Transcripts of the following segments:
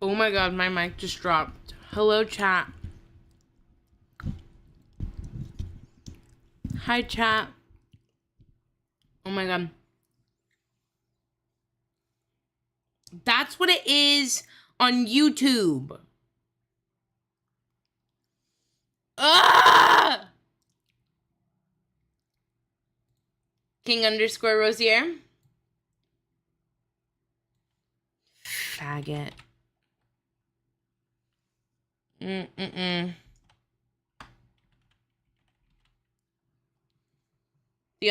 Oh my god, my mic just dropped. Hello, chat. Hi, chat. Oh my god. That's what it is on YouTube. Ah! King_Rosier. Faggot. The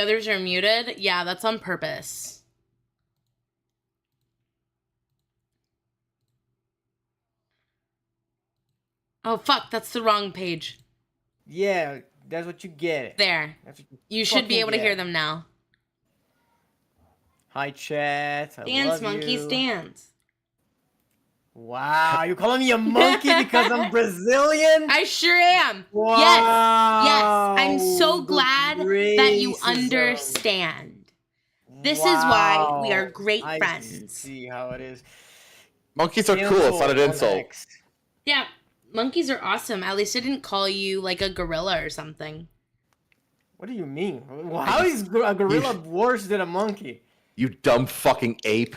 others are muted? Yeah, that's on purpose. Oh, fuck, that's the wrong page. Yeah, that's what you get. There. You should be able to hear them now. Hi, chat. I Dance, love monkeys, you. dance. Wow, you're calling me a monkey because I'm Brazilian? I sure am. Wow. Yes. I'm so glad that you understand. This is why we are great friends. I see how it is. Monkeys are cool. It's not an insult. Yeah, monkeys are awesome. At least I didn't call you like a gorilla or something. What do you mean? How is a gorilla worse than a monkey? You dumb fucking ape.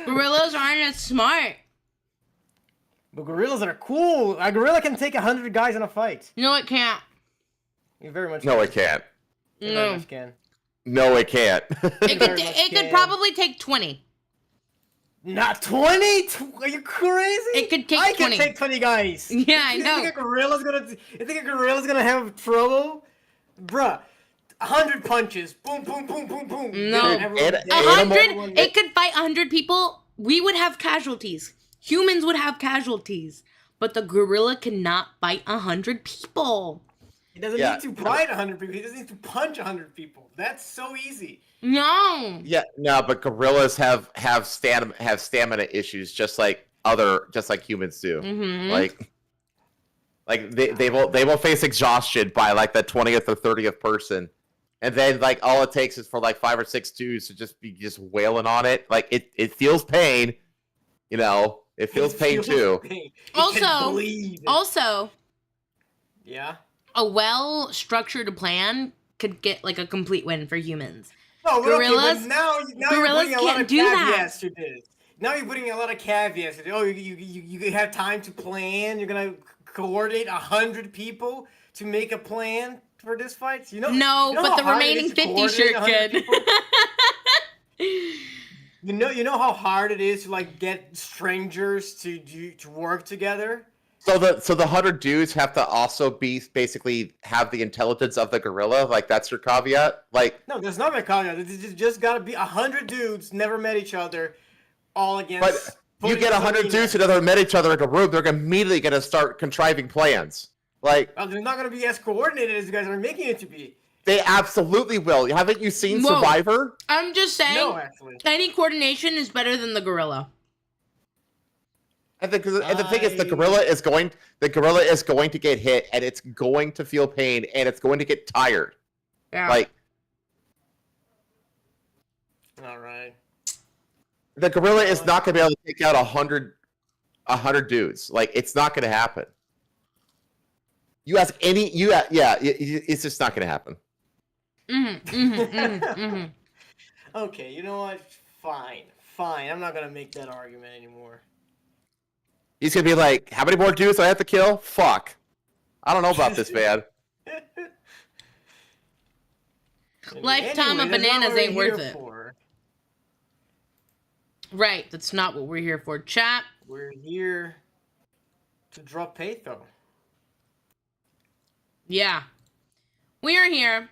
Gorillas aren't as smart. But gorillas are cool. A gorilla can take 100 guys in a fight. No, it can't. You very much No, it can't. You very much can. No, it can't. It could probably take 20. Not 20? Are you crazy? It could take 20. I can take 20 guys. Yeah, I know. You think a gorilla's gonna have trouble? Bruh. 100 punches. Boom, boom, boom, boom, boom. No. 100? It could fight 100 people. We would have casualties. Humans would have casualties. But the gorilla cannot fight 100 people. He doesn't need to fight 100 people. He doesn't need to punch 100 people. That's so easy. No. Yeah, no, but gorillas have stamina issues just like humans do. Mm-hmm. Like they will face exhaustion by like the 20th or 30th person. And then like all it takes is for like 5 or 6 dudes to just be wailing on it. Like it feels pain, you know. It feels pain too. Pain. Also, yeah. A well-structured plan could get like a complete win for humans. No, gorillas, okay, now gorillas can't do that. Now you're putting a lot of caveats. Oh, you have time to plan. You're gonna coordinate 100 people to make a plan for this fight. You know but the remaining 50 sure could. You know how hard it is to like get strangers to work together. So the 100 dudes have to also basically have the intelligence of the gorilla. Like that's your caveat. Like no, there's not a caveat. It's just gotta be 100 dudes never met each other, all against. But you get 100 dudes who never met each other in a room. They're immediately gonna start contriving plans. Like they're not gonna be as coordinated as you guys are making it to be. They absolutely will. Haven't you seen Survivor? I'm just saying. No, actually. Any coordination is better than the gorilla. And the thing is, the gorilla is going to get hit, and it's going to feel pain, and it's going to get tired. Yeah. Like. All right. The gorilla is not going to be able to take out 100 dudes. Like it's not going to happen. You ask any, it's just not going to happen. Okay, you know what? Fine. I'm not gonna make that argument anymore. He's gonna be like, "How many more dudes do I have to kill? Fuck, I don't know about this, man." Lifetime of bananas ain't worth it. Right, that's not what we're here for, chat. We're here to drop Patho. Yeah, we are here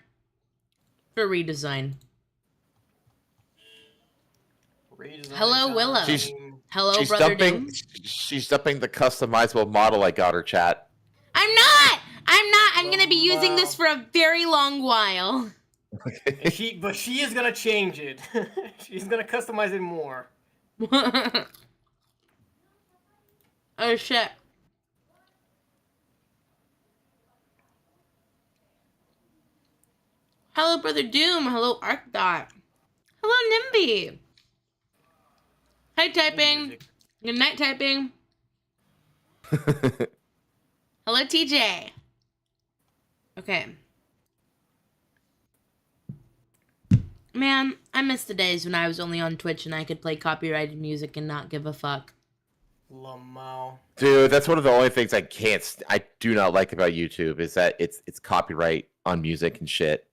for redesign. Hello, Willow. Hello, Brother Doom. She's dumping the customizable model I got her, chat. I'm not. I'm gonna be using this for a very long while. But she is gonna change it. She's gonna customize it more. Oh shit. Hello, Brother Doom. Hello, Arcdot. Hello, Nimby. Hi, typing. Good night, typing. Hello, TJ. Okay. Man, I miss the days when I was only on Twitch and I could play copyrighted music and not give a fuck. Lamau. Dude, that's one of the only things I do not like about YouTube is that it's copyright on music and shit.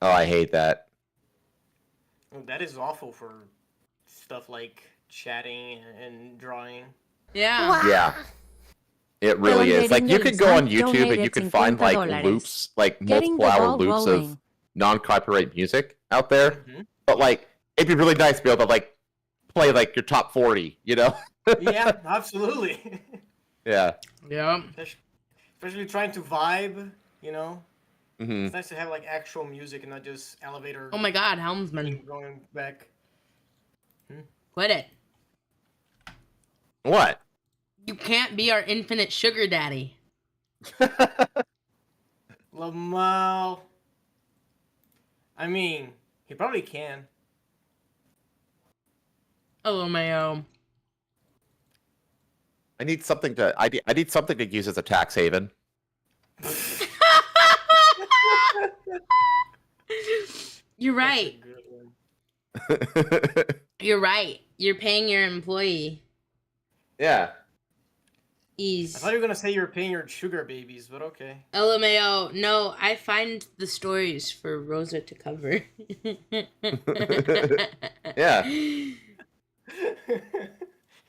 Oh, I hate that. Well, that is awful for stuff like chatting and drawing. Yeah. Wow. Yeah. It really is. Like, you could go on YouTube and you can find, like, $50. loops, like, Getting multiple the hour ball loops of rolling. non-copyright music out there. Mm-hmm. But, like, it'd be really nice to be able to, like, play, like, your top 40, you know? Yeah, absolutely. Yeah. Yeah. Especially trying to vibe, you know? Mm-hmm. It's nice to have, like, actual music and not just elevator Oh my god, Helmsman. going back. Quit it. What? You can't be our infinite sugar daddy. Lamau. I mean, he probably can. Oh, Mayo. I need something to use as a tax haven. You're right. That's a good one. You're right. You're paying your employee. Yeah. I thought you were gonna say you were paying your sugar babies, but okay. LMAO. No, I find the stories for Rosa to cover. Yeah.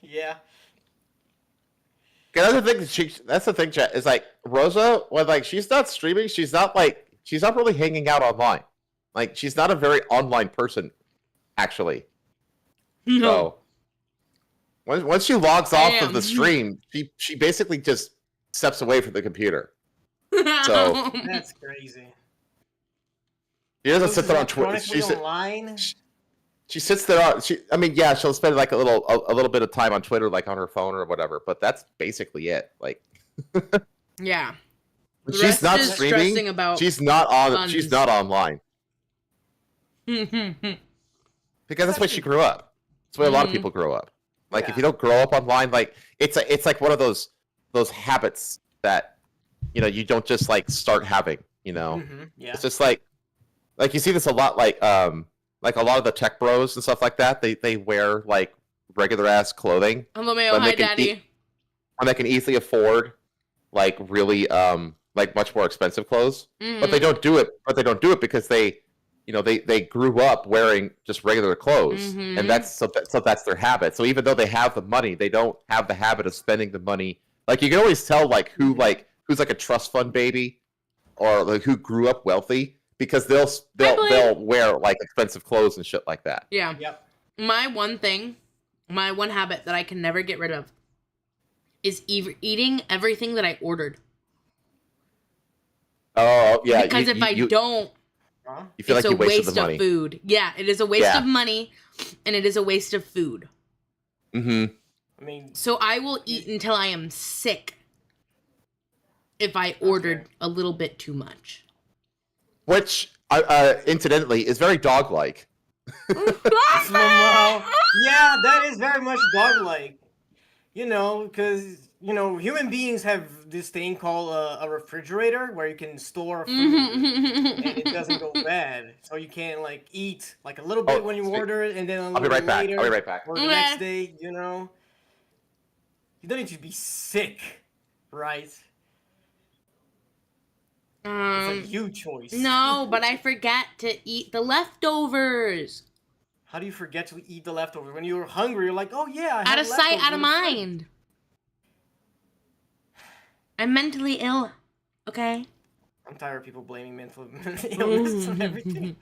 Yeah. That's the thing, chat, is like Rosa, when like she's not streaming, she's not really hanging out online. Like, she's not a very online person, actually. No. So once she logs off Damn. of the stream, she basically just steps away from the computer. So That's crazy. she doesn't sit there on Twitter. Twitter. Online. She sits there on. Yeah, she'll spend like a little bit of time on Twitter, like on her phone or whatever. But that's basically it. Like, Yeah. The she's rest not is streaming. stressing about She's not on. funds. She's not online because that's the way she grew up. That's the way a lot of people grow up. Like, Yeah. if you don't grow up online, like it's like one of those habits that you don't just like start having. Yeah. It's just like you see this a lot, like a lot of the tech bros and stuff like that. They wear like regular ass clothing. LMAO, when hi, they can daddy. when they can easily afford like really like much more expensive clothes. But they don't do it. But they don't do it because they grew up wearing just regular clothes, and that's that's their habit. So even though they have the money, they don't have the habit of spending the money. Like, you can always tell like who's like a trust fund baby, or like who grew up wealthy, because they'll wear like expensive clothes and shit like that. Yeah. Yep. My one habit that I can never get rid of is eating everything that I ordered. Oh yeah. Because if I don't, Huh? you feel it's like you a wasted waste the money. of food. Yeah, it is a waste Yeah. of money, and it is a waste of food. Mm-hmm. I mean, So I will eat until I am sick if I ordered a little bit too much. Which, incidentally, is very dog-like. Lamau. Yeah, that is very much dog-like. Because human beings have this thing called a refrigerator where you can store food and it doesn't go bad. So you can like eat like a little bit when you sweet. order it, and then a I'll little be right bit back. later, I'll be right back. or the Okay. next day. You don't need to be sick, right? It's a you choice. No, but I forget to eat the leftovers. How do you forget to eat the leftovers when you're hungry? You're like, oh yeah, I Out have of sight, leftovers out of in the fridge." mind. I'm mentally ill. Okay? I'm tired of people blaming mental illness and everything.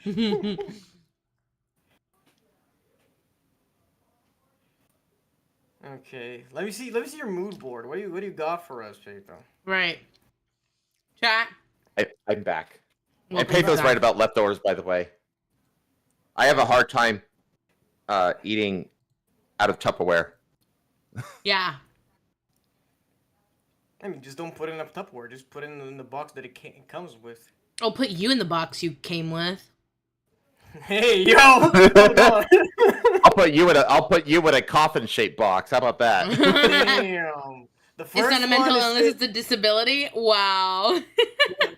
Okay, let me see your mood board. What do you got for us, Peito? Right. Chat. I'm back. And Welcome Payto's back. right about leftovers, by the way. I have a hard time eating out of Tupperware. Yeah. I mean, just don't put it in a Tupperware. Just put it in the box that it comes with. I'll put you in the box you came with. Hey, yo! Hold on. put you in a coffin shaped box. How about that? Damn. The Is first that a mental one illness? It's a disability? Wow.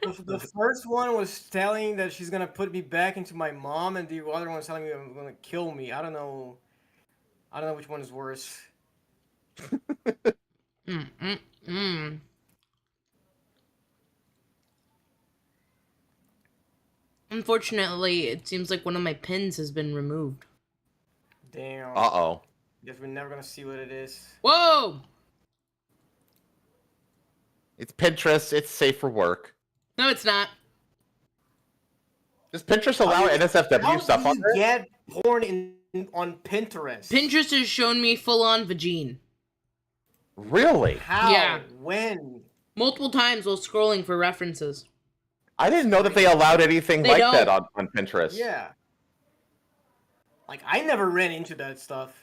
the first one was telling that she's gonna put me back into my mom, and the other one's telling me I'm gonna kill me. I don't know which one is worse. Unfortunately, it seems like one of my pins has been removed. Damn. Uh-oh. Guess we're never gonna see what it is. Whoa! It's Pinterest. It's safe for work. No, it's not. Does Pinterest allow NSFW stuff on there? there? Get porn on Pinterest. Pinterest has shown me full-on vagine. Really? How? Yeah. When? Multiple times while scrolling for references. I didn't know that they allowed anything They like don't. that on Pinterest. Yeah. Like, I never ran into that stuff.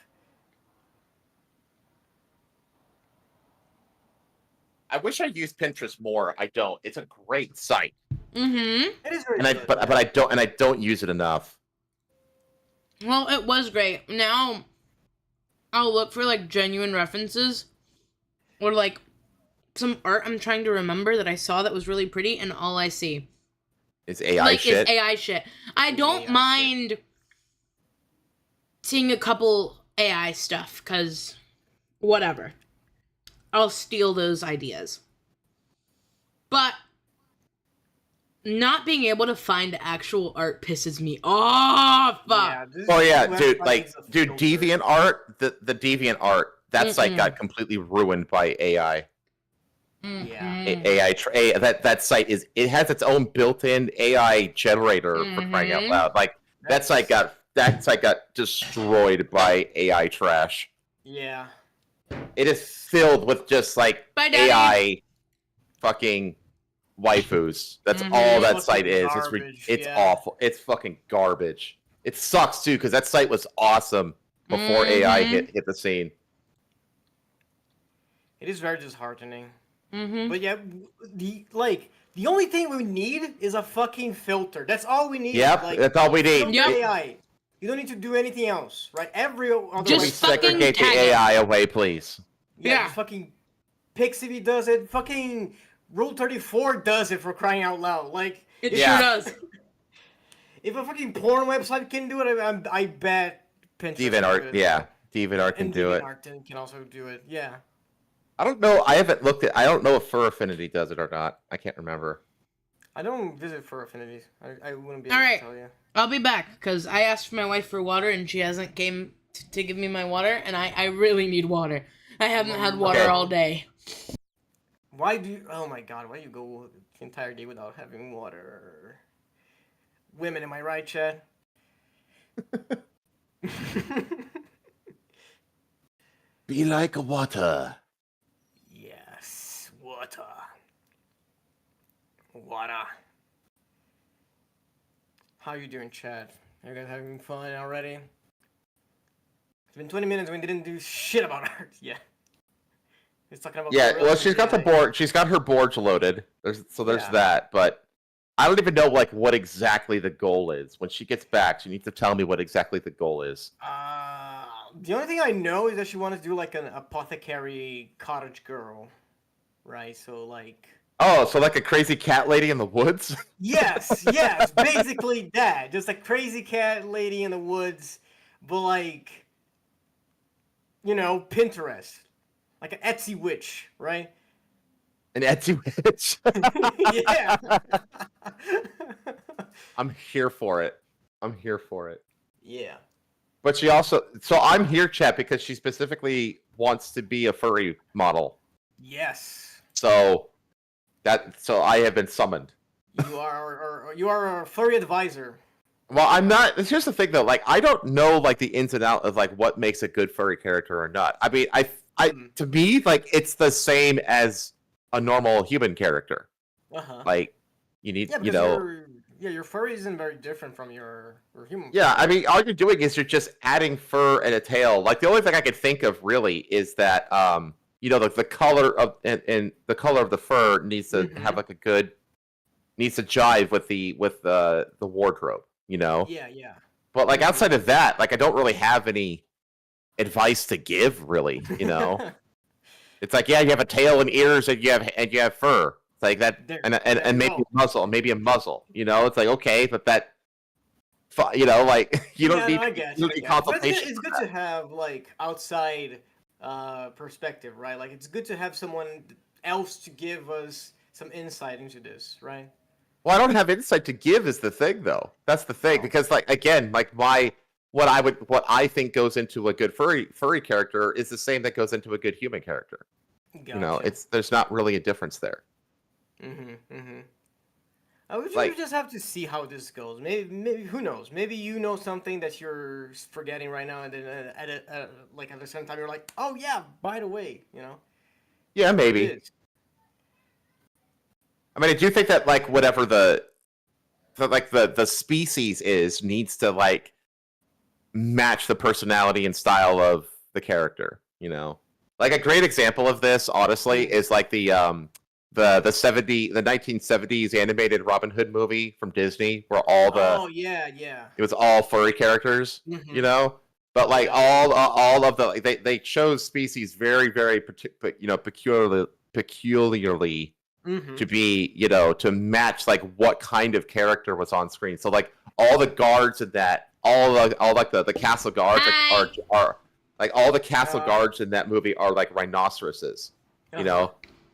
I wish I used Pinterest more. I don't. It's a great site. Mm-hmm. It is very good. But I don't use it enough. Well, it was great. Now, I'll look for, like, genuine references. Or, like, some art I'm trying to remember that I saw that was really pretty, and all I see It's AI shit. is AI shit. I don't mind seeing a couple AI stuff, because whatever. I'll steal those ideas. But not being able to find actual art pisses me off. Oh yeah, dude, filter. DeviantArt, the DeviantArt, that site got completely ruined by AI. Yeah. That site has its own built-in AI generator for crying out loud. Like that site got destroyed by AI trash. Yeah. It is filled with just like Bye, Daddy. AI fucking waifus. That's all that site is. Garbage, It's yeah. awful. It's fucking garbage. It sucks too because that site was awesome before AI hit the scene. It is very disheartening. Mm-hmm. But yeah, the only thing we need is a fucking filter. That's all we need. Yep, Like, that's all we need. filter Yep. AI. You don't need to do anything else, right? Every other Just website- fucking Segregate the tag it. AI away, please. Yeah, Yeah. just fucking Pixivy does it. Fucking Rule 34 does it, for crying out loud. Like, It Yeah. sure does. if a fucking porn website can do it, I bet Pinterest can do DeviantArt, it. yeah. DeviantArt can And do it. DeviantArt can also do it. Yeah. I don't know. I haven't looked at. I don't know if Fur Affinity does it or not. I can't remember. I don't visit for affinities. I wouldn't be All able right. to tell you. I'll be back, because I asked my wife for water, and she hasn't came to give me my water, and I really need water. I haven't had water Okay. all day. Why do you... Oh my god, why do you go the entire day without having water? Women, am I right, Chad? Be like water. Yes, water. Water. How you doing, Chad? Are you guys having fun already? It's been 20 minutes and we didn't do shit about art yet. It's talking about... Yeah. gorillas Well, she's and got the AI. board. She's got her boards loaded. There's Yeah. that. But I don't even know like what exactly the goal is. When she gets back, she needs to tell me what exactly the goal is. The only thing I know is that she wanted to do like an apothecary cottage girl, right? So like, Oh, so like a crazy cat lady in the woods? yes, basically that, just a crazy cat lady in the woods, but like, you know, Pinterest, like an Etsy witch, right? An Etsy witch. Yeah. I'm here for it. Yeah. But she also, so I'm here, chat, because she specifically wants to be a furry model. Yes. So I have been summoned. You are a furry advisor. Well, I'm not. Here's the thing, though. Like, I don't know like the ins and outs of like what makes a good furry character or not. I mean, to me, like it's the same as a normal human character. Like, you need, Yeah, you because know. your furry isn't very different from your human. Yeah, I mean, all you're doing is you're just adding fur and a tail. Like the only thing I could think of really is that you know, the color of and the color of the fur needs to have like needs to jive with the wardrobe, you know. Yeah. But like outside of that, like I don't really have any advice to give, really. You know, it's like, yeah, you have a tail and ears, and you have fur. It's like that, There, and there you maybe go. maybe a muzzle. You know, it's like, okay, but that, you know, like you don't Yeah, need no, I get you. I get you. But consultation. it's good to have like outside perspective, right? Like it's good to have someone else to give us some insight into this, right? Well, I don't have insight to give is the thing, though. That's the thing, Oh, because like again, like what I think goes into a good furry character is the same that goes into a good human character. You know, gotcha. there's not really a difference there. We Like, just have to see how this goes. Maybe who knows? Maybe you know something that you're forgetting right now, and then like at the same time you're like, oh yeah, by the way, you know, yeah, there it maybe. is. I mean, I do think that like whatever the species is needs to like match the personality and style of the character. You know, like a great example of this, honestly, is like the 1970s animated Robin Hood movie from Disney, where Oh yeah, yeah. it was all furry characters. You Mm-hmm. know, but like Yeah. all of the like, they chose species very very peculiarly Mm-hmm. to be, you know, to match like what kind of character was on screen. So like all the guards in that, all like the castle guards Hi. are like all the castle Uh, guards in that movie are like rhinoceroses, you uh-huh. know.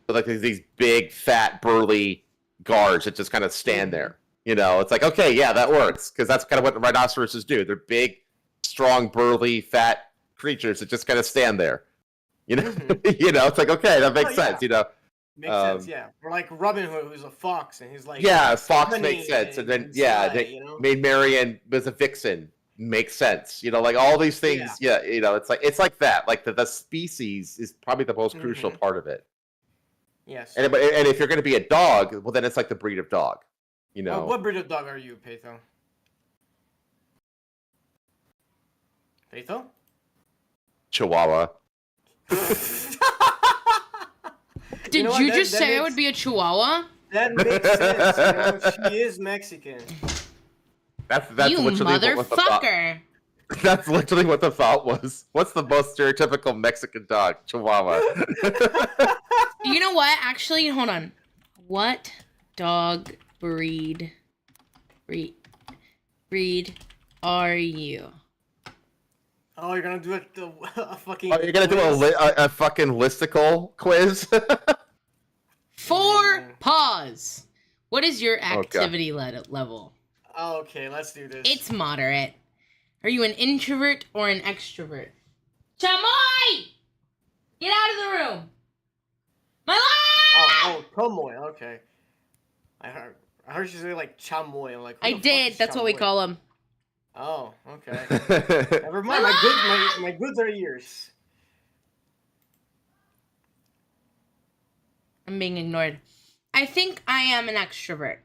So like there's these big fat burly guards that just kind of stand Mm-hmm. there. You know, it's like, okay, yeah, that works, because that's kind of what the rhinoceroses do. They're big, strong, burly, fat creatures that just kind of stand there. You know, Mm-hmm. you know, it's like, okay, that Oh makes yeah, sense. You know, makes sense. um, Yeah, or like Robin Hood, who's a fox, and he's like yeah, Fox makes cunning sense, and then and yeah, sly, they you know. made Marion was a vixen, makes sense. You know, like all these Yeah. things. Yeah, you know, it's like that. Like the species is probably the most crucial Mm-hmm. part of it. Yes. And if you're going to be a dog, well, then it's like the breed of dog. You Well, know, what breed of dog are you, Peito? Peito? Chihuahua. Did know what? you That- just that say I makes- would be a chihuahua? That makes sense. You know, she is Mexican. That's You literally what the thought. motherfucker. That's literally what the thought was. What's the most stereotypical Mexican dog? Chihuahua. You know what? Actually, hold on. What dog breed are you? Oh, you're gonna do a fucking. Oh, you're gonna do quiz? a fucking listicle quiz? For pause. What is your activity level? Okay, let's do this. It's moderate. Are you an introvert or an extrovert? Chamoy! Get out of the room! My life! Oh, Tomoy. Okay. I heard you say like chamoy. I'm like, who I the fuck did. is That's what we chamoy? call him. Oh, okay. Okay. Never mind. My goods are yours. I'm being ignored. I think I am an extrovert.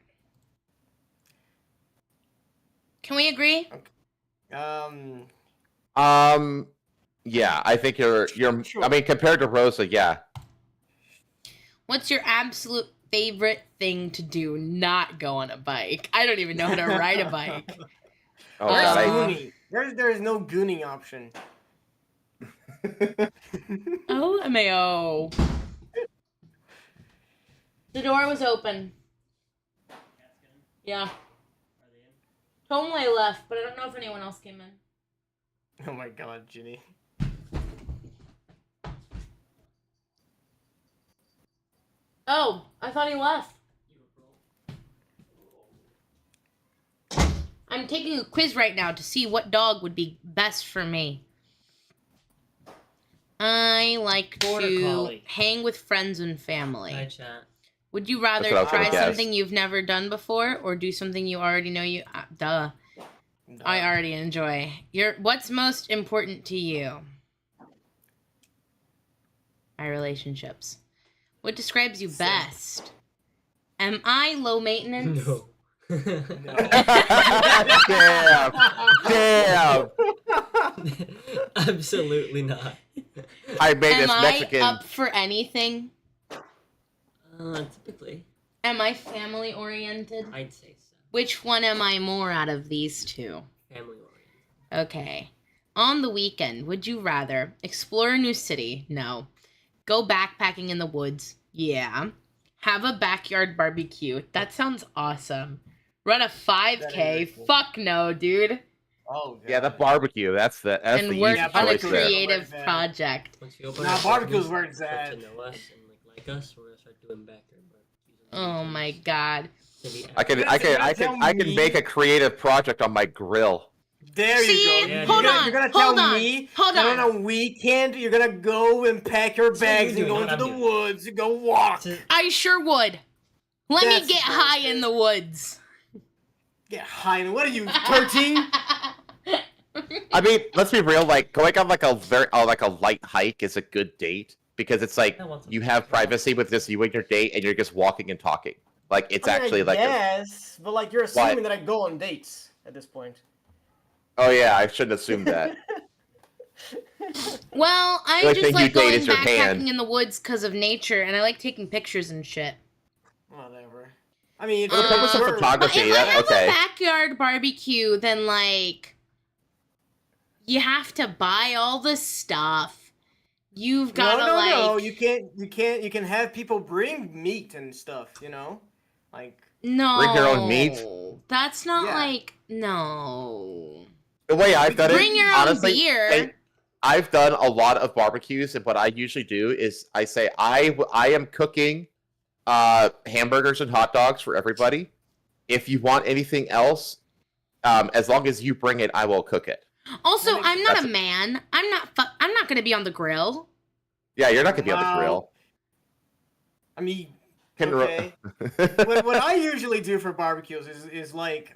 Can we agree? Yeah, I think you're. Sure. I mean, compared to Rosa, yeah. What's your absolute favorite thing to do? Not go on a bike. I don't even know how to ride a bike. Oh Where's god, gooning? There is no gooning option. Oh, MAO. The door was open. Yeah. Tomley left, but I don't know if anyone else came in. Oh my god, Ginny. Oh, I thought he left. I'm taking a quiz right now to see what dog would be best for me. I like Border to collie. hang with friends and family. Hi, chat. Would you rather That's what I was try gonna guess. something you've never done before or do something you already know you... duh. I already enjoy. What's most important to you? My relationships. What describes you Same. best? Am I low maintenance? No. damn, damn. Absolutely not. I made Am this I Mexican. up for anything? Typically, Am I family oriented? I'd say so. Which one am I more out of these two? Family oriented. Okay. On the weekend, would you rather explore a new city? No. Go backpacking in the woods? Yeah. Have a backyard barbecue? That sounds awesome. Run a 5K? Cool. Fuck no, dude. Oh, God. Yeah, the barbecue. That's the And work easy on a choice there. creative there. project. Once you open Nah, up barbecue's business, where it's start at. to know us and like us, we're gonna start doing backyard barbecues. Oh my god. I can Tell me- make a creative project on my grill. There See? you go. Yeah, Hold dude. on, You're gonna hold tell on, me hold that on. on a weekend you're gonna go and pack your That's what bags you and do, go not into the I'm doing. woods and go walk. I sure would. Let me That's get high bullshit. in the woods. Get high. What are you, 13? I mean, let's be real. Like going on like a like a light hike is a good date because it's like I want some you have food. privacy with just you and your date, and you're just walking and talking. Like it's actually like. Yes, but like you're assuming that I go on dates at this point. Oh yeah, I shouldn't assume that. Well, I The only just thing you like date going is your hand. backpacking in the woods because of nature, and I like taking pictures and shit. Whatever. I mean, For the purpose of sure. photography, But if I have okay. a backyard barbecue, then like you have to buy all the stuff. You've got to like No. You can't. You can have people bring meat and stuff. You know, like. no. Bring your own meat? That's not Yeah. like no. The way I've done Bring it, your own honestly, beer. I've done a lot of barbecues, and what I usually do is I say I am cooking hamburgers and hot dogs for everybody. If you want anything else, as long as you bring it, I will cook it. Also, That makes I'm not sense. a man. I'm not going to be on the grill. Yeah, you're not gonna be on the Wow. grill. I mean, Can okay. what I usually do for barbecues is like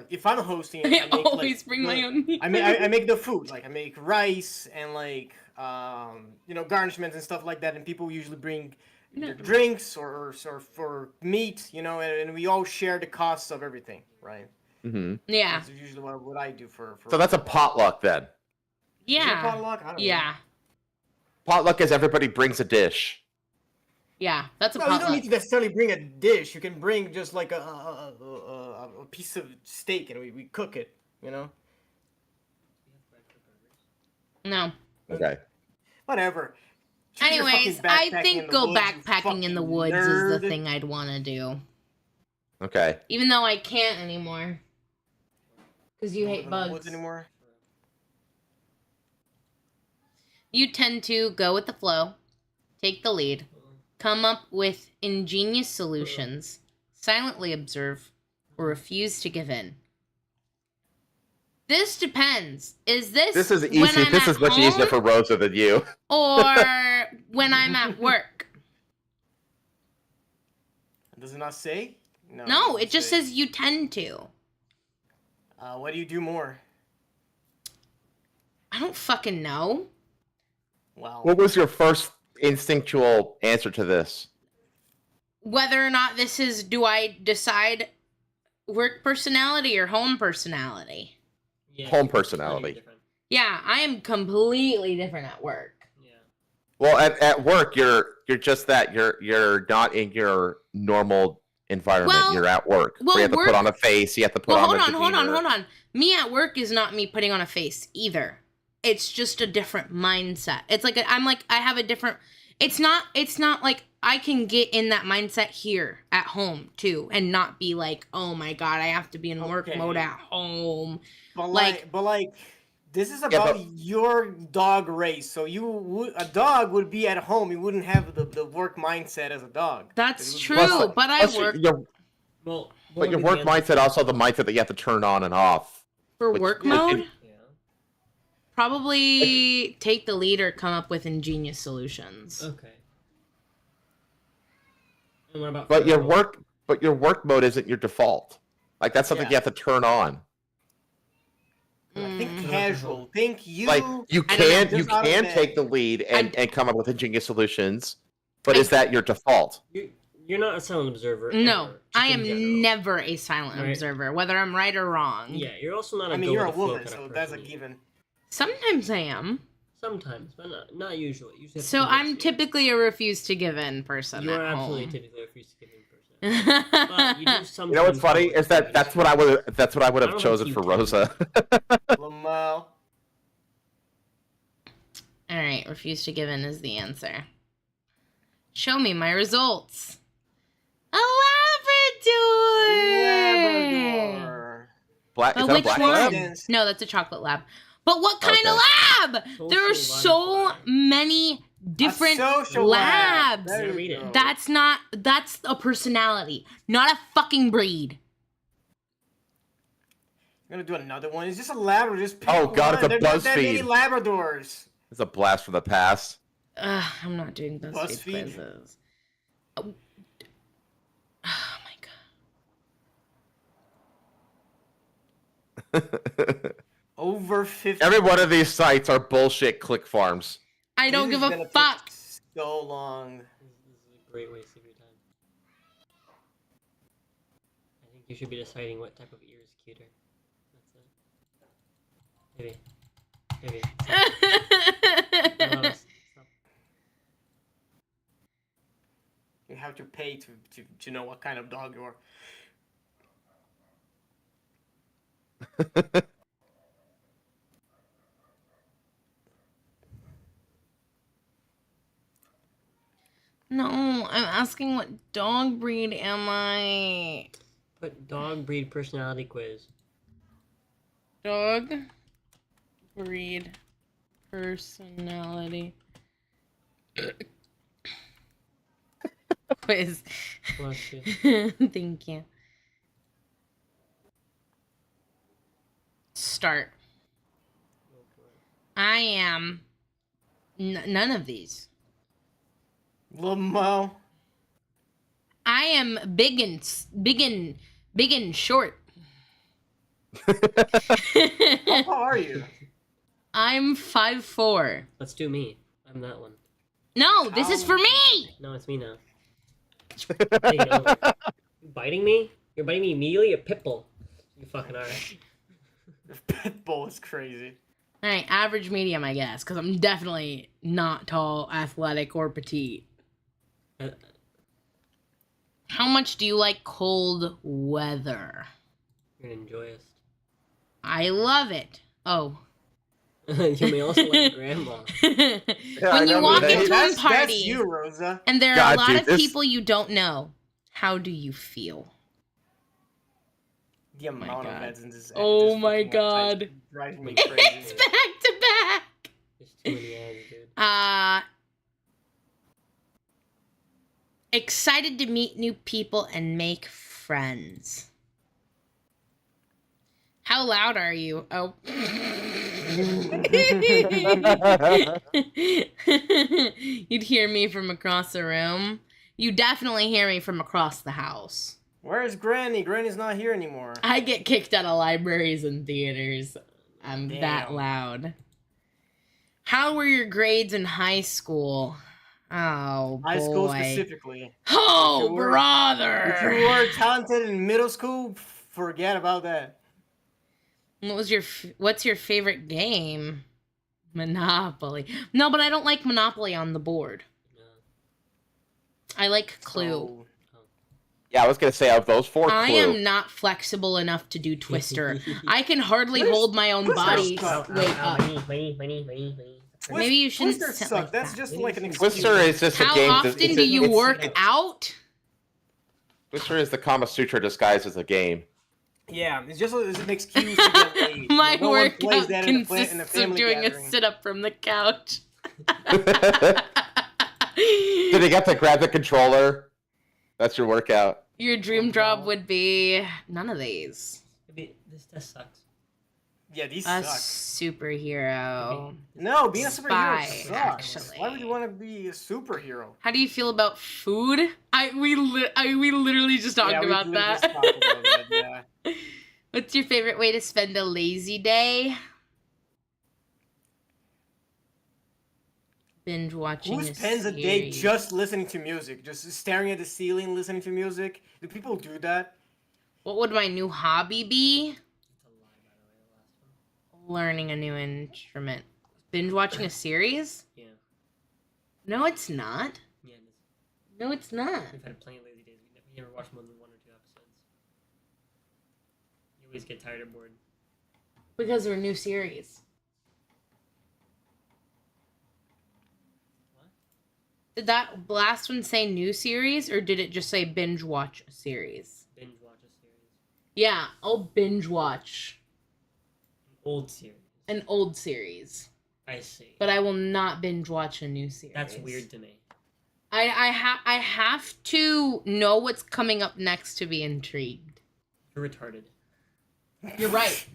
if I'm hosting, I make, always like, bring my own meat. I make the food, like I make rice and like garnishments and stuff like that, and people usually bring No. their drinks or for meat, and we all share the costs of everything, right? hmm Yeah. That's usually what I do for So that's a potluck then. Is it a Yeah. potluck? I don't know. Yeah. Potluck is everybody brings a dish. Yeah. That's a No, you don't potluck. need to necessarily bring a dish. You can bring just like a piece of steak and we cook it, No. Okay. Whatever. Choose your Anyways, fucking I backpacking think in the go woods, you backpacking in the fucking woods is the nerd. thing I'd want to do. Okay. Even though I can't anymore. Because you Don't hate live in the woods bugs. anymore. You tend to go with the flow, take the lead, come up with ingenious solutions, silently observe, or refuse to give in. This depends. Is this This is when easy. I'm This at is much easier home for Rosa than you. or when I'm at work? Does it not say? No, doesn't it just say. says you tend to. What do you do more? I don't fucking know. Wow. What was your first instinctual answer to this? Whether or not this is, do I decide work personality or home personality? Yeah, Home it's not personality. different. Yeah, I am completely different at work. Yeah. Well, at work, you're just that. You're not in your normal environment. Well- You're at work. well, where you have to work- put on a face. You have to put Well, on hold a on. demeanor. Me at work is not me putting on a face either. It's just a different mindset. It's like I have a different. It's not like I can get in that mindset here at home too, and not be like, oh my god, I have to be in work Okay. mode at home. But like- this is about but- your dog race. So a dog would be at home. He wouldn't have the work mindset as a dog. That's It would be- true, Plus- but I plus work Well, But your work mindset also the mindset that you have to turn on and off. for which- work which- mode. Yeah. Probably take the lead or come up with ingenious solutions. Okay. And what about But for your remote? work mode isn't your default. Like that's something Yeah. you have to turn on. Think Mm. casual. Think you. Like you I don't know, can just out of bed. take the lead and come up with ingenious solutions, but is that your default? You're not a silent observer. No, ever, just I in am general. never a silent Right. observer, whether I'm right or wrong. Yeah, you're also not. I mean, go you're a with the flow woman, kind so of that's a person. given. Sometimes I am. Sometimes, but not usually. Usually have to So convince I'm you. typically a refuse to give in person You are at absolutely home. typically a refuse to give in person. But you do sometimes. You know what's funny is that that's what I would have I don't chosen think for you can. Rosa. Lamal. Alright, refuse to give in is the answer. Show me my results. A Labrador! Labrador. Black. Is But that a which black one? lab? Dance. No, that's a chocolate lab. But what kind of lab? Social There are so butterfly. many different A social lab. labs. There you Read it. go. That's a personality, not a fucking breed. I'm gonna do another one. It's just a Labrador. Just pick Oh, God, one. it's a There's not that many BuzzFeed. Labradors. It's a blast from the past. I'm not doing BuzzFeed BuzzFeed? quizzes. Oh my god. Over 50. Every one of these sites are bullshit click farms. I don't This give is a gonna take fuck. So long. This is a great waste of your time. I think you should be deciding what type of ear is cuter. That's it. Maybe. Stop. You have to pay to know what kind of dog you are. No, I'm asking what dog breed am I? Put dog breed personality quiz. Dog breed personality quiz. Plus two. Thank you. Start. Go for it. I am none of these. Lamo. I am big and short. How tall are you? I'm 5'4". Let's do me. I'm that one. No, this is for me. No, it's me now. Take it over. You biting me? You're biting me immediately? A pit bull. You fucking are. Pitbull is crazy. All right, average medium, I guess, because I'm definitely not tall, athletic, or petite. How much do you like cold weather? You're an enjoyist. I love it. Oh. You may also like grandma. I When you know walk that. into a That's party you, Rosa. and there are God, a lot dude, of this- people you don't know, how do you feel? The amount of God. meds in this. Oh this my fucking website God. drives me It's crazy. back to back. There's too many ads, dude. Excited to meet new people and make friends. How loud are you? Oh. You'd hear me from across the room. You definitely hear me from across the house. Where's Granny? Granny's not here anymore. I get kicked out of libraries and theaters. I'm that Damn. loud. How were your grades in high school? Oh, boy. High school specifically. Oh, If you were- brother. If you were talented in middle school, forget about that. What's your favorite game? Monopoly. No, but I don't like Monopoly on the board. No. I like Clue. So, Yeah, I was gonna say of those four, I Clue. am not flexible enough to do Twister. I can hardly Twister- hold my own Twister body. sucks. Wait up. Money. Maybe you shouldn't Twister sit suck. like That's that. just like an excuse. Twister is just a How game. often do you it's- work out? Twister is the Kama Sutra disguised as a game. Yeah, it's just an excuse to get laid. My No one plays workout that in a consists of family doing gathering. a sit-up from the couch. Did he get to grab the controller? That's your workout. Your dream job would be none of these. Maybe this test sucks. Yeah, these A suck. superhero. No, being a superhero Spy, sucks. actually. Why would you want to be a superhero? How do you feel about food? We literally just talked Yeah, we about literally that. just talked about that, yeah. What's your favorite way to spend a lazy day? Binge watching. Who a spends a day series. just listening to music? Just staring at the ceiling, listening to music? Do people do that? What would my new hobby be? It's a lie, by the way, the last one. Learning a new instrument. Binge watching a series? Yeah. No, it's not. Yeah, it is. No, it's not. We've had plenty of lazy days. We never watch more than 1 or 2 episodes. You always get tired or bored. Because we're new series. Did that last one say new series, or did it just say binge watch a series? Binge watch a series. Yeah, I'll binge watch Old series. an old series, I see. but I will not binge watch a new series. That's weird to me. I have to know what's coming up next to be intrigued. You're retarded. You're right.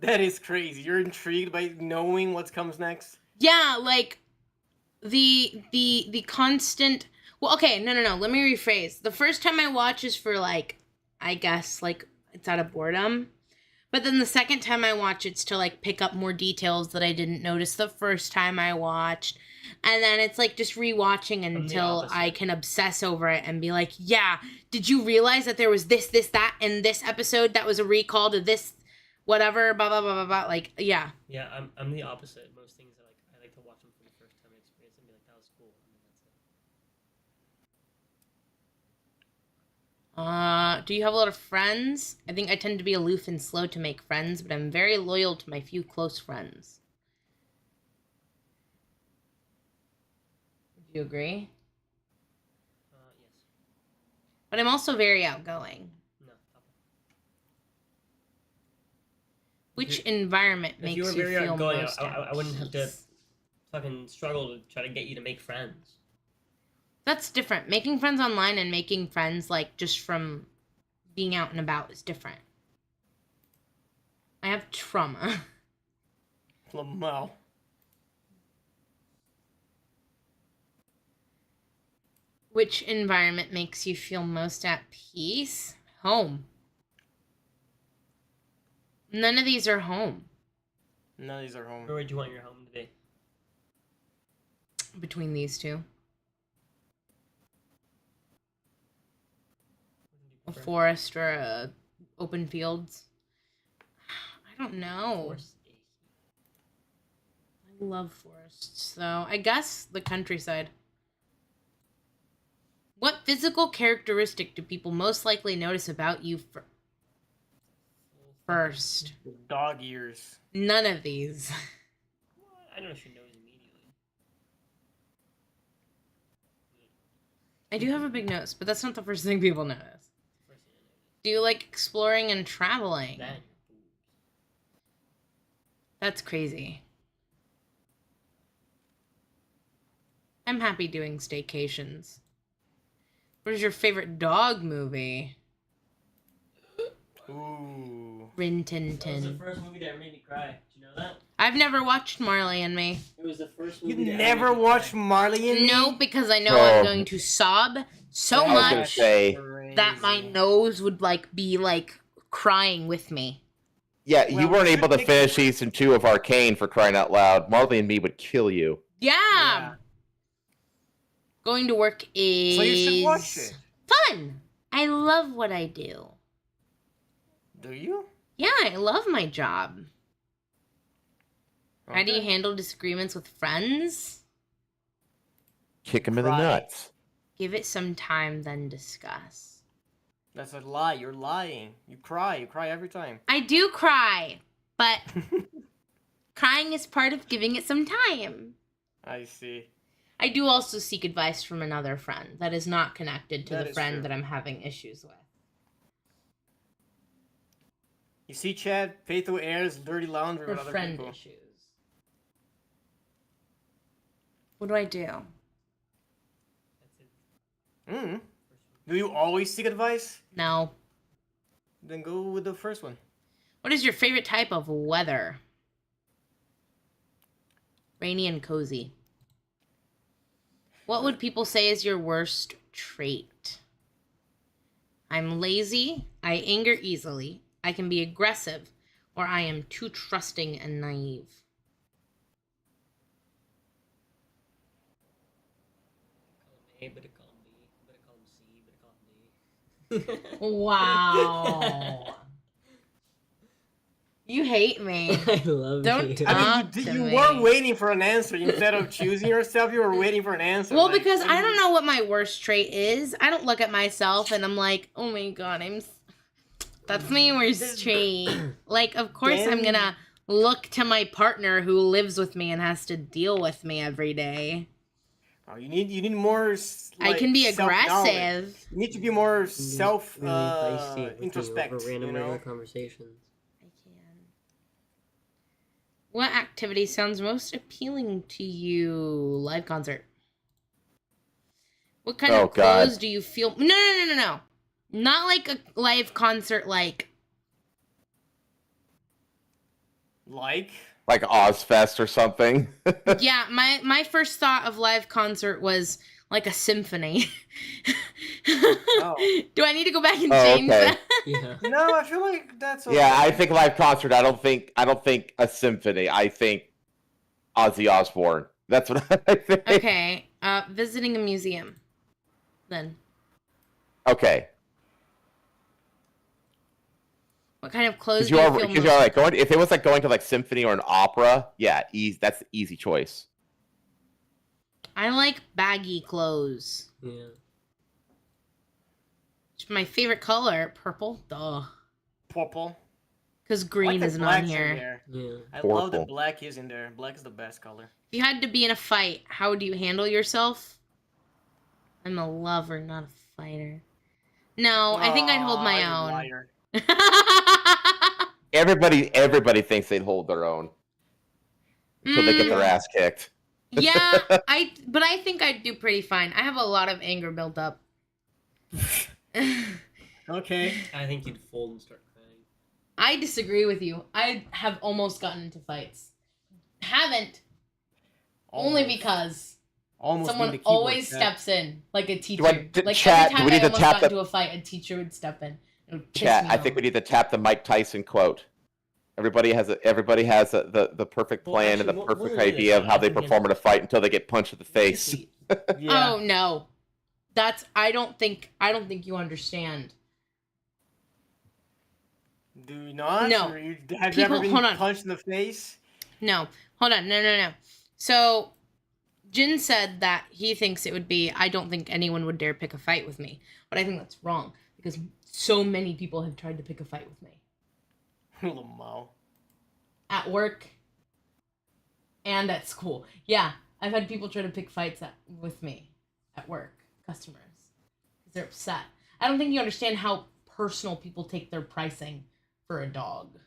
That is crazy. You're intrigued by knowing what comes next. Yeah, like the constant. Well, okay, no. Let me rephrase. The first time I watch is for like, I guess like it's out of boredom, but then the second time I watch, it's to like pick up more details that I didn't notice the first time I watched, and then it's like just rewatching until I can obsess over it and be like, yeah, did you realize that there was this, that in this episode that was a recall to this, whatever, blah blah blah blah blah. Like, yeah. Yeah, I'm the opposite. Most things I like to watch them for the first time and experience them and be like, that was cool. And then that's it. Do you have a lot of friends? I think I tend to be aloof and slow to make friends, but I'm very loyal to my few close friends. Do you agree? Yes. But I'm also very outgoing. No. Which environment If makes you you were very feel outgoing, most I wouldn't have to peace? fucking struggle to try to get you to make friends. That's different. Making friends online and making friends like just from being out and about is different. I have trauma. Lamau. Which environment makes you feel most at peace? Home. None of these are home. None of these are home. Where would you want your home to be? Between these two. A forest or a open fields. I don't know. Forest. I love forests, so I guess the countryside. What physical characteristic do people most likely notice about you first? Dog ears. None of these. I don't know if she knows immediately. I do have a big nose, but that's not the first thing people notice. First thing I noticed. Do you like exploring and traveling? That and your boobs. That's crazy. I'm happy doing staycations. What is your favorite dog movie? Ooh. That was the Rin-Tin-Tin. first movie that ever made me cry. Did you know that? I've never watched Marley and Me. It was the first You movie that never ever made me watched cry. Marley and Me? No, because I know Oh. I'm going to sob so I was gonna much say- that my nose would like be like crying with me. Yeah, you Well, weren't we able should to pick- finish season 2 of Arcane for crying out loud. Marley and Me would kill you. Yeah. Yeah. Going to work is So you should watch it. fun. I love what I do. Do you? Yeah, I love my job. How do you Okay. handle disagreements with friends? Kick him in the Cry. nuts. Give it some time, then discuss. That's a lie. You're lying. You cry. You cry every time. I do cry, but crying is part of giving it some time. I see. I do also seek advice from another friend that is not connected to That the is friend true. that I'm having issues with. You see, Chad, pay through airs, dirty laundry For with other friend people. issues. What do I do? That's it. Mm. Do you always seek advice? No. Then go with the first one. What is your favorite type of weather? Rainy and cozy. What would people say is your worst trait? I'm lazy, I anger easily, I can be aggressive, or I am too trusting and naive. Call him A, better call him B, better call him C, better call him D. Wow. You hate me. I love Don't you. talk. I mean, to you me. were waiting for an answer instead of choosing yourself. You were waiting for an answer. Well, like, because I don't know what my worst trait is. I don't look at myself and I'm like, oh my god, that's my worst trait. Like, of course I'm Then- gonna look to my partner who lives with me and has to deal with me every day. Oh, you need more. I can be self-knowledge. aggressive. You need to be more self really feisty with me introspect. over random You know. regular conversations. I can. What activity sounds most appealing to you? Live concert. What kind of clothes do you feel? No. Not like a live concert, like Like Ozfest or something. yeah, my first thought of live concert was like a symphony. Oh. Do I need to go back and change that? Yeah. No, I feel like that's. Okay. Yeah, I think live concert. I don't think a symphony. I think Ozzy Osbourne. That's what I think. Okay, visiting a museum. Then. Okay. What kind of clothes Because do you feel you're most? like going. If it was like going to like symphony or an opera, yeah, that's the easy choice. I like baggy clothes. Yeah. It's my favorite color, purple. Duh. Purple. Because I like green that isn't on black's in here. there. Yeah. I love that Purple. black is in there. Black is the best color. If you had to be in a fight, how would you handle yourself? I'm a lover, not a fighter. No, I think I'd hold my you own. liar. Everybody thinks they'd hold their own until they get their ass kicked. Yeah, but I think I'd do pretty fine. I have a lot of anger built up. Okay. I think you'd fold and start crying. I disagree with you. I have almost gotten into fights. Haven't. Only because Almost someone need the keyboard always set. steps in, like a teacher. Like chat, do every we time need I to almost tap got the- into a fight, a teacher would step in. It would piss Chat. me I think off. we need to tap the Mike Tyson quote. Everybody has the perfect Well, plan actually, and the we'll perfect do this. idea of how I they can perform in a fight until they get punched in the face. Yeah. Oh no, I don't think you understand. Do you not? No. Or have you ever been Hold on. punched in the face? No, hold on, no. So, Jin said that he thinks it would be. I don't think anyone would dare pick a fight with me, but I think that's wrong because so many people have tried to pick a fight with me Lamau. at work and at school. Yeah, I've had people try to pick fights with me at work, customers, because they're upset. I don't think you understand how personal people take their pricing for a dog.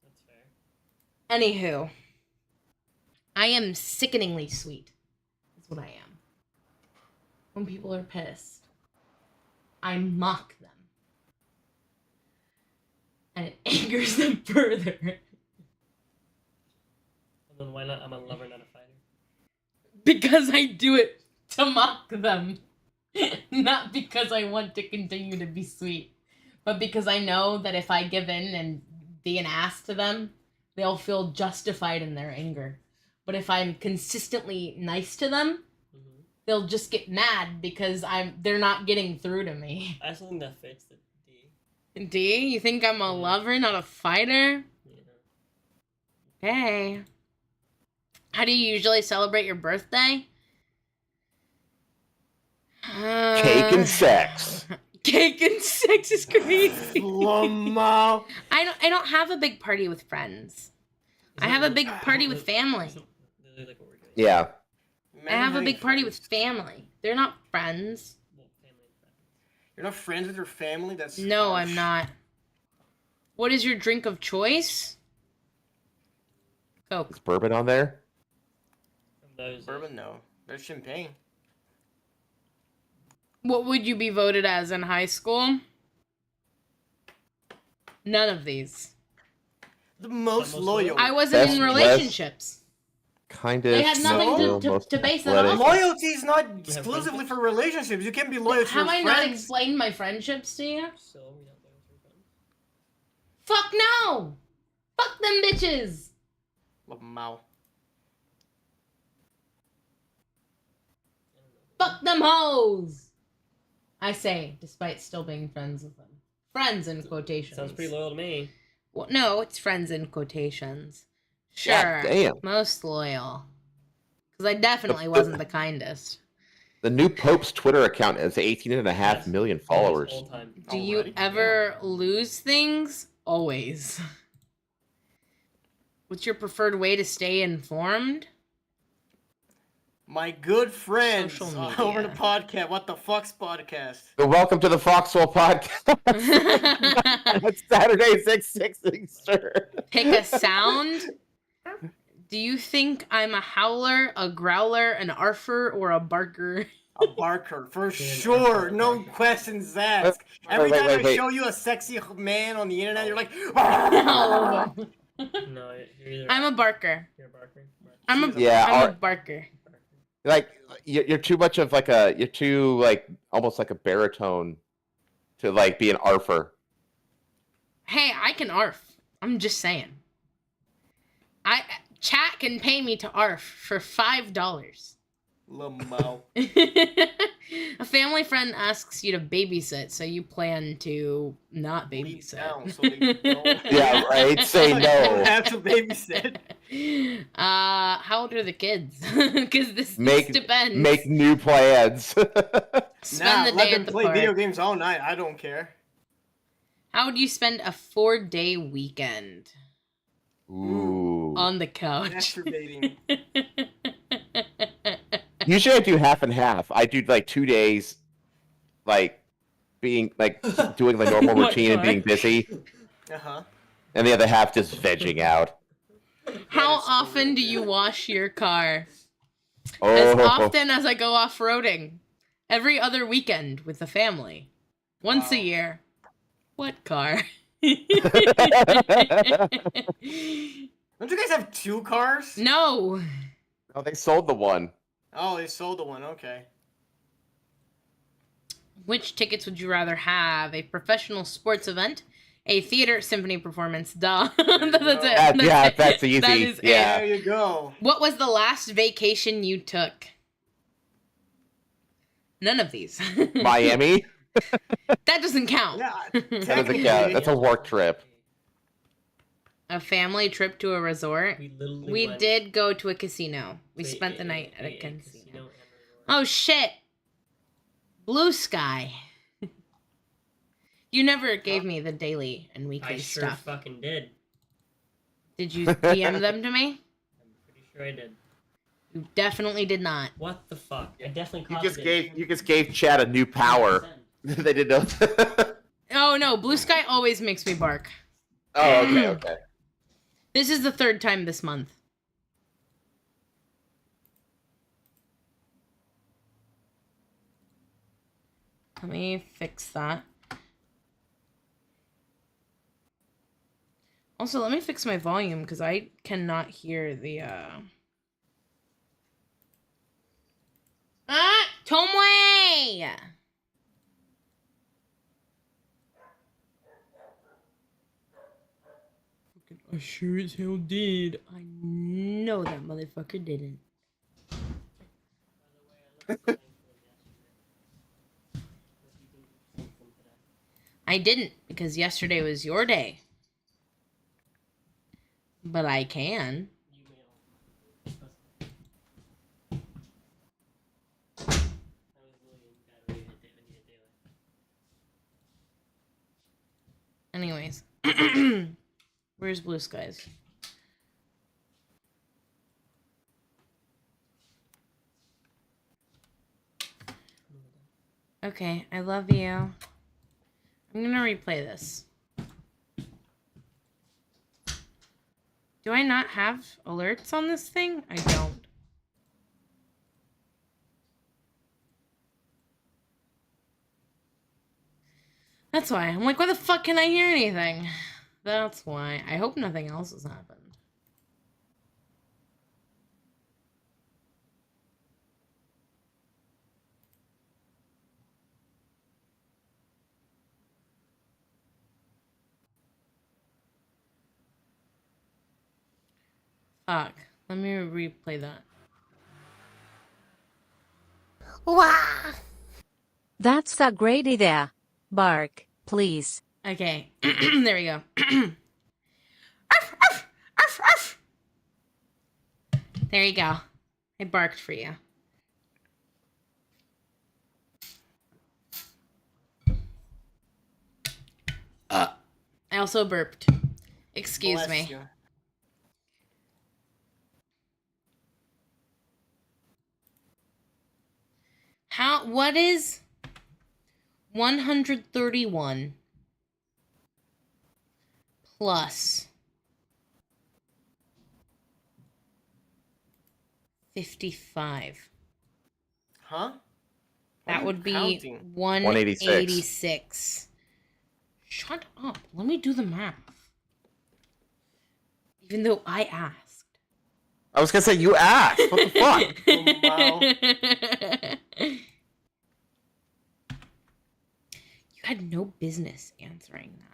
That's fair. Anywho, I am sickeningly sweet. That's what I am. When people are pissed, I mock them. And it angers them further. And then why not? I'm a lover, not a fighter. Because I do it to mock them. Not because I want to continue to be sweet. But because I know that if I give in and be an ass to them, they'll feel justified in their anger. But if I'm consistently nice to them, Mm-hmm. they'll just get mad because they're not getting through to me. I also think that fits the D. D, you think I'm a lover, not a fighter? Yeah. Okay. How do you usually celebrate your birthday? Cake and sex. Cake and sex is crazy. Lamau. I don't have a big party with friends. I have a big party with family. Literally like what we're doing. Yeah. I have a big party with family. They're not friends. Well, family and friends. You're not friends with your family? That's No, harsh. I'm not. What is your drink of choice? Coke. Is bourbon on there? And those Bourbon, no. There's champagne. What would you be voted as in high school? None of these. The most most loyal. I wasn't Best in dressed. relationships. Kind of. They had nothing to base it off. Loyalty is not have exclusively friendships? for relationships. You can be loyal to Have your I not friends. explained my friendships to you? So we don't know your friends. Fuck no! Fuck them bitches! Lamau. Fuck them hoes! I say, despite still being friends with them. Friends in quotations. Sounds pretty loyal to me. Well, no, it's friends in quotations. Sure. God damn. Most loyal. Because I definitely wasn't the kindest. The new Pope's Twitter account has 18.5 Yes. million Yes, followers. all time. Do you Alrighty. ever lose things? Always. What's your preferred way to stay informed? My good friends Social media. over the podcast. What the fuck's podcast? Welcome to the Foxwell podcast. It's Saturday, 6 Eastern. Pick a sound. Do you think I'm a howler, a growler, an arfer, or a barker? A barker, for sure. No questions asked. Every time I show you a sexy man on the internet, you're like, No. No, you're either. I'm a barker. You're a barker. I'm a barker. Like you're too much of like you're too like almost like a baritone to like be an arfer. Hey, I can arf. I'm just saying. Chat can pay me to arf for $5. Lamau. A family friend asks you to babysit, so you plan to not Leave babysit. down so they don't. Yeah, right. Say Don't no. have to babysit. How old are the kids? Because this depends. Make new plans. Spend the Let day them at the play park. video games all night. I don't care. How would you spend a 4-day weekend? Ooh. On the couch. Masturbating. Usually I do half and half. I do like 2 days, like being like doing the normal What routine and car? being busy, Uh-huh. and the other half just vegging out. How is so often weird. do you wash your car? Oh, As often as I go off-roading. Every other weekend with the family. Once a Wow. year. What car? Don't you guys have 2 cars? No. Oh, they sold the one. Oh, they sold the one. Okay. Which tickets would you rather have? A professional sports event? A theater symphony performance? Duh. That's it. That's easy. That is Yeah. There you go. What was the last vacation you took? None of these. Miami. That doesn't count. Yeah, That doesn't technically. count. That's a work trip. A family trip to a resort? We literally We went did go to a casino. We to spent the night at a casino. and resort. Oh shit! Blue Sky. You never gave me the daily and weekly I sure stuff. fucking did. Did you DM them to me? I'm pretty sure I did. You definitely did not. What the fuck? I definitely You caught just gave Chad a new power. They didn't know. Oh no, Blue Sky always makes me bark. Oh, okay. This is the 3rd time this month. Let me fix that. Also, let me fix my volume because I cannot hear the Tomway! I sure as hell did. I know that motherfucker didn't. I didn't, because yesterday was your day. But I can. Anyways. Where's Blue Skies? Okay, I love you. I'm gonna replay this. Do I not have alerts on this thing? I don't. That's why. I'm like, why the fuck can I hear anything? That's why. I hope nothing else has happened. Fuck. Let me replay that. Wow. That's a great idea. Bark, please. Okay. There we go. Arf, arf, arf, arf. There you go. I barked for you. I also burped. Excuse Bless me. you. What is 131 plus 55? Huh? What are That you would be counting? 186. Shut up. Let me do the math. Even though I asked. I was gonna say you asked. What the fuck? Oh, wow. You had no business answering that.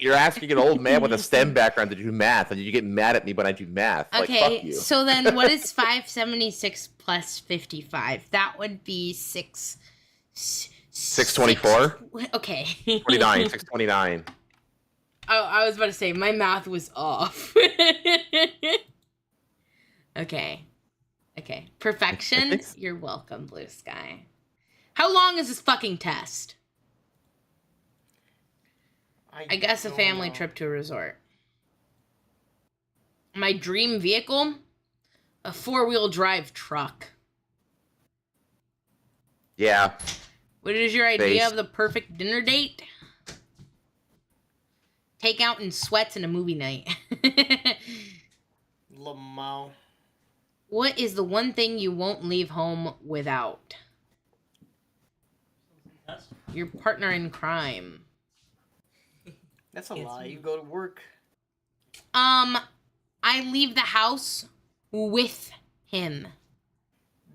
You're asking an old man with a STEM background to do math, and you get mad at me when I do math. Like, Okay, fuck you. so then what is 576 plus 55? That would be 624? Okay. 29, 629. Oh, I was about to say, my math was off. Okay. Perfection? You're welcome, Blue Sky. How long is this fucking test? I guess a don't family know. trip to a resort. My dream vehicle? A 4-wheel drive truck. Yeah. What is your idea Based. of the perfect dinner date? Take out in sweats and a movie night. Lamau. What is the one thing you won't leave home without? Your partner in crime. That's a lie. You go to work. I leave the house with him.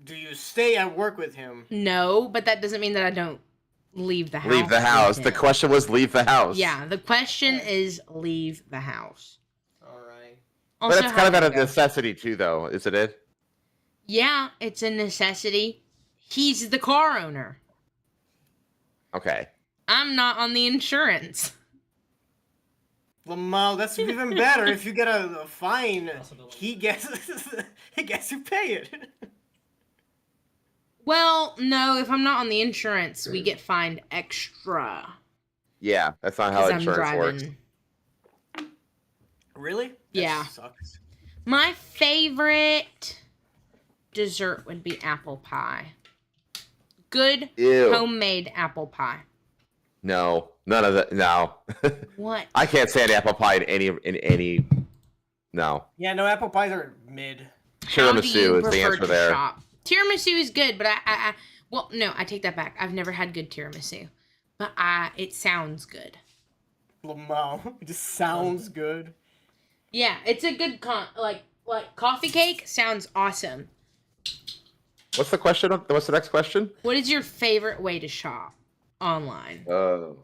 Do you stay at work with him? No, but that doesn't mean that I don't leave the house. Leave the house. with The him. question was leave the house. Yeah, the question is leave the house. Alright. But it's kind of out of necessity, too, though, isn't it? Yeah, it's a necessity. He's the car owner. Okay. I'm not on the insurance. Lamau, that's even better. If you get a fine, he gets to pay it. Well, no, if I'm not on the insurance, we get fined extra. Yeah, that's not how 'Cause I'm insurance works. driving. Really? That Yeah. Sucks. My favorite dessert would be apple pie. Good Ew. homemade apple pie. No, none of that. No. What? I can't stand apple pie in any. No. Yeah, no, apple pies are mid. How do you Tiramisu is the prefer answer to there. shop? Tiramisu is good, but well, no, I take that back. I've never had good tiramisu, but it sounds good. Lamau, it just sounds good. Yeah, it's a good like coffee cake sounds awesome. What's the question? What's the next question? What is your favorite way to shop online? Oh.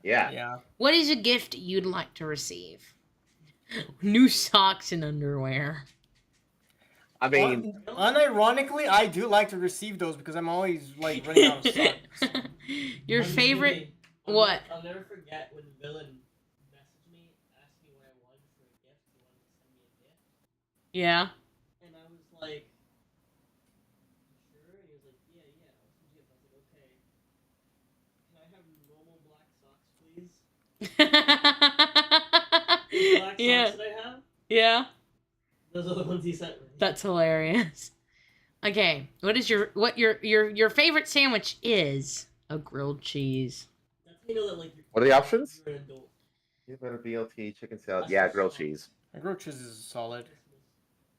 Yeah. Yeah. What is a gift you'd like to receive? New socks and underwear. I mean, Unironically, I do like to receive those because I'm always like running out of socks. Your favorite? What? I'll never forget when the villain messaged me, asked me what I wanted for a gift. He wanted to send me a gift. Yeah. And I was like, "You sure?" And he was like, yeah, what's the gift? I was like, okay. Can I have normal black socks, please? The black Yeah. socks that I have? Yeah. Those are the ones he sent me. That's hilarious. Okay, what is your favorite sandwich is? A grilled cheese. That's how you know that, like, what are the options? you're an adult. You better BLT, chicken salad. Yeah, grilled cheese. My grilled cheese is solid.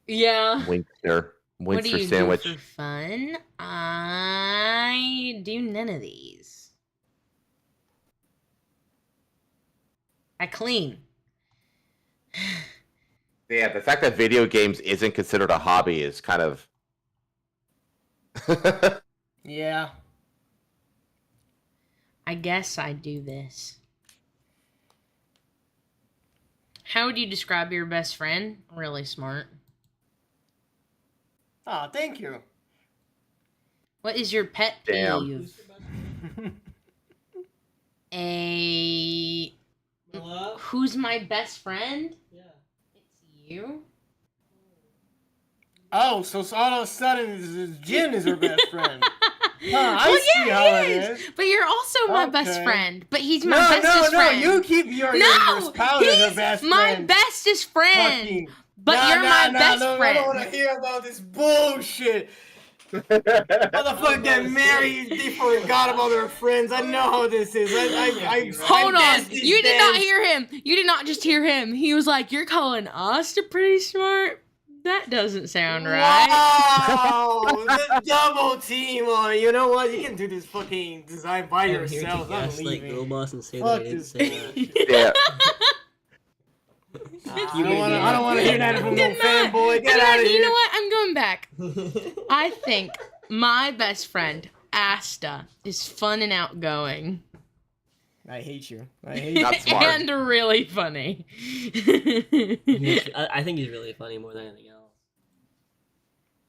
Yeah. Winkster. What do Winkster you sandwich. do for fun? I do none of these. I clean. Yeah, the fact that video games isn't considered a hobby is kind of. Yeah. I guess I do this. How would you describe your best friend? Really smart. Oh, thank you. What is your pet Damn. peeve? A Hello? who's my best friend? Yeah. It's you. Oh, so all of a sudden, Jin is her best friend. Huh, Well, see how it is. But you're also my best Okay. friend. But he's my No, bestest friend. you keep your spouse as her he's best my friend. bestest friend. Fucking- But Nah, you're my best I friend. don't want to hear about this bullshit. Motherfucker get married, they forgot about their friends. I know how this is. Hold on. danced these You did not dance. hear him. You did not just hear him. He was like, "You're calling us pretty smart? That doesn't sound right." Wow! The double team on it. You know what? You can do this fucking design by I'm here to yourself. I'm gaslight leaving. Girl Boss and say Fuck that I didn't this. say that. Yeah. I don't want to hear that from no fanboy. Get You know out what? of You know here. what? I'm going back. I think my best friend, Asta, is fun and outgoing. I hate you. I hate you. Not smart. And really funny. I think he's really funny more than anything else.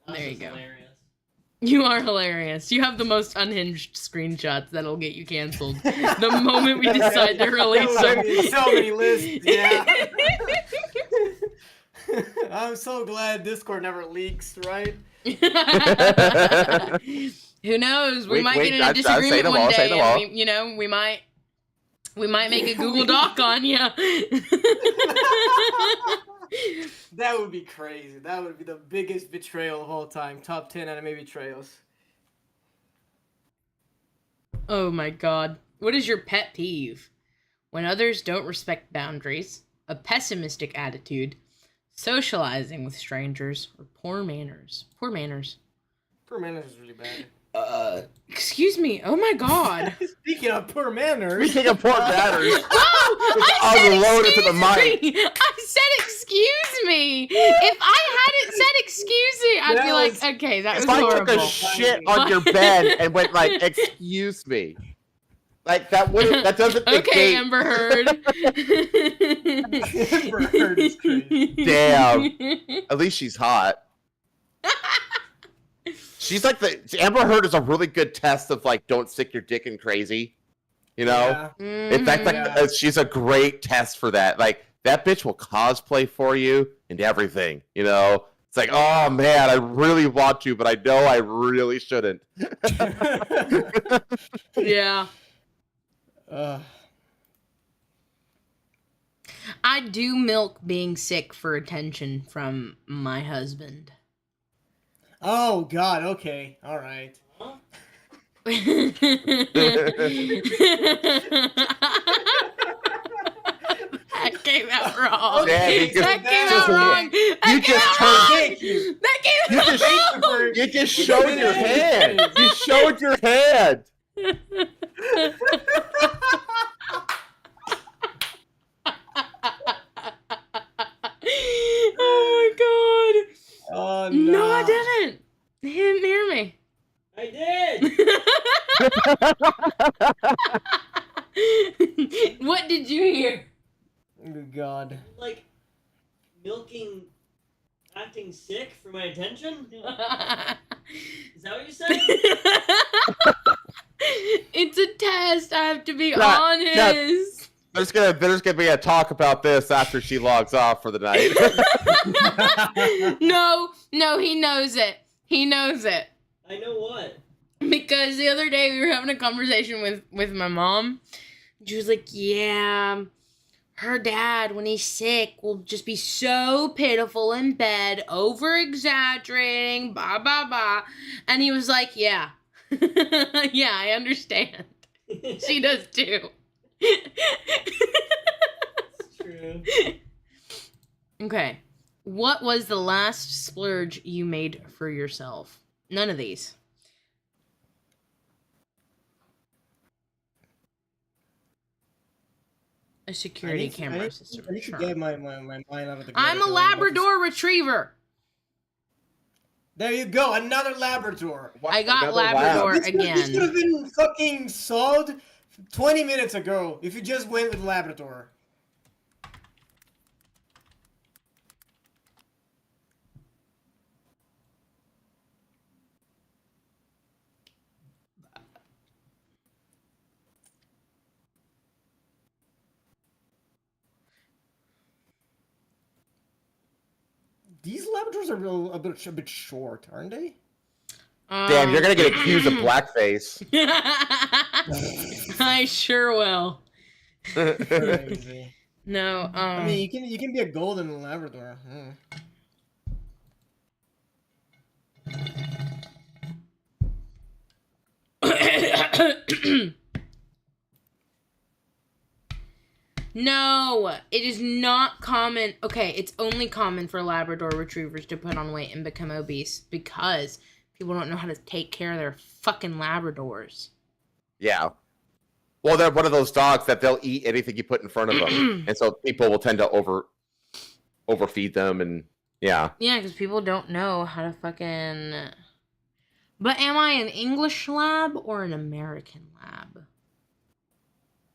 There you That's go. hilarious. You are hilarious. You have the most unhinged screenshots that'll get you canceled the moment we decide to release There them. will be so many lists. Yeah. I'm so glad Discord never leaks, right? Who knows? We Wait, might wait, get in a say disagreement them one all, say day, them all. and we might make a Google Doc on you. That would be crazy. That would be the biggest betrayal of all time. Top 10 anime betrayals. Oh my god. What is your pet peeve? When others don't respect boundaries, a pessimistic attitude, socializing with strangers, or poor manners. Poor manners. Poor manners is really bad. Excuse me. Oh my god. Speaking of poor manners. We take a poor matters. Oh, I'll I load said it to the excuse mic. me. I said excuse me. If I hadn't said excuse me, I'd be That like, was- okay, that was If I took horrible. a shit on your bed and went like, "Excuse me," like that wouldn't. That doesn't Okay, negate. Amber Heard. Amber Heard is crazy. Damn. At least she's hot. She's like Amber Heard is a really good test of like, don't stick your dick in crazy. You know. Yeah. In fact, like, Yeah. she's a great test for that. Like, that bitch will cosplay for you and everything, you know? It's like, oh, man, I really want to, but I know I really shouldn't. Yeah. Ugh. I do milk being sick for attention from my husband. Oh, God. Okay. All right. That came out wrong. Yeah, because That came just- out wrong. That came just out wrong. Thank you. That came You out just- wrong. You just showed your hand. You showed your hand. Oh Oh, my god. No, I no. didn't. He didn't hear me. I did! What did you hear? Oh, God. Like, milking acting sick for my attention? Is that what you said? It's a test. I have to be Cut, honest. There's gonna be a talk about this after she logs off for the night. No, he knows it. He knows it. I know what. Because the other day we were having a conversation with my mom. She was like, yeah, her dad, when he's sick, will just be so pitiful in bed, over-exaggerating, blah, blah, blah. And he was like, yeah. Yeah, I understand. She does too. It's true. Okay. What was the last splurge you made for yourself? None of these. A security camera system. I need to Sure. get my mind out of the I'm a gutter. Labrador Retriever. There you go, another Labrador. I got Another Labrador lab. This again. could have been fucking solved 20 minutes ago if you just went with Labrador. These Labradors are a bit short, aren't they? Damn, you're gonna get accused of blackface. I sure will. Crazy. No, I mean, you can be a golden Labrador. No, it is not common. Okay, it's only common for Labrador retrievers to put on weight and become obese because people don't know how to take care of their fucking Labradors. Yeah. Well, they're one of those dogs that they'll eat anything you put in front of them, and so people will tend to overfeed them, and yeah. Yeah, because people don't know how to fucking. But am I an English lab or an American lab?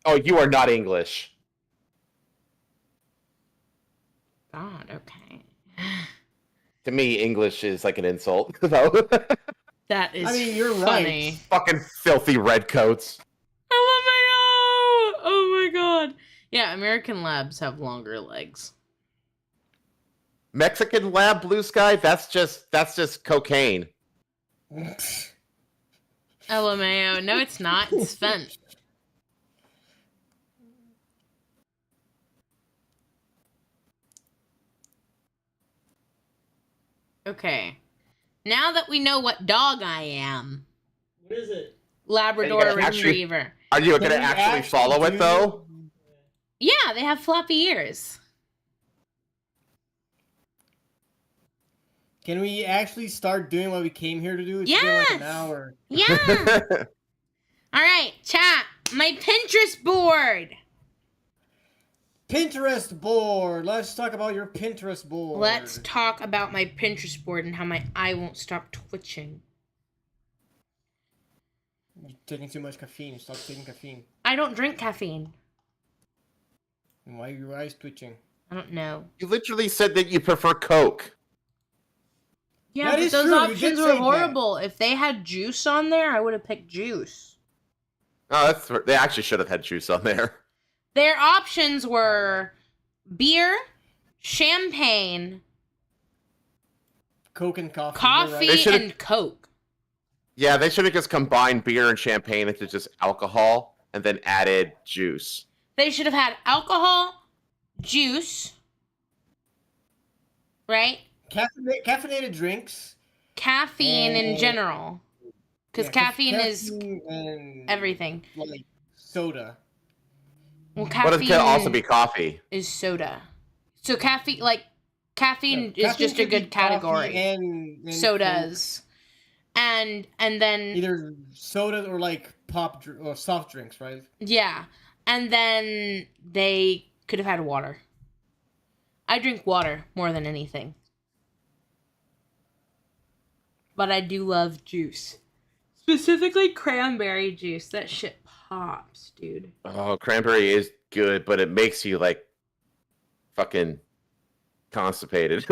Oh, you are not English. God, okay. To me, English is like an insult, though. That is I mean, you're funny. right. Fucking filthy redcoats. Oh my god! Oh my god! Yeah, American labs have longer legs. Mexican lab blue sky, that's just cocaine. LMAO. No, it's not. It's spent. Okay. Now that we know what dog I am, What is it? Labrador Are you gonna Retriever. Are you Can going to we actually actually follow it, do- though? Yeah, they have floppy ears. Can we actually start doing what we came here to do? It's been like an Yes! hour. Yeah! Alright, chat. My Pinterest board! Pinterest board. Let's talk about your Pinterest board. Let's talk about my Pinterest board and how my eye won't stop twitching. You're taking too much caffeine. Stop taking caffeine. I don't drink caffeine. And why are your eyes twitching? I don't know. You literally said that you prefer Coke. Yeah, That but is those true, you options did were say that. horrible. If they had juice on there, I would have picked juice. Oh, they actually should have had juice on there. Their options were beer, champagne, Coke and coffee. coffee, They should've- and Coke. Yeah, they should have just combined beer and champagne into just alcohol and then added juice. They should have had alcohol, juice, right? Caffeinated drinks. Caffeine in And- general. Because Yeah, caffeine is caffeine and, everything. Like soda. Well, But caffeine it could also be coffee. is soda. So caffeine is Caffeine just a could be good coffee category. and Sodas. And Coke. then Either soda or like or soft drinks, right? yeah. And then they could have had water. I drink water more than anything. But I do love juice. Specifically cranberry juice. That shit pops, dude. Oh, cranberry is good, but it makes you like fucking constipated.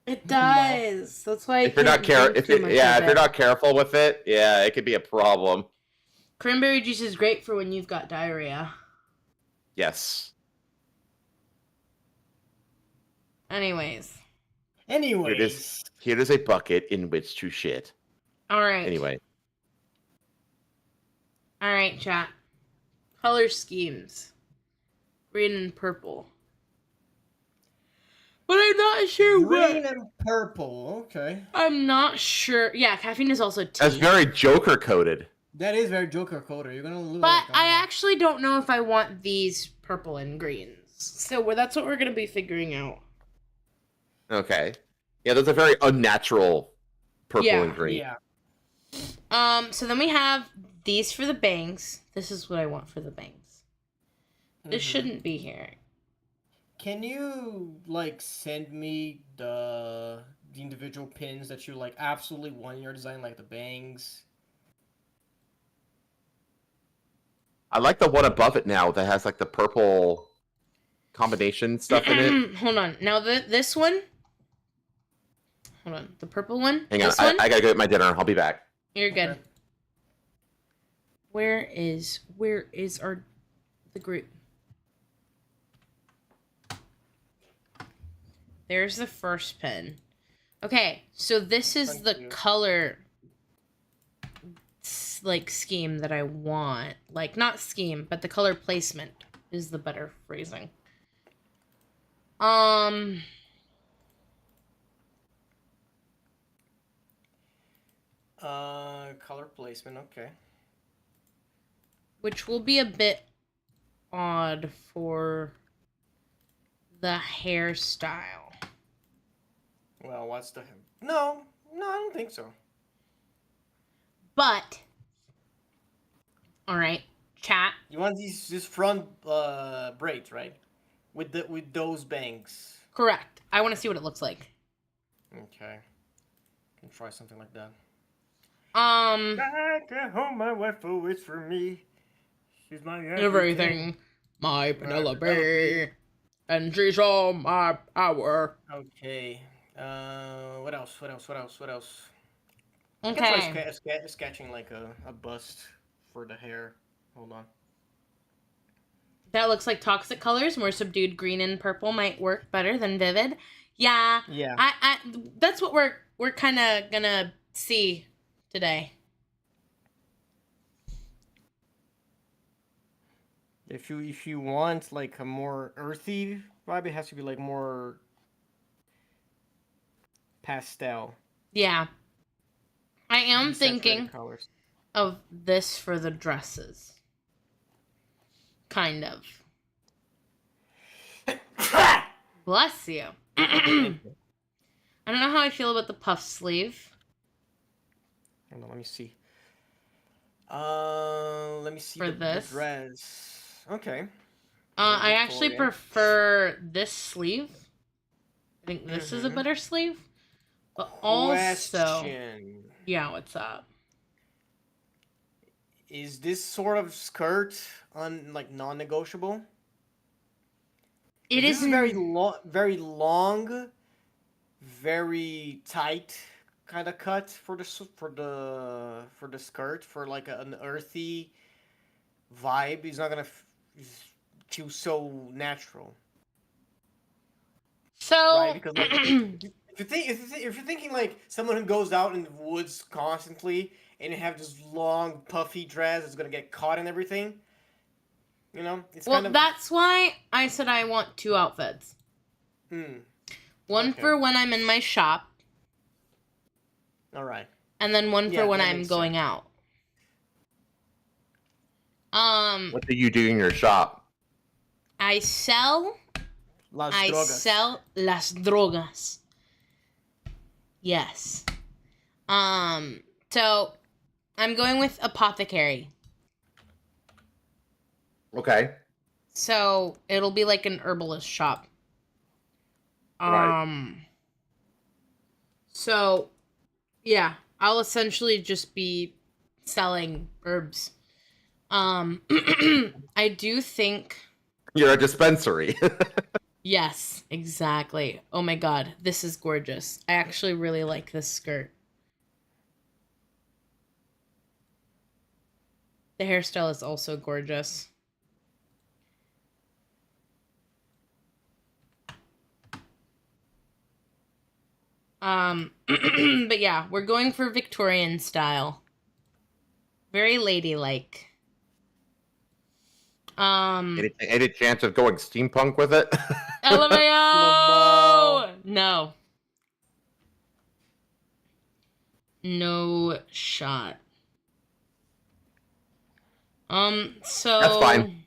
It does. That's why I if you're not can't drink too much if of you're it. not careful with it, yeah, it could be a problem. Cranberry juice is great for when you've got diarrhea. Yes. Anyways. Here is a bucket in which to shit. All right. Anyway. All right, chat. Color schemes. Green and purple. But I'm not sure Green what. and purple. Okay. I'm not sure. Yeah, caffeine is also tea. That's very Joker coded. That is very Joker coder. You're gonna lose. But I actually don't know if I want these purple and greens. So that's what we're going to be figuring out. Okay. Yeah, those are very unnatural purple and green. Yeah. So then we have these for the bangs. This is what I want for the bangs. This shouldn't be here. Can you like send me the individual pins that you like absolutely want in your design, like the bangs? I like the one above it now that has like the purple combination stuff in it. Hold on. Now this one. Hold on. The purple one. Hang on, This one. I gotta go get my dinner. I'll be back. You're good. Okay. Where is the group? There's the first pen. Okay, so this is Thank the you. color like scheme that I want. Like not scheme, but the color placement is the better phrasing. Color placement. Okay. which will be a bit odd for the hairstyle. Well, what's the... No, I don't think so. But, all right, chat. You want these front braids, right? With those bangs. Correct. I want to see what it looks like. Okay. Can try something like that. Back at home, my wife waits for me. She's my everything. My Penelope. And she's all my power. Okay. What else? I Okay. can try sketching like a bust for the hair. Hold on. That looks like toxic colors. More subdued green and purple might work better than vivid. Yeah. Yeah. I that's what we're kind of gonna see today. If you want like a more earthy vibe, it has to be like more pastel. Yeah. I am Saturated thinking colors. of this for the dresses. Kind of. Bless you. I don't know how I feel about the puff sleeve. Hold on, let me see. Let me see For the this? dress. Okay. I actually Victoria. prefer this sleeve. I think this is a better sleeve. But also, Question. yeah, what's up? Is this sort of skirt non-negotiable? It This is is very long, very tight kind of cut for the skirt for like an earthy vibe. He's not gonna feel so natural, so. right? Because like, if you're thinking like someone who goes out in the woods constantly and you have this long puffy dress that's gonna get caught and everything, you know, it's Well, kind of. that's why I said I want two outfits. One Okay. for when I'm in my shop, All right. and then one Yeah, for when that I'm makes going sense. out. What do you do in your shop? I sell Las I drogas. sell las drogas. Yes. So I'm going with apothecary. Okay. So it'll be like an herbalist shop. Right. So yeah, I'll essentially just be selling herbs. I do think You're a dispensary. yes, exactly. Oh my god, this is gorgeous. I actually really like this skirt. The hairstyle is also gorgeous. But yeah, we're going for Victorian style. Very ladylike. Any chance of going steampunk with it? LMAO! No. No shot. So That's fine.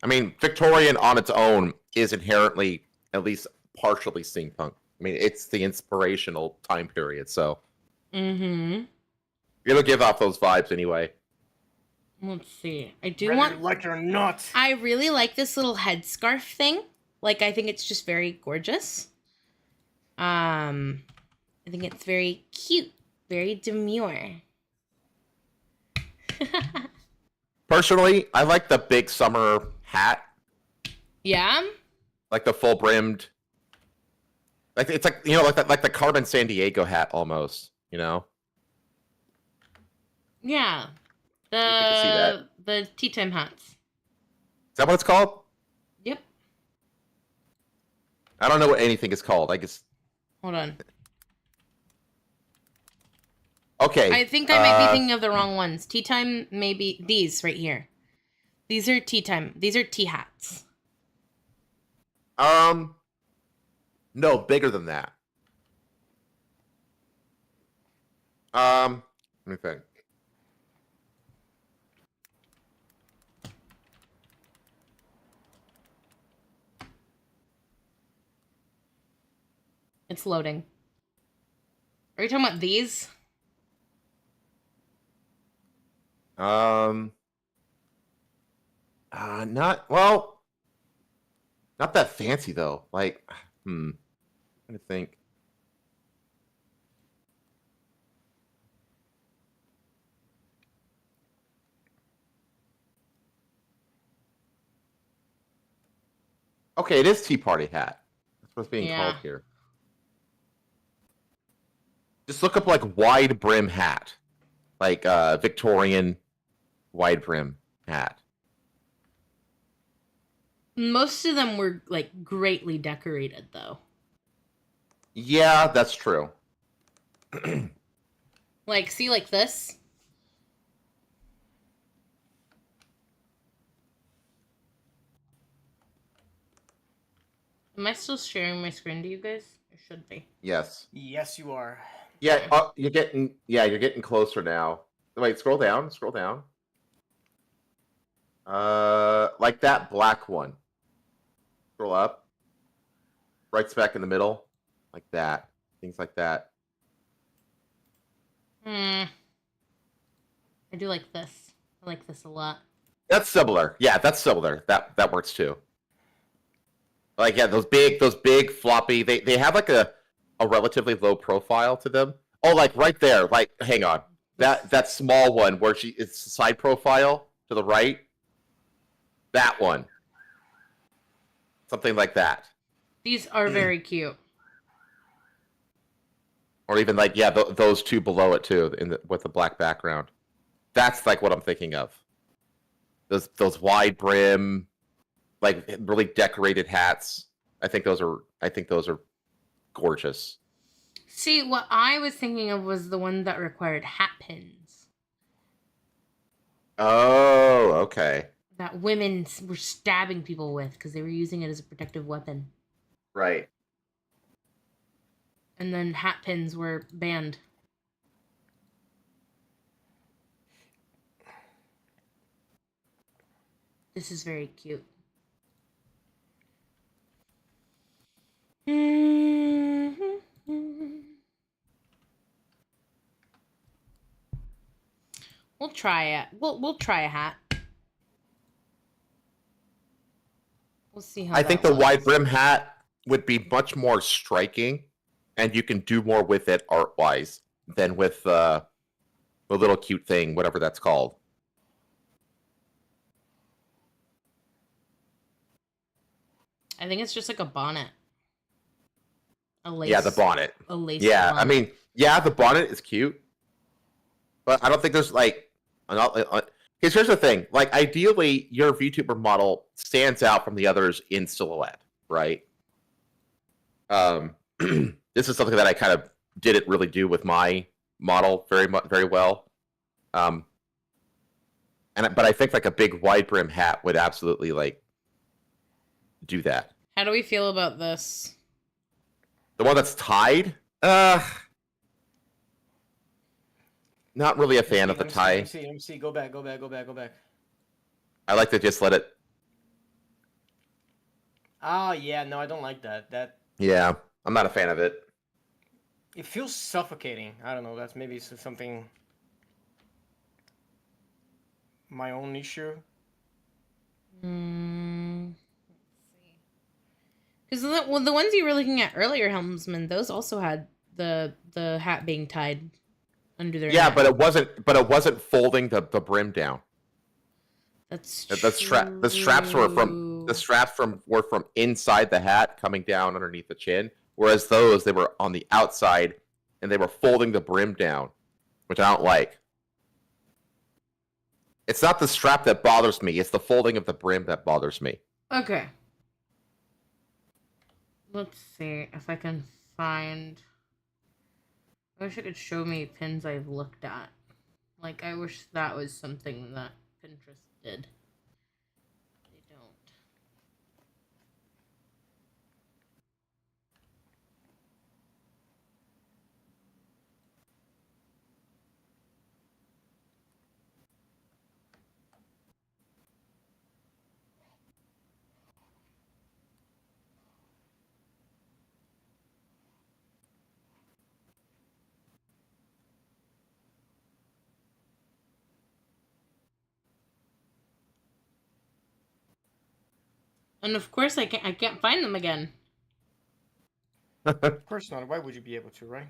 I mean, Victorian on its own is inherently at least partially steampunk. I mean, it's the inspirational time period, so mm-hmm. it'll give off those vibes anyway. Let's see. I do Whether want. you like it or not. I really like this little headscarf thing. Like, I think it's just very gorgeous. I think it's very cute, very demure. Personally, I like the big summer hat, Yeah. like the full brimmed. Like it's like like the Carmen San Diego hat almost. You know. Yeah. can see that. The tea time hats. Is that what it's called? Yep. I don't know what anything is called. I guess. Hold on. Okay. I think I might be thinking of the wrong ones. Tea time, maybe these right here. These are tea time. These are tea hats. No, bigger than that. Let me think. It's loading. Are you talking about these? Not well. Not that fancy though. Like, I'm trying to think. Okay, it is Tea Party hat. That's what's being called here. Just look up like wide brim hat, like Victorian wide brim hat. Most of them were like greatly decorated, though. Yeah, that's true. Like, see, like this. Am I still sharing my screen to you guys? I should be. Yes. Yes, you are. Yeah, you're getting closer now. Wait, scroll down. Scroll down. Like that black one. Scroll up. Right smack in the middle. Like that. Things like that. I do like this. I like this a lot. That's similar. Yeah, that's similar. That works too. Like, yeah, those big floppy. They have like a relatively low profile to them. Oh, like right there. Like, hang on. That small one where it's side profile to the right. That one. Something like that. These are very cute. Or even like, yeah, those two below it too, with the black background. That's like what I'm thinking of. Those wide brim, like really decorated hats. I think those are gorgeous. See, what I was thinking of was the one that required hat pins. Oh, okay. That women were stabbing people with because they were using it as a protective weapon. Right. And then hat pins were banned. This is very cute. We'll try it. We'll try a hat. We'll see how. I think the wide brim hat would be much more striking, and you can do more with it art wise than with the little cute thing, whatever that's called. I think it's just like a bonnet. A lace. Yeah, the bonnet. A lace. Yeah, bonnet. I mean, yeah, the bonnet is cute, but I don't think there's like because here's the thing: like, ideally, your VTuber model stands out from the others in silhouette, right? This is something that I kind of didn't really do with my model very well. But I think like a big wide brim hat would absolutely like do that. How do we feel about this? The one that's tied? Not really a fan of the tie. Let me see. Go back. I like to just let it. Oh, yeah. No, I don't like that. Yeah, I'm not a fan of it. It feels suffocating. I don't know. That's maybe something. My own issue. Let's see. Because the ones you were looking at earlier, Helmsman, those also had the hat being tied under their. Yeah, neck. but it wasn't folding the brim down. That's The straps were from inside the hat coming down underneath the chin, whereas they were on the outside and they were folding the brim down, which I don't like. It's not the strap that bothers me, it's the folding of the brim that bothers me. Okay. Let's see if I can find. I wish it could show me pins I've looked at. Like, I wish that was something that Pinterest did. They don't. And of course, I can't find them again. Of course not. Why would you be able to, right?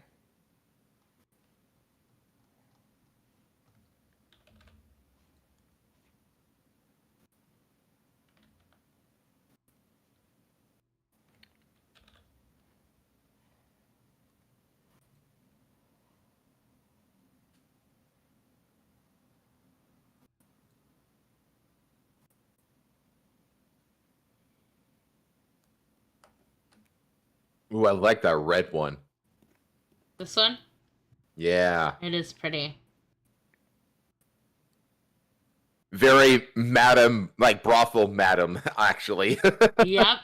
Ooh, I like that red one. This one? Yeah. It is pretty. Very madam, like brothel madam, actually. Yep.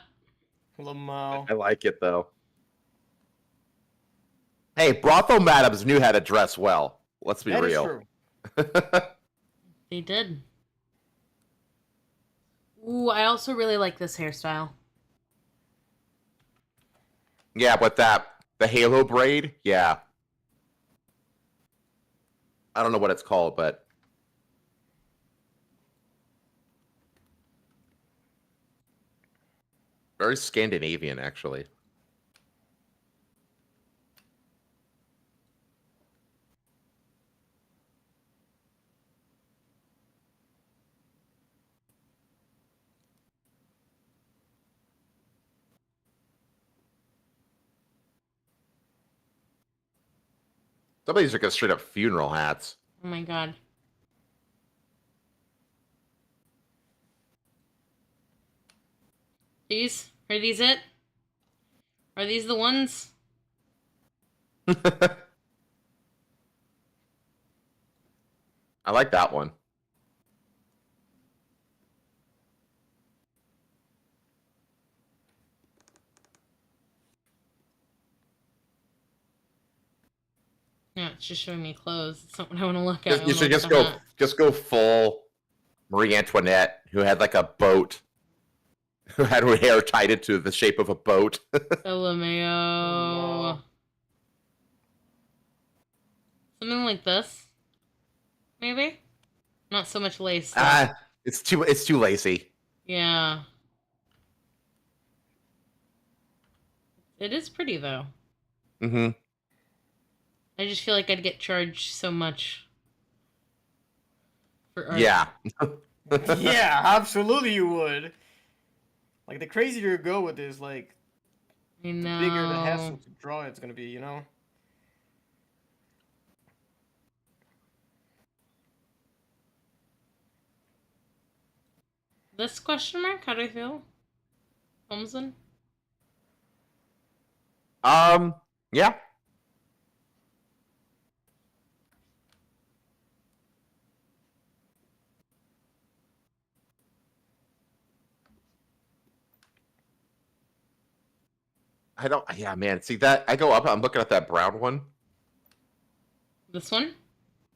Lamau. I like it, though. Hey, brothel madams knew how to dress well. Let's be That is real. true. They did. Ooh, I also really like this hairstyle. Yeah, but the halo braid, yeah. I don't know what it's called, but very Scandinavian, actually. Some of these are just straight up funeral hats. Oh my god. These? Are these it? Are these the ones? I like that one. No, it's just showing me clothes. It's not what I want to look at. You should just go full Marie Antoinette, who had like a boat, who had her hair tied into the shape of a boat. LMAO. Something like this. Maybe? Not so much lace. Though. It's too lacy. Yeah. It is pretty though. Mm-hmm. I just feel like I'd get charged so much for art. Yeah. Yeah, absolutely you would. Like, the crazier you go with this, like, I the know. bigger the hassle to draw it's gonna be, you know? This question mark? How do I feel? Thompson? Yeah. Yeah, man. See that? I go up, I'm looking at that brown one. This one?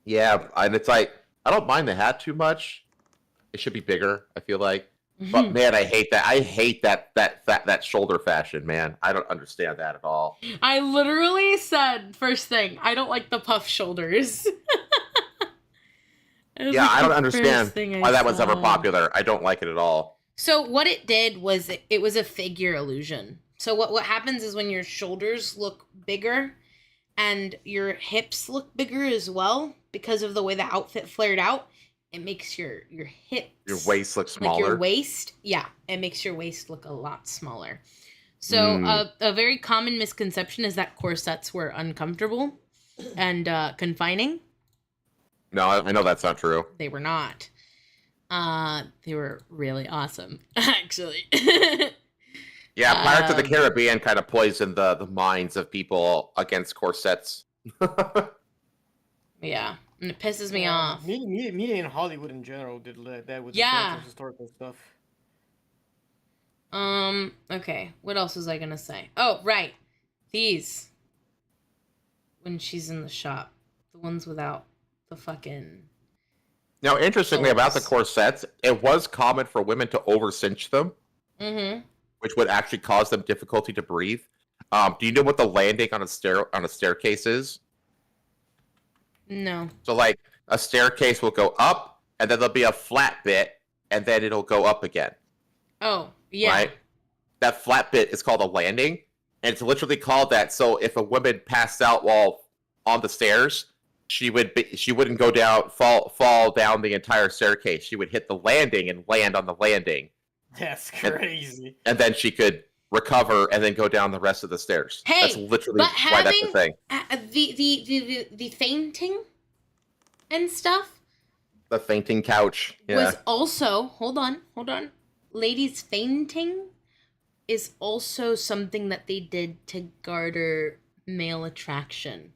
Yeah, and it's like, I don't mind the hat too much. It should be bigger, I feel like. But man, I hate that. I hate that shoulder fashion, man. I don't understand that at all. I literally said first thing, I don't like the puff shoulders. Yeah, I don't understand why that was ever popular. I don't like it at all. So what it did was it was a figure illusion. So what happens is when your shoulders look bigger and your hips look bigger as well because of the way the outfit flared out, it makes your hips, your waist look smaller. Like your waist, yeah, it makes your waist look a lot smaller. So a very common misconception is that corsets were uncomfortable and confining. No, I know that's not true. They were not. They were really awesome, actually. Yeah, Pirates of the Caribbean kind of poisoned the minds of people against corsets. Yeah, and it pisses me off. Media in Hollywood in general did that with the historical stuff. Okay, what else was I gonna say? Oh, right. These. When she's in the shop. The ones without the fucking... Now, interestingly about the corsets, it was common for women to over-cinch them. Mm-hmm. Which would actually cause them difficulty to breathe. Do you know what the landing on a staircase is? No. So, like, a staircase will go up, and then there'll be a flat bit, and then it'll go up again. Oh, Yeah. right? That flat bit is called a landing, and it's literally called that. So if a woman passed out while on the stairs, she wouldn't go down, fall down the entire staircase. She would hit the landing and land on the landing. That's crazy. And then she could recover and then go down the rest of the stairs. Hey, that's literally but why that's the thing. The fainting and stuff The fainting couch. Yeah. was also hold on. Ladies fainting is also something that they did to garner male attraction.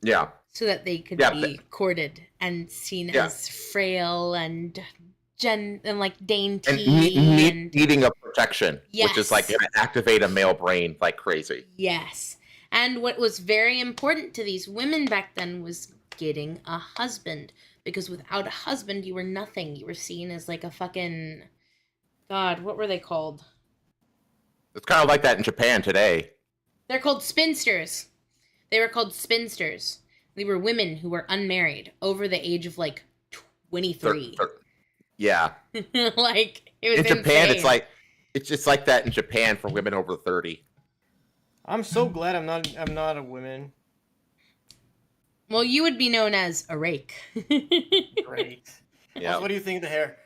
Yeah. So that they could Yeah, be courted and seen Yeah. as frail and like And dainty needing a protection, which is like Yes. going to activate a male brain like crazy. Yes. And what was very important to these women back then was getting a husband. Because without a husband, you were nothing. You were seen as like a fucking... God, what were they called? It's kind of like that in Japan today. They're called spinsters. They were called spinsters. They were women who were unmarried, over the age of like 23. Yeah. Like, it was In Japan, insane. it's just like that in Japan for women over 30. I'm so glad I'm not a woman. Well, you would be known as a rake. Great. Yeah. Also, what do you think of the hair?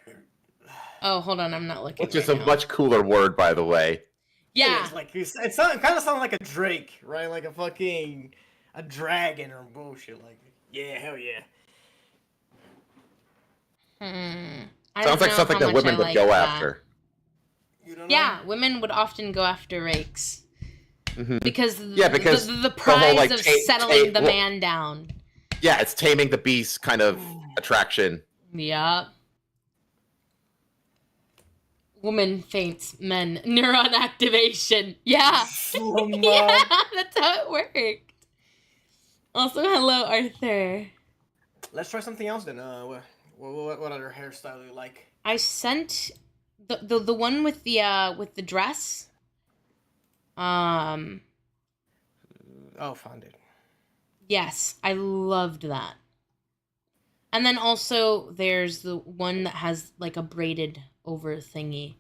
Oh, hold on, I'm not looking. Which is right a now. much cooler word, by the way. Yeah. It's like it kind of sounds like a Drake, right? Like a dragon or bullshit. Like, yeah, hell yeah. I Sounds don't like know something how that much women I would like go that. after. You don't know? Yeah, women would often go after rakes Mhm. because because the the prize whole, like, of ta- settling the well- man down. Yeah, it's taming the beast kind of attraction. Yep. Woman faints, men neuron activation. Yeah. Lamar. Yeah, that's how it worked. Also, hello, Arthur. Let's try something else then. What other hairstyle do you like? I sent the one with the dress. Oh, found it. Yes, I loved that. And then also there's the one that has like a braided over thingy.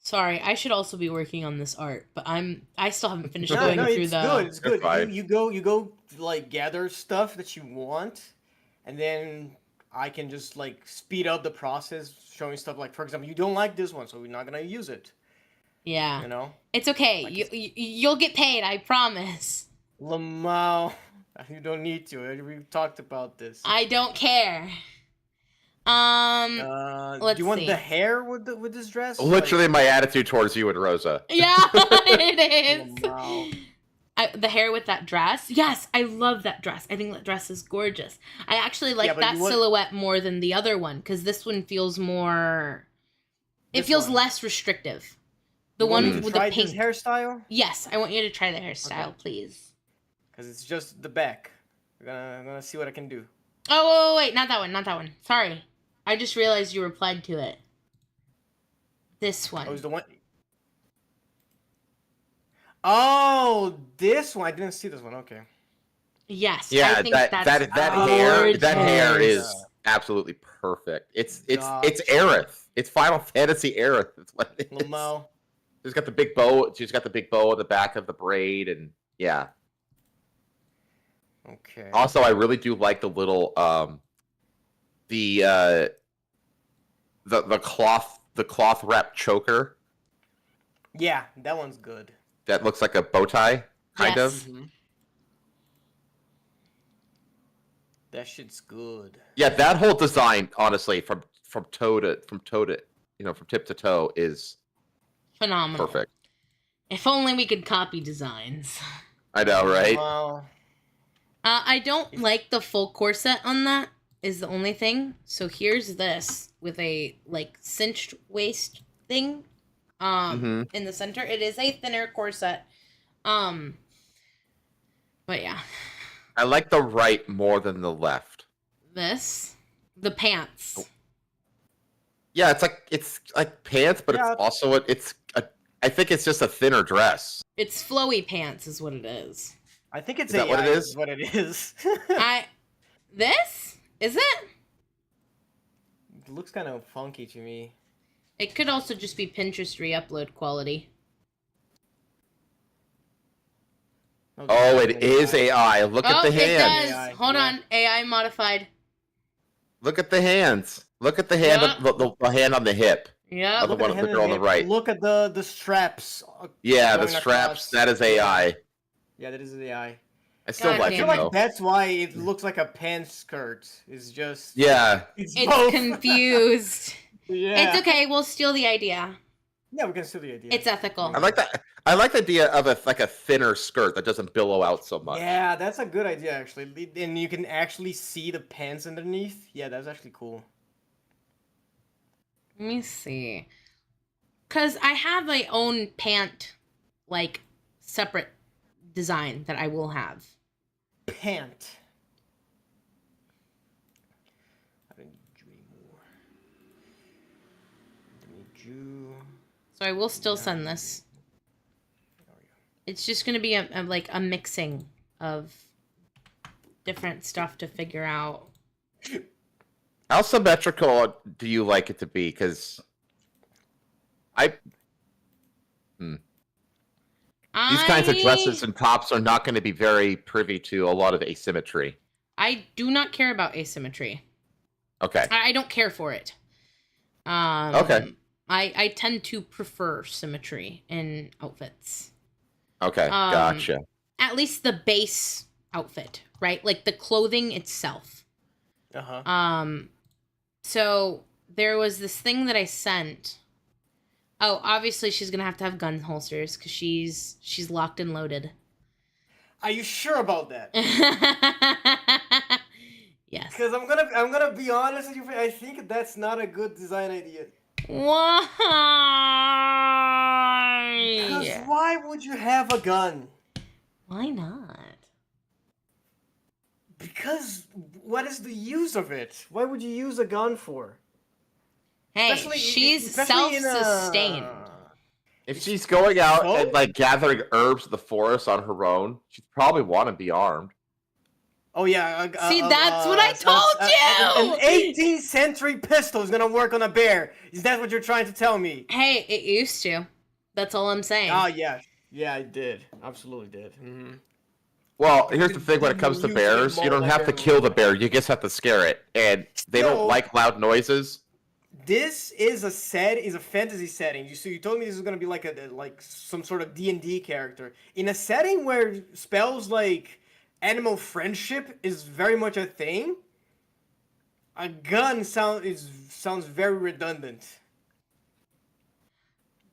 Sorry, I should also be working on this art, but I still haven't finished No, going no, through it's the good. It's You're good. fine. You go like gather stuff that you want, and then I can just like speed up the process, showing stuff like, for example, you don't like this one, so we're not gonna use it. Yeah. You know, It's okay. Like You'll get paid, I promise. Lamau, you don't need to. We've talked about this. I don't care. Do let's you want see. the hair with this dress? Literally, my attitude towards you and Rosa. Yeah, it is. Wow. The hair with that dress. Yes, I love that dress. I think that dress is gorgeous. I actually like Yeah, but that you want- silhouette more than the other one because this one feels more. It This feels one. less restrictive. The You want one me to with try the this pink. hairstyle, Yes, I want you to try the hairstyle, Okay. please. because it's just the back. I'm gonna see what I can do. Oh, wait, not that one, not that one. Sorry. I just realized you replied to it. This one. Oh, is the one? Oh, this one. I didn't see this one. Okay. Yes, Yeah, I think that that's hair is gorgeous. absolutely perfect. It's God. Aerith. It's Final Fantasy Aerith. That's what it is. Lamau. She's got the big bow. She's got the big bow at the back of the braid, and yeah. Okay. Also, I really do like the little the cloth wrap choker Yeah, that one's good. that looks like a bow tie, kind Yes. of. That shit's good. Yeah, that whole design, honestly, from toe to from tip to toe, is Phenomenal. perfect. If only we could copy designs. I know, right? Wow. I don't like the full corset on that, is the only thing. So here's this with a, like, cinched waist thing in the center. It is a thinner corset. But yeah. I like the right more than the left. This. The pants. Yeah, it's like pants, but Yeah. it's also I think it's just a thinner dress. It's flowy pants is what it is. I think it's Is that what it AI is? what it is. This? Is it? It looks kind of funky to me. It could also just be Pinterest re-upload quality. Oh, it is AI. Look at the it hands. does. AI, Hold yeah. on. AI modified. Look at the hands. Look at the hand, Yeah. the hand on the hip. Yeah. Of Look the at one, the the girl on the hip. right. Look at the straps. Yeah, the going straps. across. That is AI. Yeah, that is AI. I still God like I it feel damn like though. that's why it looks like a pants skirt. It's just Yeah. it's It's both. confused. Yeah. It's okay. We'll steal the idea. Yeah, we can steal the idea. It's ethical. I like that. I like the idea of a thinner skirt that doesn't billow out so much. Yeah, that's a good idea actually. And you can actually see the pants underneath. Yeah, that's actually cool. Let me see. Because I have my own pant, like, separate design that I will have. Pant. I don't need you anymore. I don't need you. So I will still send this. There we go. It's just going to be like a mixing of different stuff to figure out. How symmetrical do you like it to be? Because these kinds of dresses and tops are not going to be very privy to a lot of asymmetry. I do not care about asymmetry. Okay. I don't care for it. Okay. I tend to prefer symmetry in outfits. Okay. Gotcha. At least the base outfit, right? Like the clothing itself. Uh-huh. So there was this thing that I sent. Oh, obviously she's gonna have to have gun holsters because she's locked and loaded. Are you sure about that? Yes. Because I'm gonna be honest with you. I think that's not a good design idea. Why? Because why would you have a gun? Why not? Because what is the use of it? Why would you use a gun for? Hey, Especially- she's especially in a- self-sustained. If she's going out So? and like gathering herbs in the forest on her own, she'd probably want to be armed. Oh yeah. See, that's what I told you! An 18th century pistol is gonna work on a bear. Is that what you're trying to tell me? Hey, it used to. That's all I'm saying. Oh yeah. Yeah, I did. Absolutely did. Mm-hmm. Well, here's the thing: when it comes to bears, you don't have to kill the bear; you just have to scare it, and they No. don't like loud noises. This is a fantasy setting. You told me this is gonna be like some sort of D&D character in a setting where spells like animal friendship is very much a thing. A gun sounds very redundant.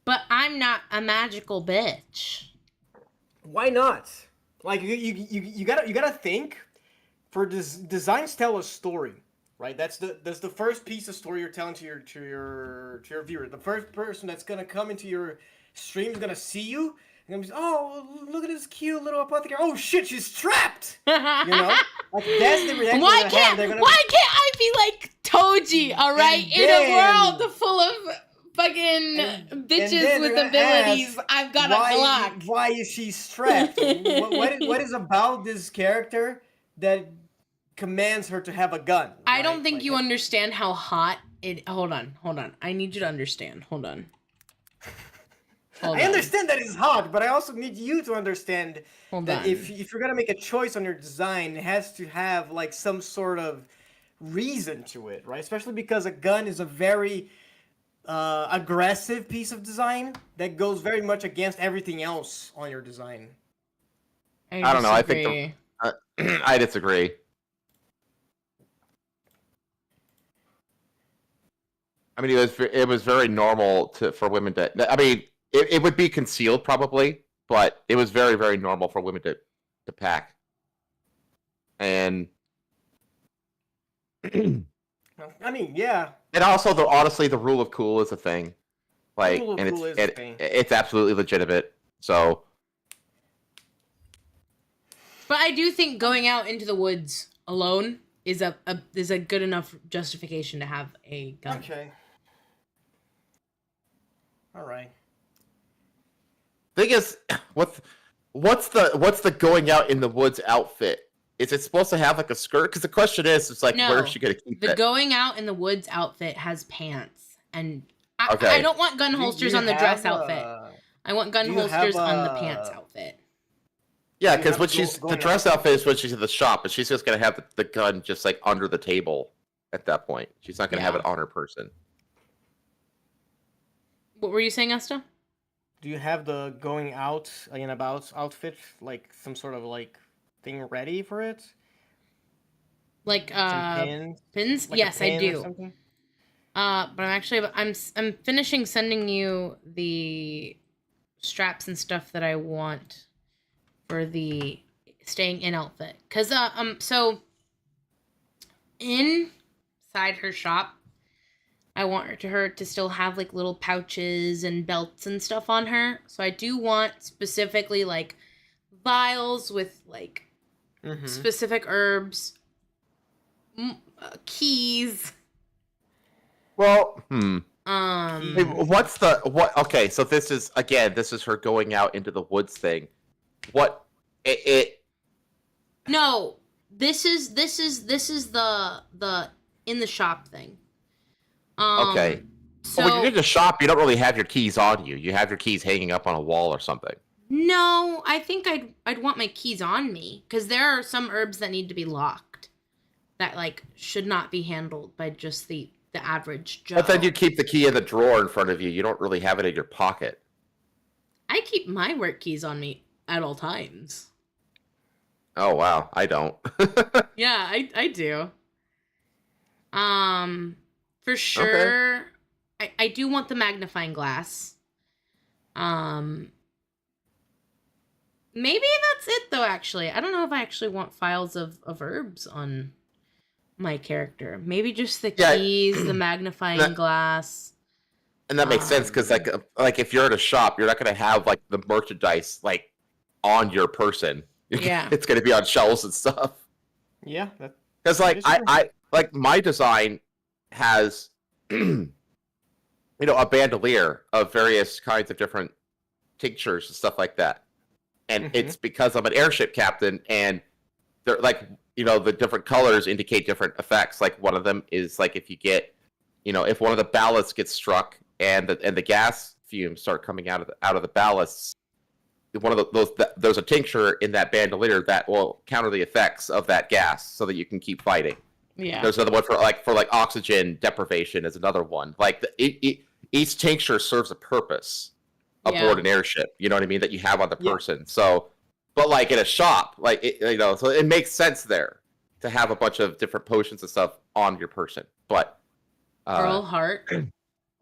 But I'm not a magical bitch. Why not? Like you gotta think. For designs tell a story, right? That's the first piece of story you're telling to your viewer. The first person that's gonna come into your stream is gonna see you and gonna be, oh, look at this cute little apothecary. Oh shit, she's trapped. You know, like that's the reaction. Why they're can't gonna I be like Toji, alright? In a then- world full of fucking and bitches then with they're gonna abilities, ask, I've got a Glock. Why is she strapped? what is about this character that commands her to have a gun? I right? don't think Like, you understand how hot it. Hold on. I need you to understand. Hold on. I understand that it's hot, but I also need you to understand Hold that on. if you're gonna make a choice on your design, it has to have like some sort of reason to it, right? Especially because a gun is a very aggressive piece of design that goes very much against everything else on your design. I don't know, I think disagree. I disagree. I mean, it was very normal for women to. I mean, it would be concealed probably, but it was very, very normal for women to pack. And I mean, yeah. and also, honestly, the rule of cool is a thing. Like, rule of and cool is a thing. it's absolutely legitimate. So, But I do think going out into the woods alone is a good enough justification to have a gun. Okay. All right. thing is, what's the going out in the woods outfit? Is it supposed to have like a skirt? Because the question is, it's like, No. where is she gonna keep The it? going out in the woods outfit has pants, and Okay. I don't want gun Do holsters you on the dress have, outfit. I want gun do you have, holsters on the pants outfit. Yeah, Do you because have when go- she's the going dress out? outfit is when she's at the shop, but she's just gonna have the gun just like under the table at that point. She's not gonna have Yeah. it on her person. What were you saying, Asta? Do you have the going out and about outfit, like some sort of like thing ready for it? Like Some pins? pins? Like a Yes, I pin or do. something? But I'm finishing sending you the straps and stuff that I want for the staying in outfit. Cause so inside her shop, I want her to still have like little pouches and belts and stuff on her. So I do want specifically like vials with like Mm-hmm. specific herbs, keys. Well, Um, Hey, what's the what? Okay, so this is her going out into the woods thing. What it no, this is the in the shop thing. okay. So But when you're in the shop, you don't really have your keys on you. You have your keys hanging up on a wall or something. no, I think I'd want my keys on me because there are some herbs that need to be locked that like should not be handled by just the average Joe. But then you keep the key in the drawer in front of you. You don't really have it in your pocket. I keep my work keys on me at all times. Oh wow, I don't. Yeah, I do. For sure. I do want the magnifying glass. Maybe that's it though, actually. I don't know if I actually want files of herbs on my character. Maybe just the Yeah, keys, the magnifying glass. And that makes sense because like if you're at a shop, you're not gonna have like the merchandise like on your person. Yeah. It's gonna be on shelves and stuff. Yeah. That, Because like That is true. I like my design has a bandolier of various kinds of different tinctures and stuff like that. And Mhm. it's because I'm an airship captain and they're like the different colors indicate different effects. Like one of them is like if you get if one of the ballasts gets struck and the gas fumes start coming out of the ballasts, one of there's a tincture in that bandolier that will counter the effects of that gas so that you can keep fighting. Yeah. There's another one for oxygen deprivation is another one. Like each tincture serves a purpose aboard an airship. You know what I mean? That you have on the person. So, but like in a shop, so it makes sense there to have a bunch of different potions and stuff on your person. But Pearl Heart.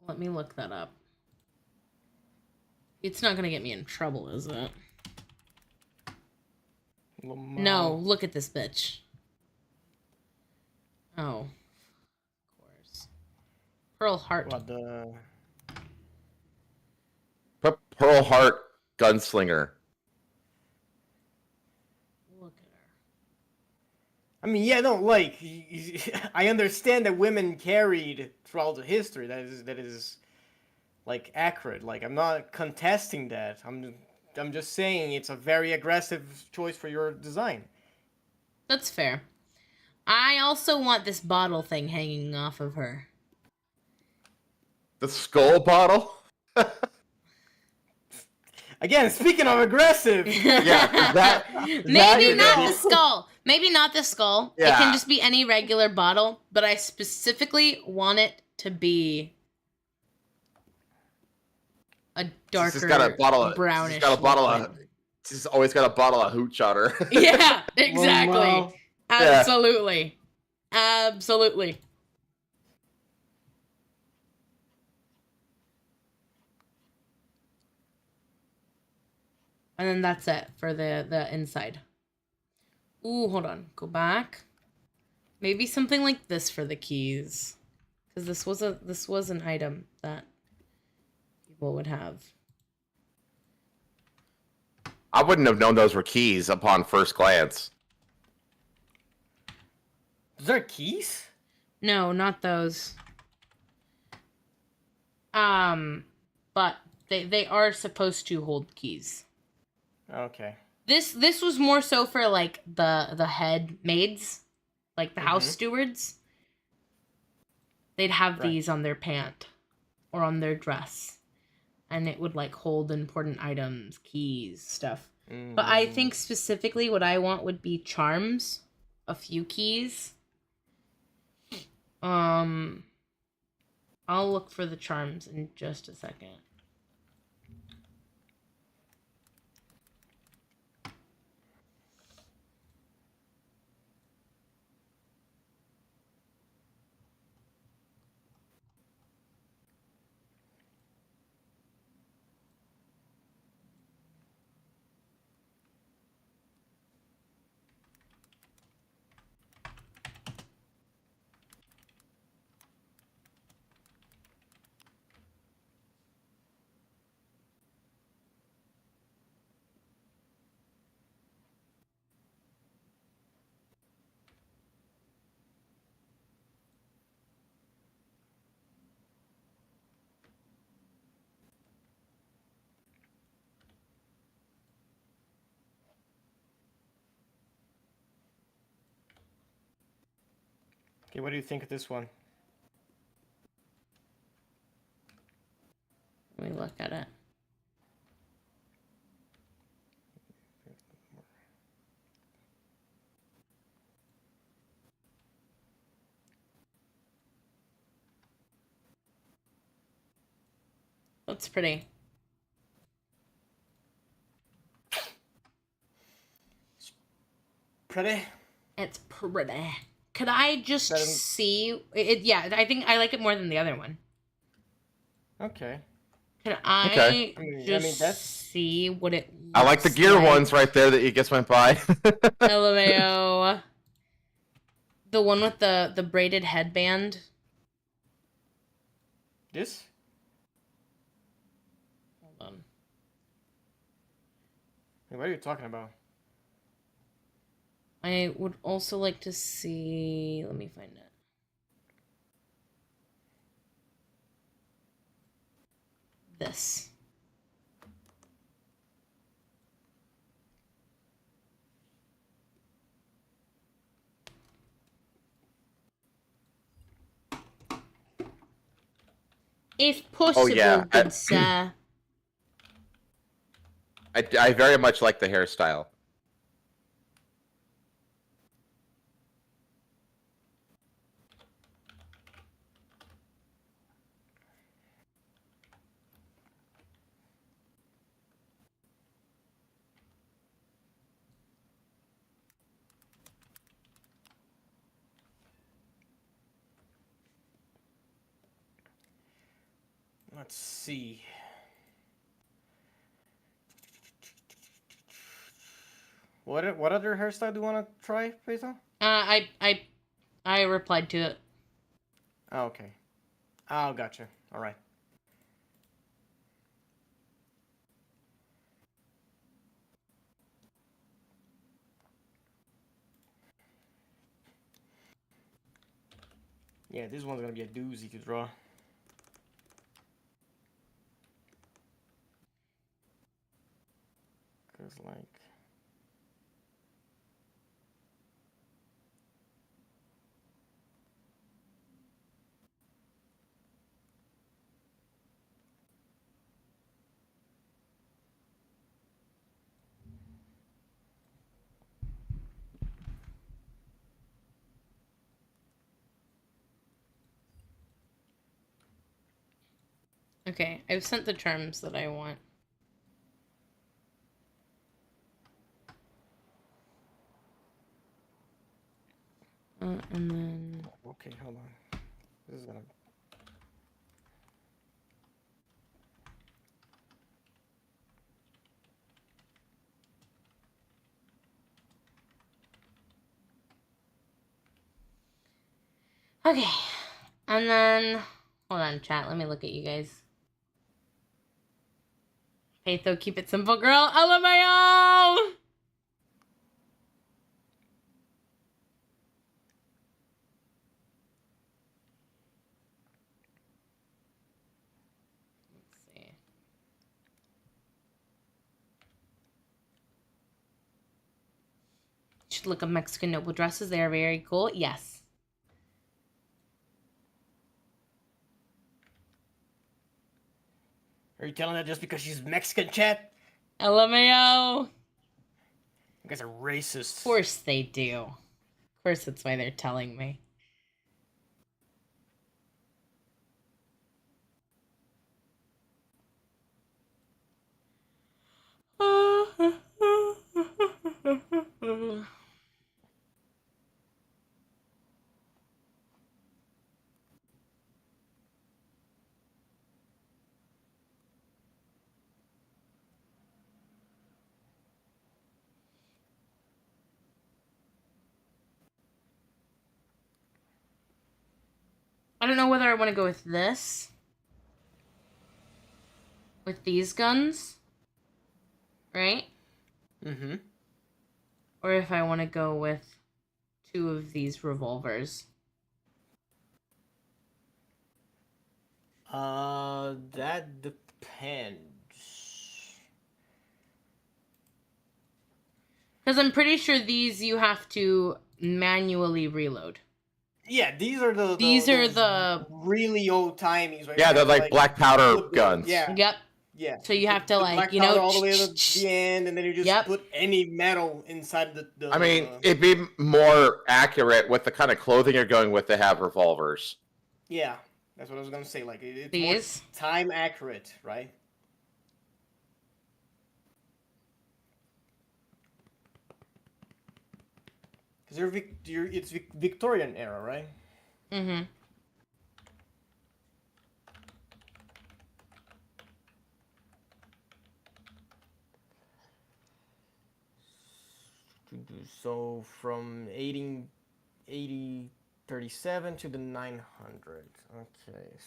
Let me look that up. It's not gonna get me in trouble, is it? No, look at this bitch. Oh. Of course. Pearl Heart. What the? Pearl Heart Gunslinger. Look at her. I mean, yeah, no, like I understand that women carried throughout the history. That is like accurate. Like I'm not contesting that. I'm just saying it's a very aggressive choice for your design. That's fair. I also want this bottle thing hanging off of her. The skull bottle. Again, speaking of aggressive. Yeah, Maybe not the skull. Maybe not the skull. It Yeah. can just be any regular bottle, but I specifically want it to be a darker, She's got a bottle. brownish. She's got a bottle liquid. of. She's always got a bottle of hooch on her. Yeah, exactly. Well, Absolutely. Absolutely. And then that's it for the inside. Ooh, hold on. Go back. Maybe something like this for the keys. Because this was an item that people would have. I wouldn't have known those were keys upon first glance. Is there keys? No, not those. But they are supposed to hold keys. Okay. This was more so for like the head maids, like the house stewards. They'd have Right. these on their pant. or on their dress. And it would like hold important items, keys, stuff. But I think specifically what I want would be charms, a few keys. I'll look for the charms in just a second. Okay, what do you think of this one? Let me look at it. That's pretty. Pretty? It's pretty. Could I just Better- see it? Yeah, I think I like it more than the other one. Okay. Could I Okay. just that's- see what it looks I like the gear ones right there that you just went by. LMAO. The one with the braided headband. This? Hold on. Hey, what are you talking about? I would also like to see. Let me find it. This. If possible, yeah, good sir. I very much like the hairstyle. Let's see. What other hairstyle do you want to try, Peso? I replied to it. Oh, okay. Oh, gotcha. All right. Yeah, this one's gonna be a doozy to draw. Cause like. Okay, I've sent the charms that I want. And then... Okay, hold on. This is gonna... Okay. And then... Hold on, chat. Let me look at you guys. Patho, keep it simple, girl. LMAO! Let's see. Should look up Mexican noble dresses. They are very cool. Yes. Are you telling that just because she's Mexican, chat? LMAO. You guys are racist. Of course they do. Of course that's why they're telling me. I don't know whether I want to go with this. With these guns. Right? Mm-hmm. Or if I want to go with 2 of these revolvers. That depends. Because I'm pretty sure these you have to manually reload. Yeah, these are the really old timies. Right? Yeah, they're like black powder put guns. Yeah, Yep. yeah. So you have to, the like, black you know, powder all the way to the end, and then you just Yep. put any metal inside the I mean, it'd be more accurate with the kind of clothing you're going with to have revolvers. Yeah, that's what I was gonna say. Like it's These? more time accurate, right? Because it's Victorian era, right? Mm-hmm. So from 1837 to the 900. Okay.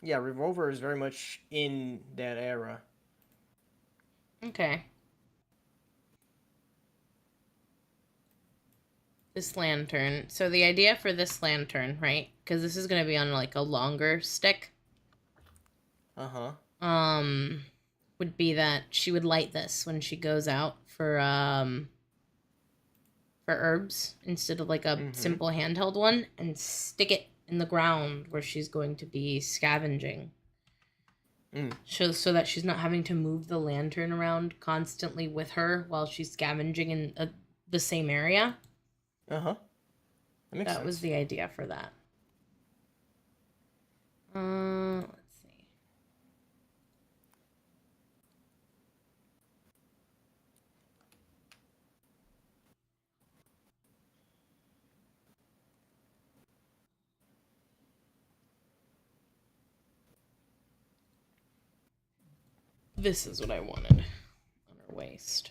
Yeah, revolver is very much in that era. Okay. This lantern. So the idea for this lantern, right? Because this is going to be on, like, a longer stick. Uh-huh. Would be that she would light this when she goes out for herbs instead of, like, a simple handheld one, and stick it in the ground where she's going to be scavenging. So that she's not having to move the lantern around constantly with her while she's scavenging in the same area. Uh-huh. That was the idea for that. Let's see. This is what I wanted on her waist.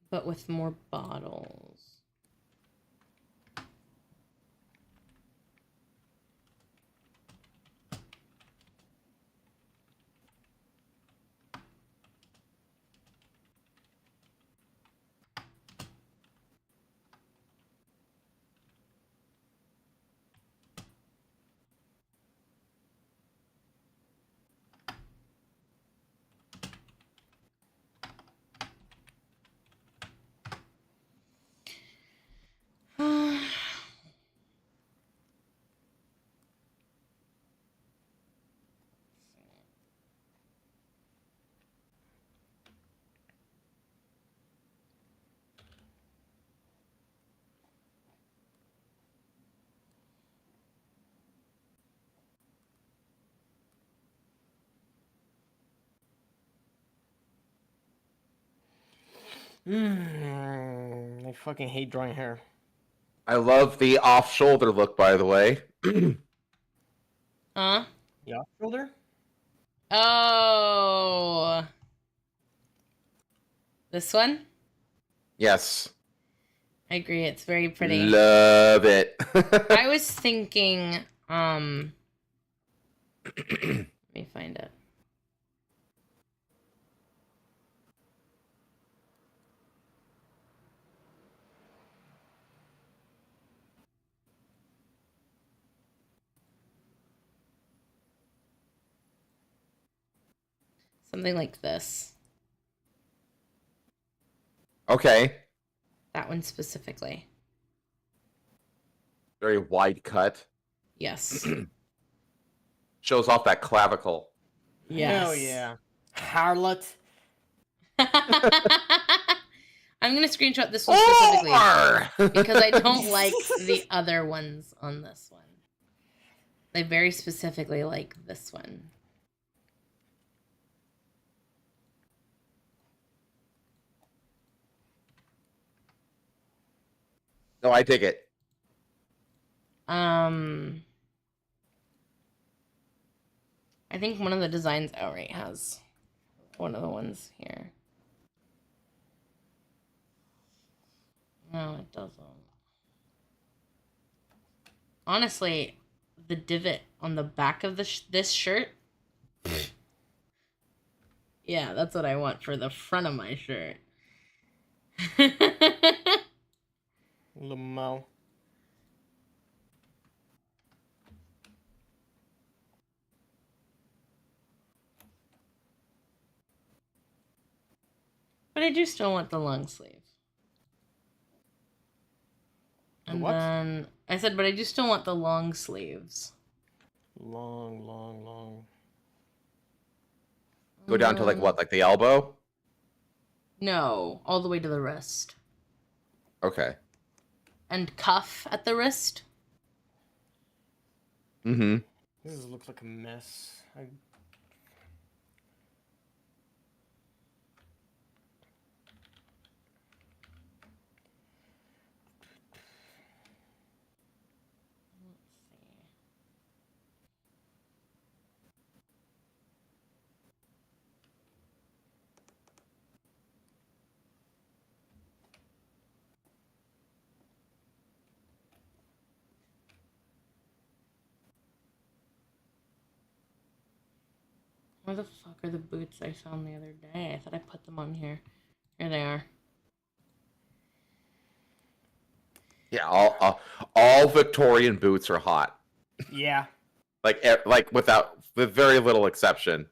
But with more bottles. I fucking hate drawing hair. I love the off-shoulder look, by the way. Huh? The off shoulder? Oh. This one? Yes. I agree, it's very pretty. Love it. I was thinking, let me find it. Something like this. Okay. That one specifically. Very wide cut. Yes. Shows off that clavicle. Yes. Hell yeah. Harlot. I'm gonna screenshot this one specifically Or! because I don't like the other ones on this one. I very specifically like this one. No, I dig it. I think one of the designs outright has one of the ones here. No, it doesn't. Honestly, the divot on the back of this shirt. Yeah, that's what I want for the front of my shirt. Lamo. But I do still want the long sleeve. The And what? then I said, but I do still want the long sleeves. Long. Go down to like what? Like the elbow? No, all the way to the wrist. Okay. And cuff at the wrist. Mm-hmm. This looks like a mess. Where the fuck are the boots I found the other day? I thought I put them on here. Here they are. Yeah, all Victorian boots are hot. Yeah. Like with very little exception.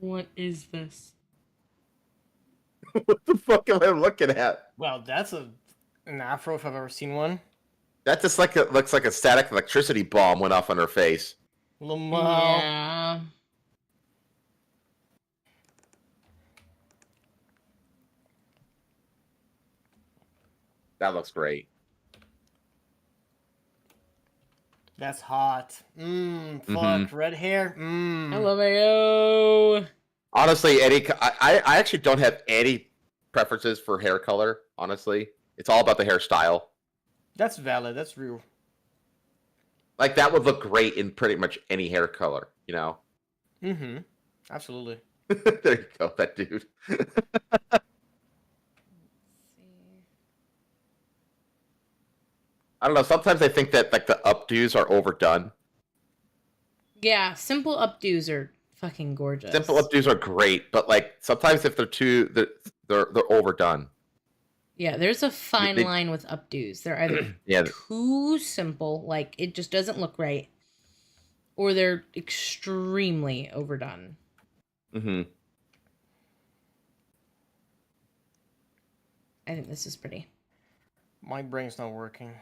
What is this? What the fuck am I looking at? Well, that's an afro if I've ever seen one. That just looks like a static electricity bomb went off on her face. Lamo. Yeah. That looks great. That's hot. Fuck. Red hair. I love it. Honestly, I actually don't have any preferences for hair color. Honestly, it's all about the hairstyle. That's valid. That's real. Like that would look great in pretty much any hair color, you know. Mm-hmm. Absolutely. There you go, that dude. I don't know. Sometimes I think that like the updos are overdone. Yeah, simple updos are fucking gorgeous. Simple updos are great, but like sometimes if they're overdone. Yeah, there's a fine They- line with updos. They're either Yeah. too simple, like it just doesn't look right, or they're extremely overdone. Mm-hmm. I think this is pretty. My brain's not working.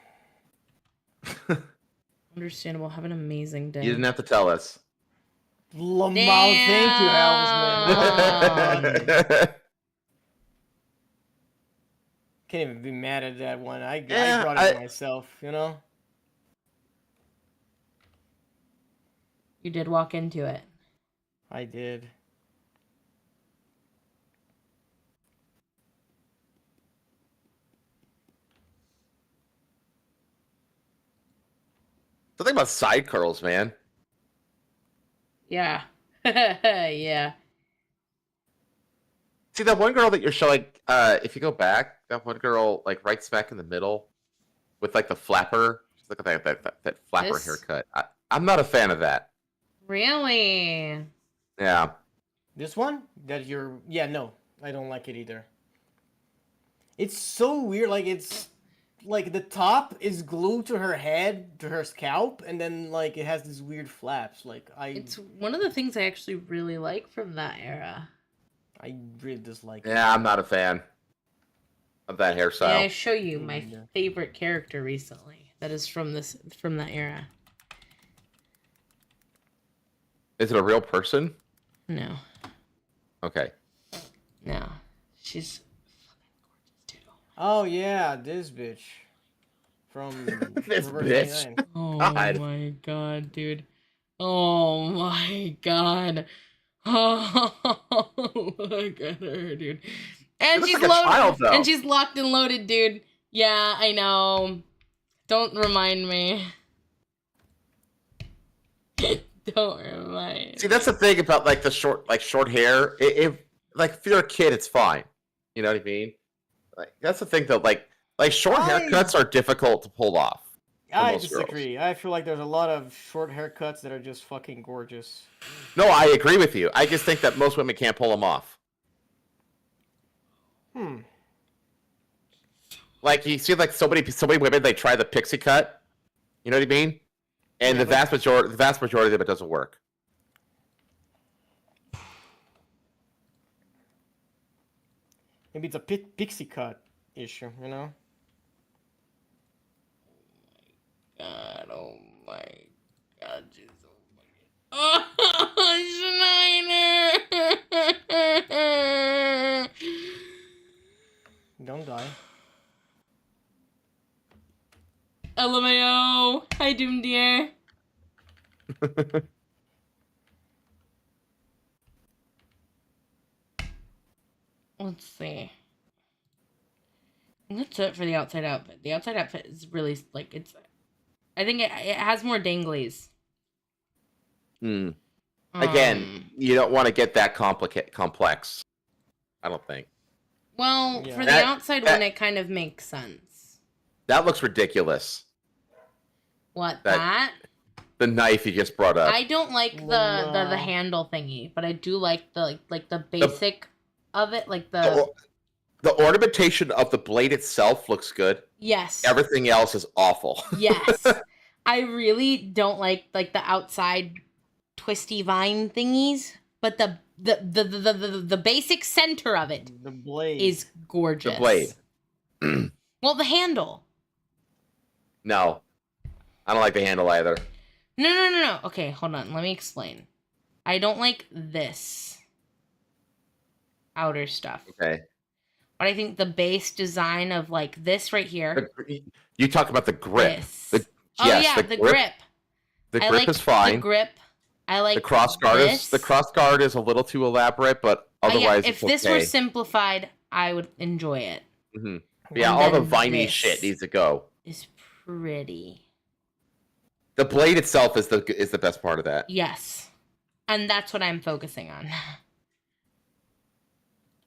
Understandable. Have an amazing day. You didn't have to tell us. Lamo. Damn. Thank you, Alice, man. Can't even be mad at that one. I Yeah, brought it myself, you know? You did walk into it. I did. Something about side curls, man. Yeah. Yeah. See that one girl that you're showing? If you go back, that one girl like right smack in the middle, with like the flapper. Just look at that flapper This? haircut. I'm not a fan of that. Really? Yeah. This one? Yeah, no. I don't like it either. It's so weird. Like, it's... Like, the top is glued to her head, to her scalp, and then, like, it has these weird flaps. Like, It's one of the things I actually really like from that era. I really dislike it. Yeah, I'm not a fan of that Yeah, I hairstyle. show you my Yeah. favorite character recently. That is from that era. Is it a real person? No. Okay. No. She's fucking gorgeous, too. Oh, yeah, this bitch. From... This Reverse bitch. 99. Oh God. my god, dude. Oh my god. Oh, look at her, dude. And looks she's like a loaded. child, though. And she's locked and loaded, dude. Yeah, I know. Don't remind me. Don't remind me. See, that's the thing about like the short hair. Like if you're a kid, it's fine. You know what I mean? Like that's the thing though. Like short haircuts are difficult to pull off. I most girls. disagree. I feel like there's a lot of short haircuts that are just fucking gorgeous. No, I agree with you. I just think that most women can't pull them off. Like you see, like so many women they try the pixie cut. You know what I mean? And Yeah, the vast majority of it doesn't work. Maybe it's a pixie cut issue, you know? God, oh my god, she's so fucking... Oh, Schneider! Don't die. LMAO! Hi, Doom Deer! Let's see. That's it for the outside outfit. The outside outfit is really, like, it's... I think it has more danglies. Again, you don't want to get that complex. I don't think. Well, Yeah. for the outside one, it kind of makes sense. That looks ridiculous. What, That- that? The knife you just brought up. I don't like the Wow. handle thingy, but I do like the the basic of it, like the The ornamentation of the blade itself looks good. yes, Everything else is awful. yes. I really don't like the outside twisty vine thingies, but the basic center of it The blade. is gorgeous. The blade. Well, the handle. No. I don't like the handle either. No. Okay, hold on. Let me explain. I don't like this outer stuff. Okay. But I think the base design of like this right here. You talk about the grip. This. The, Oh yes, yeah, the grip. The I grip like is fine. The grip. I like The cross guard this. is a little too elaborate, but otherwise if it's this okay. were simplified, I would enjoy it. Mhm. Yeah, And all the then viney this shit needs to go. Is pretty. The blade itself is the best part of that. Yes. And that's what I'm focusing on.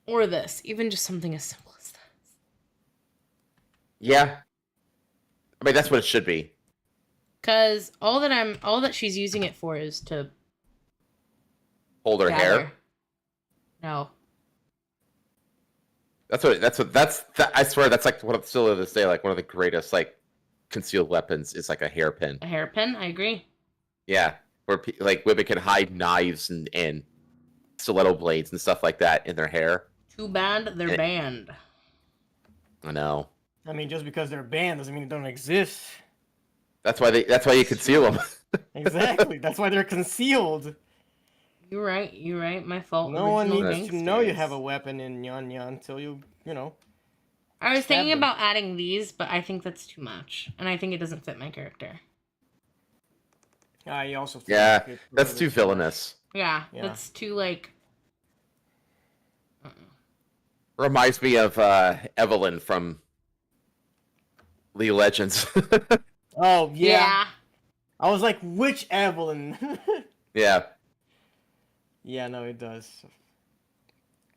Or this. Even just something as simple as this. Yeah. I mean, that's what it should be. Because all that she's using it for is to Hold her gather. hair. No. I swear that's like what still to this day, like one of the greatest like concealed weapons is like a hairpin. A hairpin, I agree. Yeah. Where like women can hide knives and stiletto blades and stuff like that in their hair. Too bad they're banned. I know. I mean, just because they're banned doesn't mean they don't exist. That's why you conceal them. Exactly. That's why they're concealed. You're right. My fault. No one Original needs to know you gangsters. have a weapon in Nyan Nyan until you know. I was Stab thinking them. about adding these, but I think that's too much, and I think it doesn't fit my character. You also feel Yeah, like it's a that's little too bit much. villainous. Yeah, Yeah. that's too like. Reminds me of Evelyn from League of Legends. Oh yeah. Yeah. I was like, which Evelyn? Yeah, Yeah, no, it does.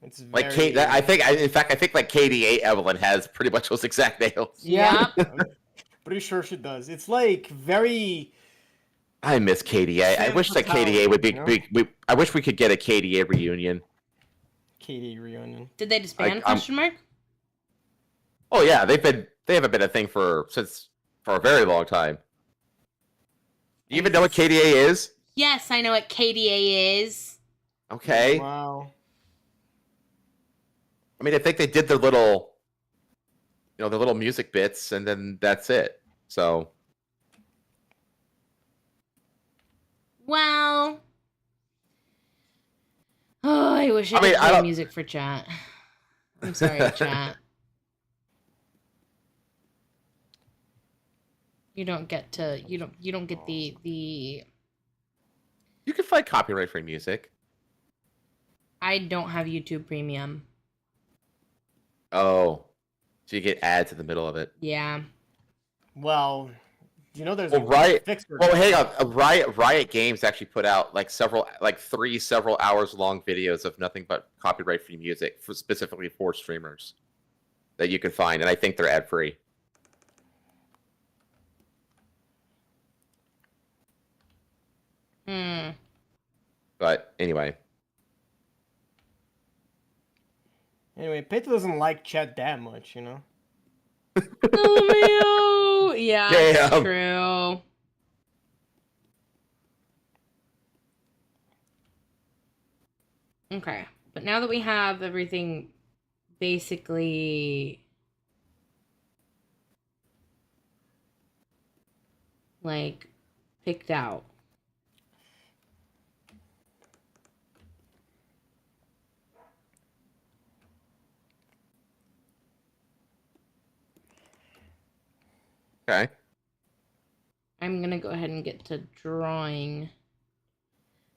It's very... like Kate. I think like KDA Evelyn has pretty much those exact nails. Yeah, Yep. I'm pretty sure she does. It's like very... I miss KDA. I Sam wish that Fatale, KDA would be you know? big. I wish we could get a KDA reunion. KD reunion. Did they disband? I'm- Question mark. Oh yeah, they haven't been a thing for a very long time. Do you even know what KDA is? Yes, I know what KDA is. Okay. Wow. I mean, I think they did their little, their little music bits, and then that's it. So Well. Oh, I wish I I mean, could I play don't- music for chat. I'm sorry, chat. You don't get to. You don't get the. you can find copyright-free music. I don't have YouTube Premium. Oh, so you get ads in the middle of it. Yeah. Well, there's Well, Riot. fix for Well, that. hang on. Riot Games actually put out like three several hours long videos of nothing but copyright-free music specifically for streamers that you can find, and I think they're ad-free. Hmm. But anyway, Anyway, Peta doesn't like chat that much, Oh, man. Yeah, that's Damn. true. Okay, but now that we have everything basically like picked out. okay. I'm gonna go ahead and get to drawing.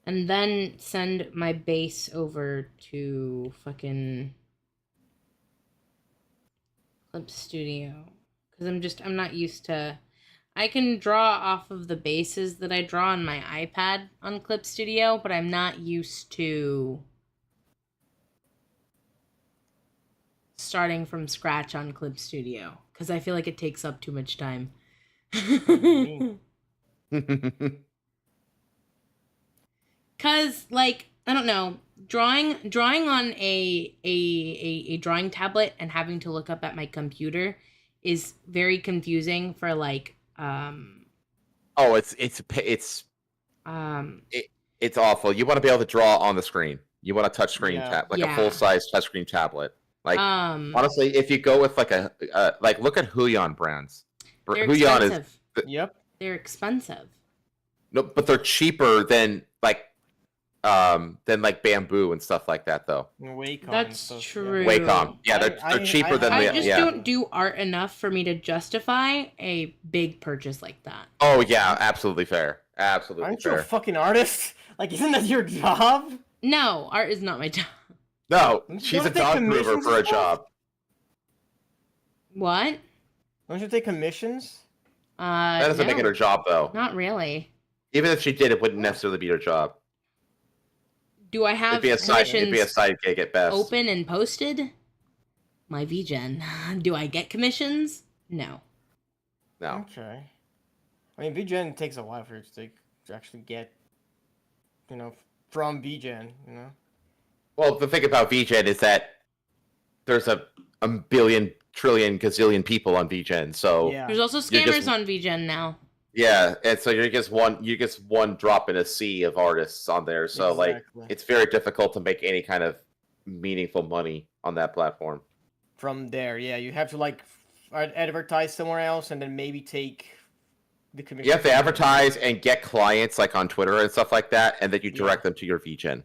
And then send my base over to fucking Clip Studio. Because I'm not used to... I can draw off of the bases that I draw on my iPad on Clip Studio, but I'm not used to starting from scratch on Clip Studio. Because I feel like it takes up too much time. mean? Cause like I don't know, drawing on a drawing tablet and having to look up at my computer is very confusing for like Oh, it's awful. You want to be able to draw on the screen. You want a touchscreen Yeah. a Yeah. full-size touchscreen tablet. Like honestly, if you go with like like look at Huion brands. they're Huion is expensive. Yep. They're expensive. no, but they're cheaper than bamboo and stuff like that though. Wacom and That's stuff, true. Wacom, yeah, they're I- cheaper than I the just yeah. don't do art enough for me to justify a big purchase like that. Oh yeah, absolutely fair, absolutely Aren't you a fair. fucking artist? Like, isn't that your job? No, art is not my job. No, Don't she's you a take dog groomer commissions for a and stuff? job. What? Don't you take commissions? That doesn't make it no, her job though. not really. Even if she did, it wouldn't necessarily be her job. Do I have It'd be a commissions side gig at best. open and posted? My VGen. Do I get commissions? No. No. Okay. I mean, VGen takes a while for you to actually get, from VGen, Well, the thing about VGen is that there's a billion, trillion, gazillion people on VGen, so Yeah. There's also You're scammers just- on VGen now. yeah, and so you're just one drop in a sea of artists on there. So Exactly. it's very difficult to make any kind of meaningful money on that platform. From there, yeah, you have to advertise somewhere else and then maybe take the commission. You have to advertise and get clients like on Twitter and stuff like that, and then you direct them to your VGen.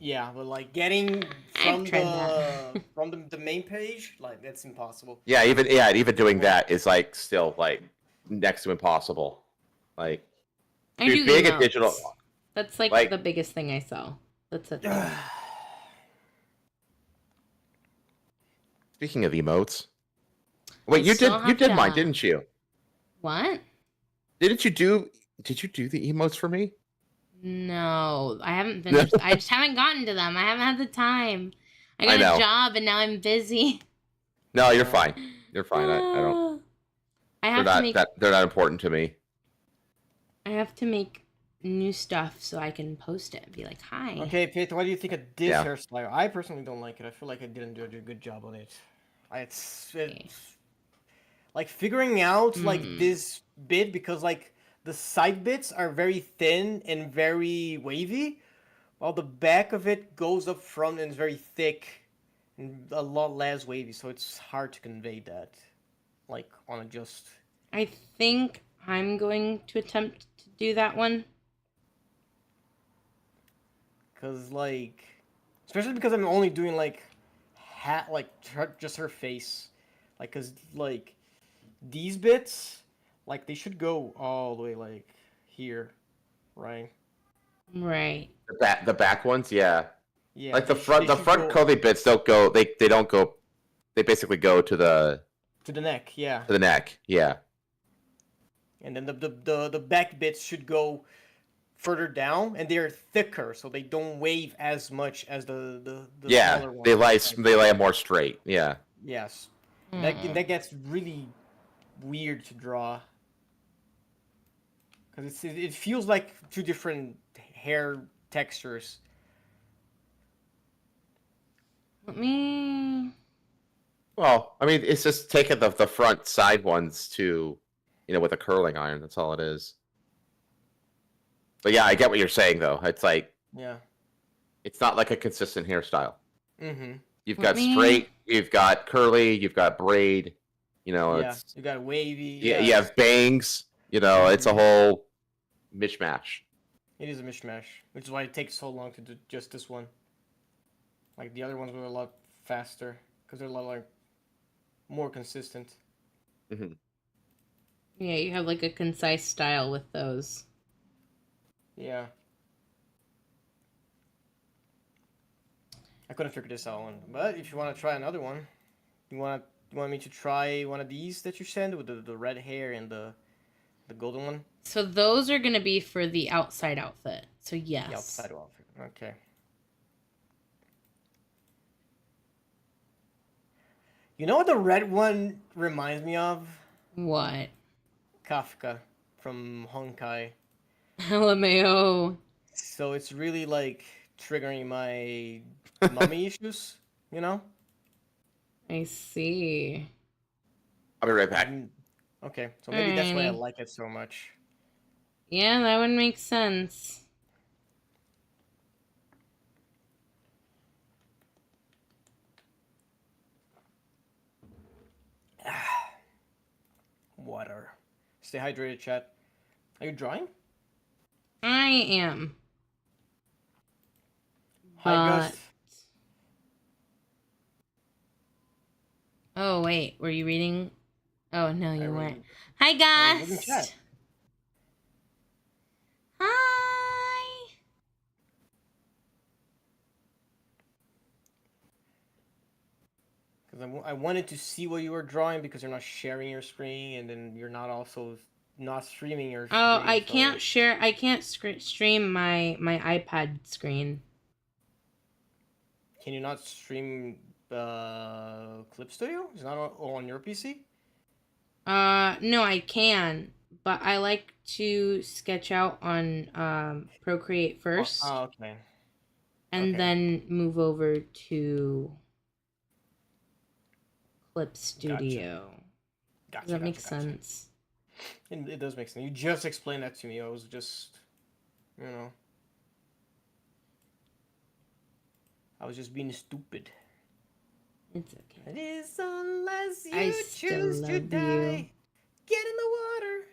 Yeah, but like getting I've from tried the that. from the main page, like that's impossible. Yeah, even doing that is like still like next to impossible. Like I dude, do being a digital emotes. That's like the like biggest thing I sell. That's it though. speaking of emotes. I Wait, still you have did mine, to. didn't you? What? Didn't you do did you do the emotes for me? No, I haven't finished. I just haven't gotten to them. I haven't had the time. I I got a know. job and now I'm busy. No, you're fine. You're fine. I don't I have to make they're not important to me. I have to make new stuff so I can post it and be like, "Hi." Okay, Pete, what do you think of this Yeah. hairstyle? I personally don't like it. I feel like I didn't do a good job on it. It's like figuring out like Hmm. this bit because like the side bits are very thin and very wavy, while the back of it goes up front and is very thick and a lot less wavy. So it's hard to convey that, like on a just. I think I'm going to attempt to do that one. Cause like, especially because I'm only doing like, just her face, like cause like these bits, like they should go all the way like here, right? Right. The back ones, yeah. Yeah, Like they the should front go curly bits don't go they don't go they basically go to to the neck, yeah, the neck. Yeah. and then the back bits should go further down, and they're thicker, so they don't wave as much as the Yeah. smaller ones. They lay more straight. Yeah. Yes, Hmm. that gets really weird to draw. Because it feels like two different hair textures. Let me. Well, I mean, it's just taking the front side ones to, with a curling iron. That's all it is. But yeah, I get what you're saying though. It's like Yeah. it's not like a consistent hairstyle. Mm-hmm. You've Let got me- straight, you've got curly, you've got braid. Yeah. It's You got wavy. yeah, Yeah. you have bangs. It's a Mhm. whole mishmash. It is a mishmash, which is why it takes so long to do just this one. Like the other ones were a lot faster because they're a lot like more consistent. Hmm. Yeah, you have like a concise style with those. Yeah. I couldn't figure this out one, but if you want to try another one, you want me to try one of these that you send with the red hair and the golden one? So those are going to be for the outside outfit. So yes. The outside outfit. Okay. You know what the red one reminds me of? What? Kafka from Honkai. LMAO. So it's really like triggering my mummy issues, you know? I see. I'll be right back. Okay, so maybe that's why I Alrighty. like it so much. Yeah, that would make sense. Water. Stay hydrated, chat. Are you drawing? I am. Hi, But... Gus. Oh, wait. Were you reading? Oh, no, you I weren't. read- Hi, I was reading Gus. chat. Hi. Because I wanted to see what you were drawing because you're not sharing your screen and then you're not also not streaming your Oh, screen. I so- can't share. I can't stream my iPad screen. Can you not stream Clip Studio? Is it not on your PC? No, I can, but I like to sketch out on Procreate first, Oh, okay. and okay. then move over to Clip Studio. Gotcha. Does that make gotcha. sense? It does make sense. You just explained that to me. I was just, I was just being stupid. It's okay. It is unless you I still choose to love die. you. Get in the water.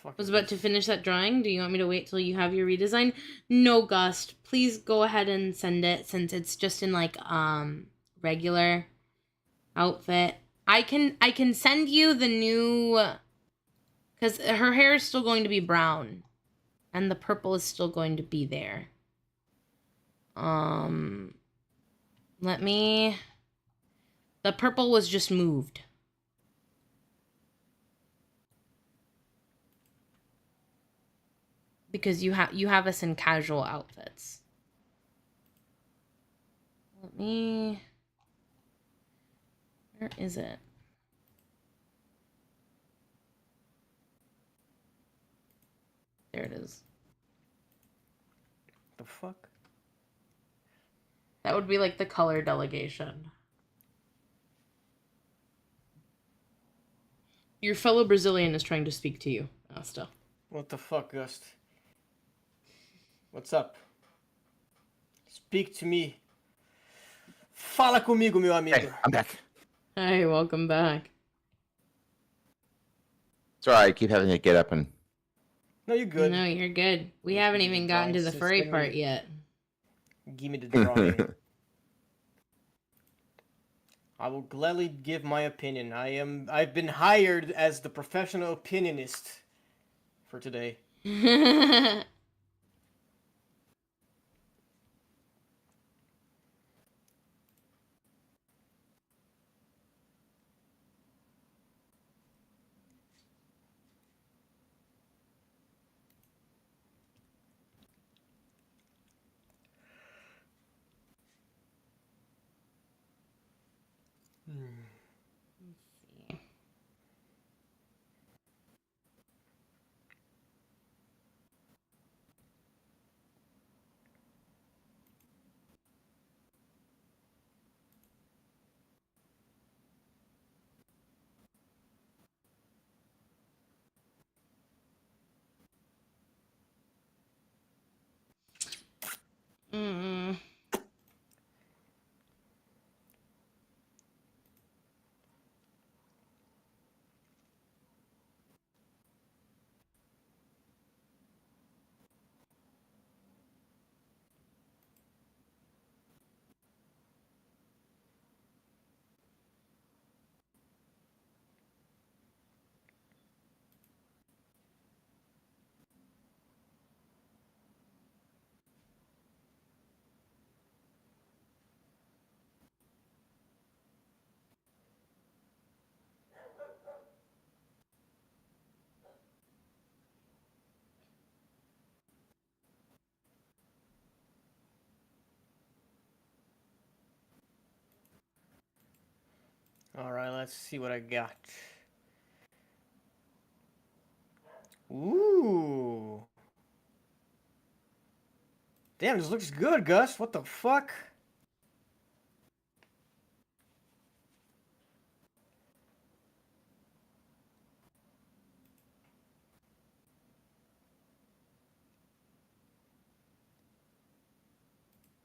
Fuck Was is about to this? finish that drawing. Do you want me to wait till you have your redesign? No, Gust. Please go ahead and send it since it's just in like regular outfit. I can send you the new, because her hair is still going to be brown and the purple is still going to be there. Let me, the purple was just moved. Because you have us in casual outfits. Let me, where is it? There it is. The fuck? That would be like the color delegation. Your fellow Brazilian is trying to speak to you, Asta. What the fuck, Gust? What's up? Speak to me. Fala comigo, meu amigo. Hey, I'm back. Hey, welcome back. Sorry, I keep having to get up and. No, you're good. No, you're good. We haven't even gotten to the Drawing furry system. part yet. Give me the drawing. I will gladly give my opinion. I've been hired as the professional opinionist for today. Mm. Alright, let's see what I got. Ooh. Damn, this looks good, Gus. What the fuck?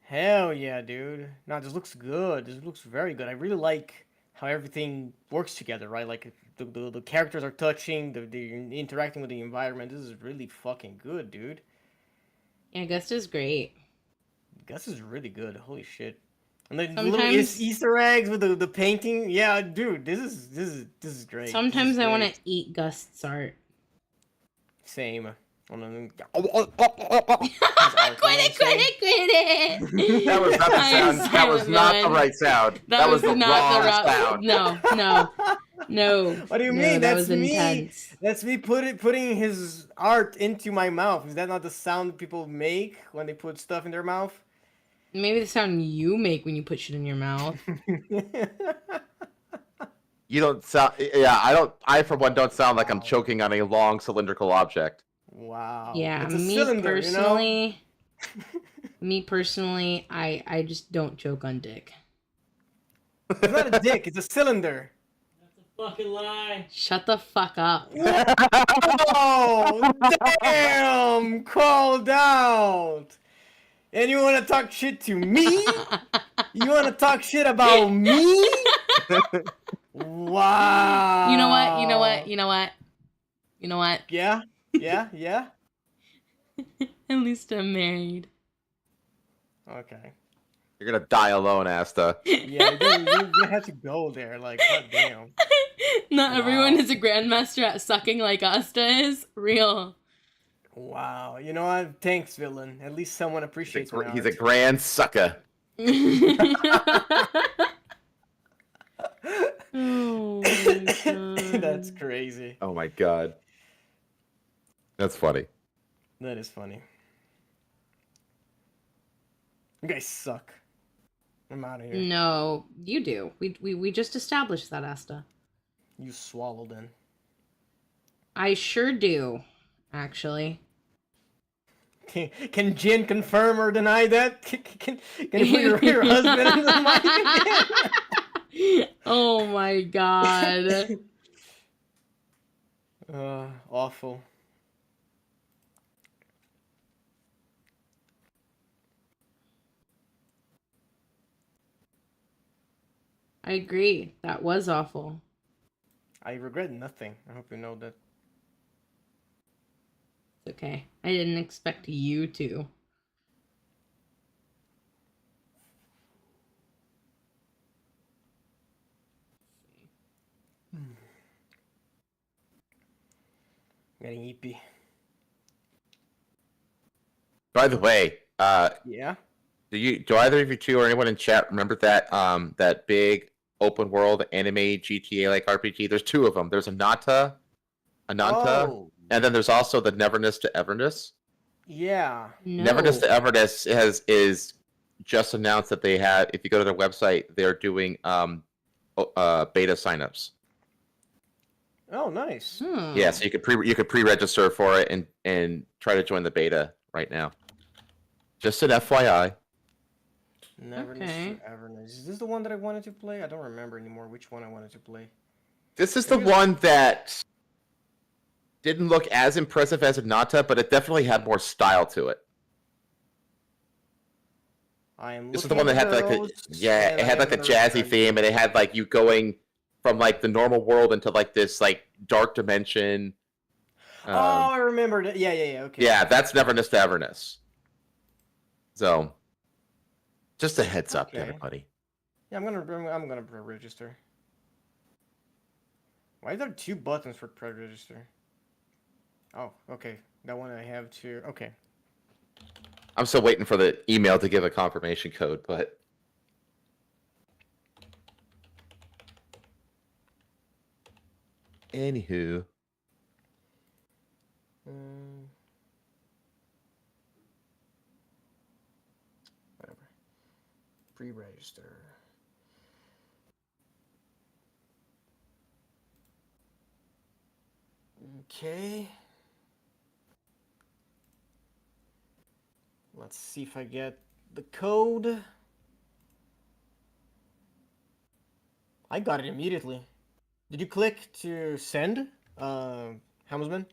Hell yeah, dude. No, this looks good. This looks very good. I really like how everything works together, right? Like the characters are touching, they're interacting with the environment. This is really fucking good, dude. Yeah, Gust is great. Gus is really good. Holy shit. And the little Sometimes- Easter eggs with the painting. Yeah, dude, this is great. Sometimes I want to to eat Gust's art. Same. Quit it! That was not the I'm sound. That was silent, not the man. right sound. That was the not the wrong right sound. No. What do you No, mean? that That's was me. intense. That's me putting his art into my mouth. Is that not the sound people make when they put stuff in their mouth? Maybe the sound you make when you put shit in your mouth. You don't sound. Yeah, I don't. I for one don't sound like I'm choking on a long cylindrical object. Wow. Yeah, It's a me cylinder, personally, I just don't choke on dick. It's not a dick. It's a cylinder. That's a fucking lie. Shut the fuck up. Oh, damn! Called out. And you want to talk shit to me? You want to talk shit about me? Wow. You know what? Yeah. Yeah, yeah. At least I'm married. Okay. You're gonna die alone, Asta. Yeah, you have to go there. Like, god damn. Not everyone Wow. is a grandmaster at sucking like Asta is. Real. Wow. You know what? Thanks, villain. At least someone appreciates my He's a art. grand sucker. Oh my god. That's crazy. Oh my god. That's funny. That is funny. You guys suck. I'm out of here. No, you do. We just established that, Asta. You swallowed in. I sure do, actually. Can Jin confirm or deny that? Can you put your husband in the mic? Oh my god. Awful. I agree. That was awful. I regret nothing. I hope you know that. It's okay. I didn't expect you to. Getting eepy. By the way, Yeah. do either of you two or anyone in chat remember that that big open world anime GTA like RPG? There's two of them. There's Ananta, Oh. and then there's also the Neverness to Everness. Yeah. No. Neverness to Everness is just announced that they have. If you go to their website, they're doing beta signups. Oh, nice. Hmm. Yeah, so you could pre-register for it and try to join the beta right now. Just an FYI. Never Okay. Everness. Is this the one that I wanted to play? I don't remember anymore which one I wanted to play. This is the one that didn't look as impressive as Ananta, but it definitely had more style to it. I am. This is the one that had like it had like a jazzy theme, and it had like you going from like the normal world into like this like dark dimension. Oh, I remember that. Yeah. Okay. Yeah, that's Neverness to Everness. So, just a heads up to Okay. everybody. Yeah, I'm gonna pre-register. Why are there two buttons for pre-register? Oh, okay. That one I have to. Okay. I'm still waiting for the email to give a confirmation code, but anywho. Whatever. Pre-register. Okay. Let's see if I get the code. I got it immediately. Did you click to send, Helmsman?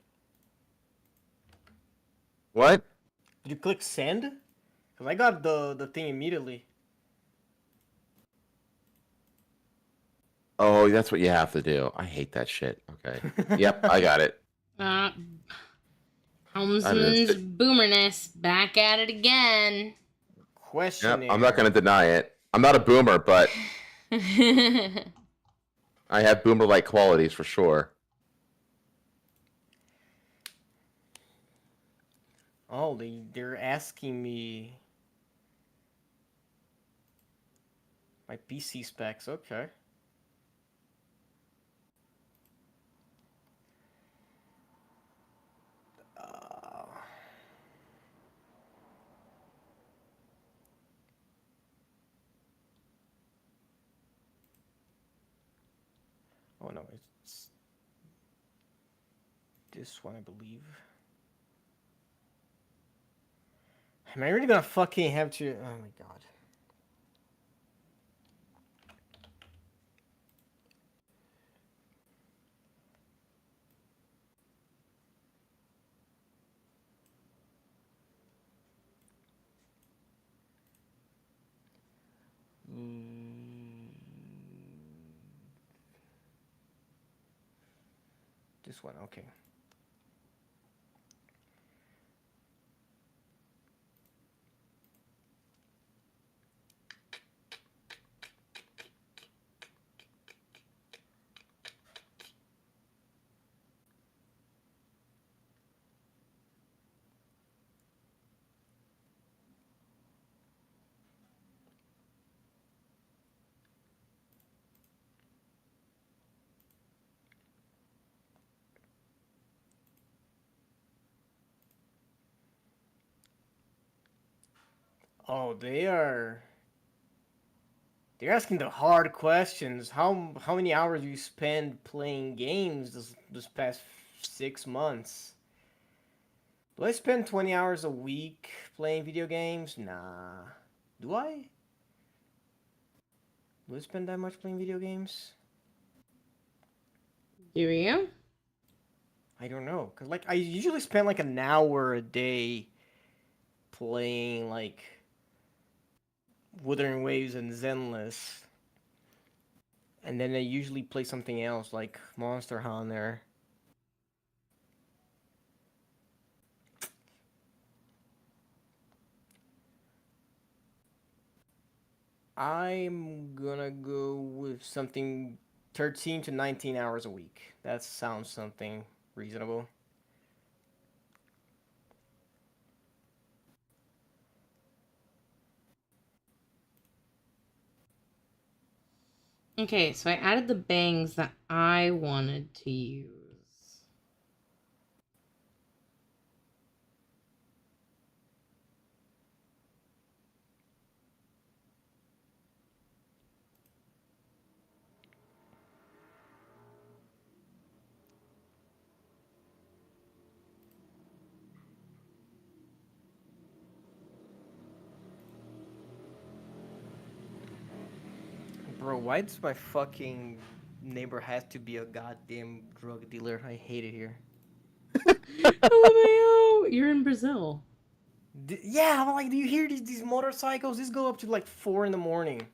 What? Did you click send? Because I got the thing immediately. Oh, that's what you have to do. I hate that shit. Okay. Yep, I got it. Helmsman's boomerness back at it again. Questionnaire. Yep, I'm not going to deny it. I'm not a boomer, but I have boomer-like qualities for sure. Oh, they're asking me my PC specs. Okay. Oh no, it's this one, I believe. Am I really gonna fucking have to? Oh my god. This one, okay. Oh, they're asking the hard questions. How many hours you spend playing games this past 6 months? Do I spend 20 hours a week playing video games? Nah. Do I? Do I spend that much playing video games? Do you? I don't know, cause like I usually spend like an hour a day playing like Wuthering Waves and Zenless, and then I usually play something else like Monster Hunter. I'm gonna go with something 13 to 19 hours a week. That sounds something reasonable. Okay, so I added the bangs that I wanted to use. Bro, why does my fucking neighbor have to be a goddamn drug dealer? I hate it here. LMAO! You're in Brazil. Yeah, I'm like, do you hear these motorcycles? These go up to like 4 in the morning.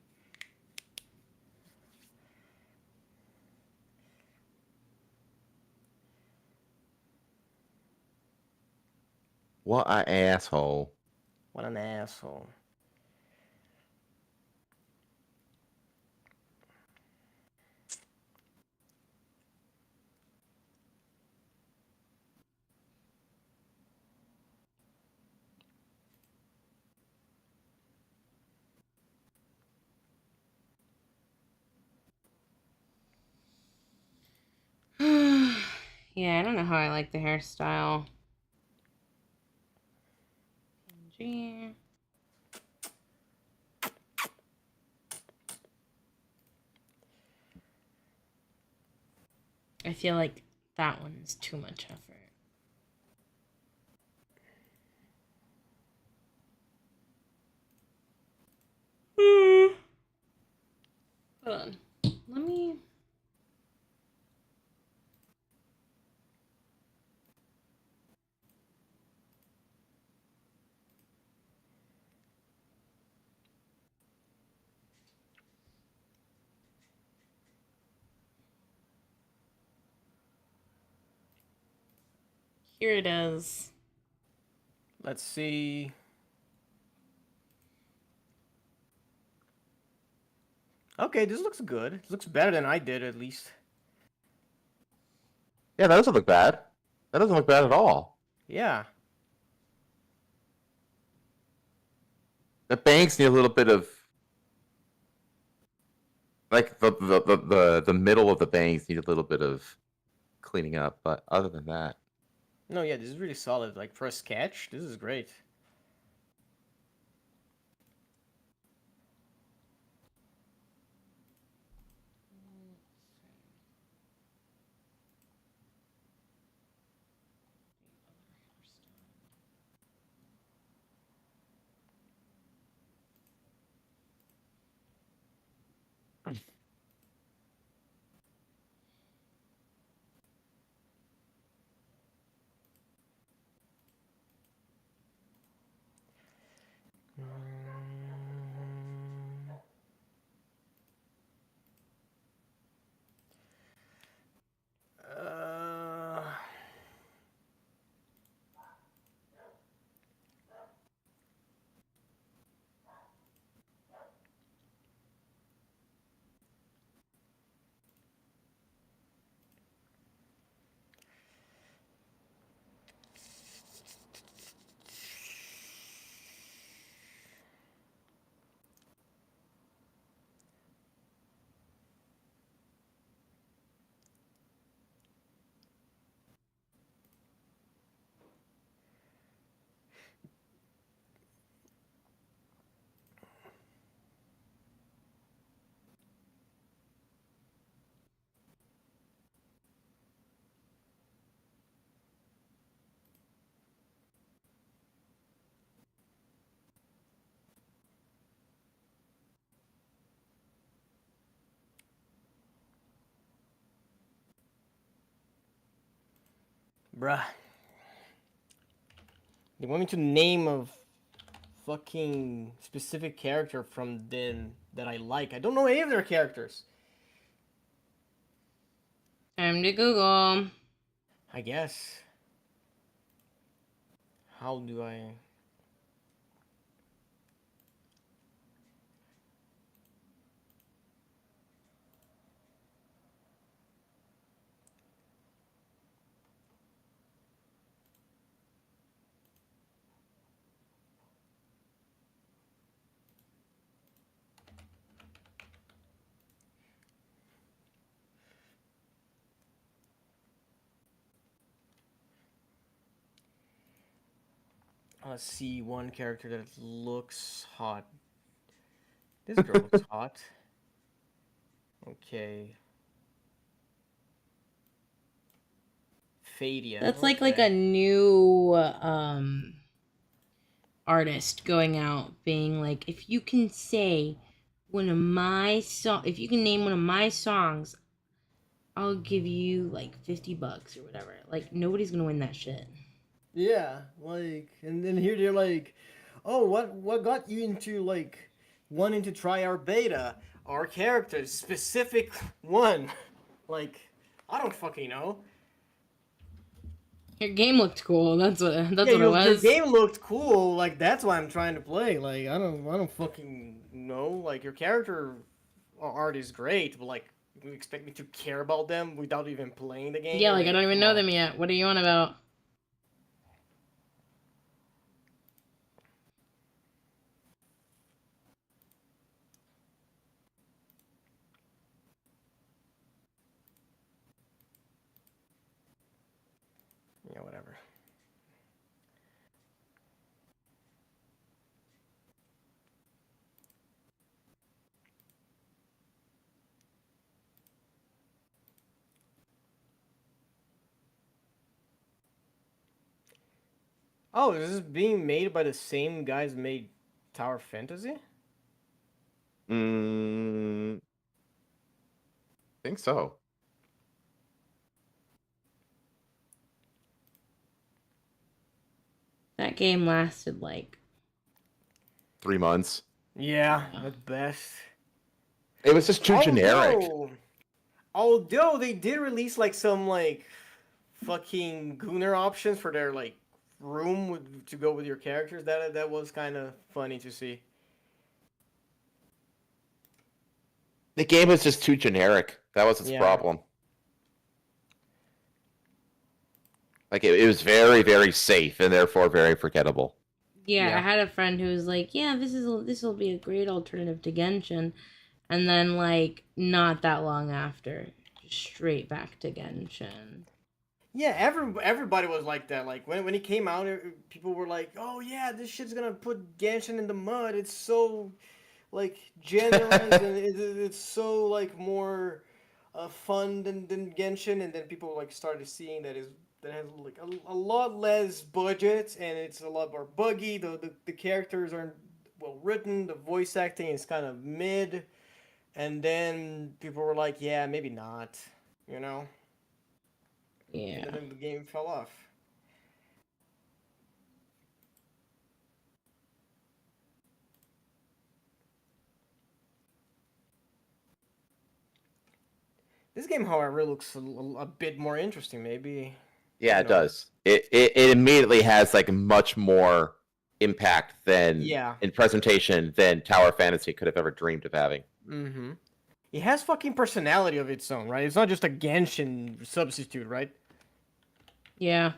What an asshole. What an asshole. Yeah, I don't know how I like the hairstyle. PNG. I feel like that one is too much effort. Hold on. Let me. Here it is. Let's see. Okay, this looks good. It looks better than I did, at least. Yeah, that doesn't look bad. That doesn't look bad at all. Yeah. The bangs need a little bit of like the middle of the bangs need a little bit of cleaning up, but other than that. No, yeah, this is really solid. Like, for a sketch, this is great. Uh, Bruh. They want me to name a fucking specific character from them that I like. I don't know any of their characters. Time to Google. I guess. How do I... Let's see one character that looks hot. This girl looks hot. Okay. Fadia. That's like okay. a new artist going out being like, if you can say one of my if you can name one of my songs, I'll give you like $50 or whatever. Like nobody's gonna win that shit. Yeah, like, and then here they're like, oh, what got you into like wanting to try our beta, our characters, specific one? Like, I don't fucking know. Your game looked cool. That's what Yeah, it your was. game looked cool. Like, that's why I'm trying to play. Like, I don't fucking know. Like, your character art is great, but like, you expect me to care about them without even playing the game? Yeah, like I don't even come know on. them yet. What are you on about? Yeah, whatever. Oh, is this being made by the same guys who made Tower Fantasy? Mm, think so. That game lasted like 3 months. Yeah, at best. It was just too generic. Although they did release like some like fucking Gunner options for their like room to go with your characters. That was kind of funny to see. The game was just too generic. That was its Yeah. problem. Like it was very, very safe and therefore very forgettable. yeah, Yeah. I had a friend who was like, "Yeah, this will be a great alternative to Genshin," and then like not that long after, straight back to Genshin. Yeah, everybody was like that. Like when it came out, people were like, "Oh yeah, this shit's gonna put Genshin in the mud. It's so like generalized and it's so like more fun than Genshin." And then people like started seeing that has like a lot less budget and it's a lot more buggy. The characters aren't well written. The voice acting is kind of mid. And then people were like, "Yeah, maybe not," you know. Yeah. And then the game fell off. This game, however, looks a bit more interesting. Maybe. Yeah, You it know. does. It immediately has like much more impact than Yeah. in presentation than Tower Fantasy could have ever dreamed of having. Mm-hmm. It has fucking personality of its own, right? It's not just a Genshin substitute, right? Yeah.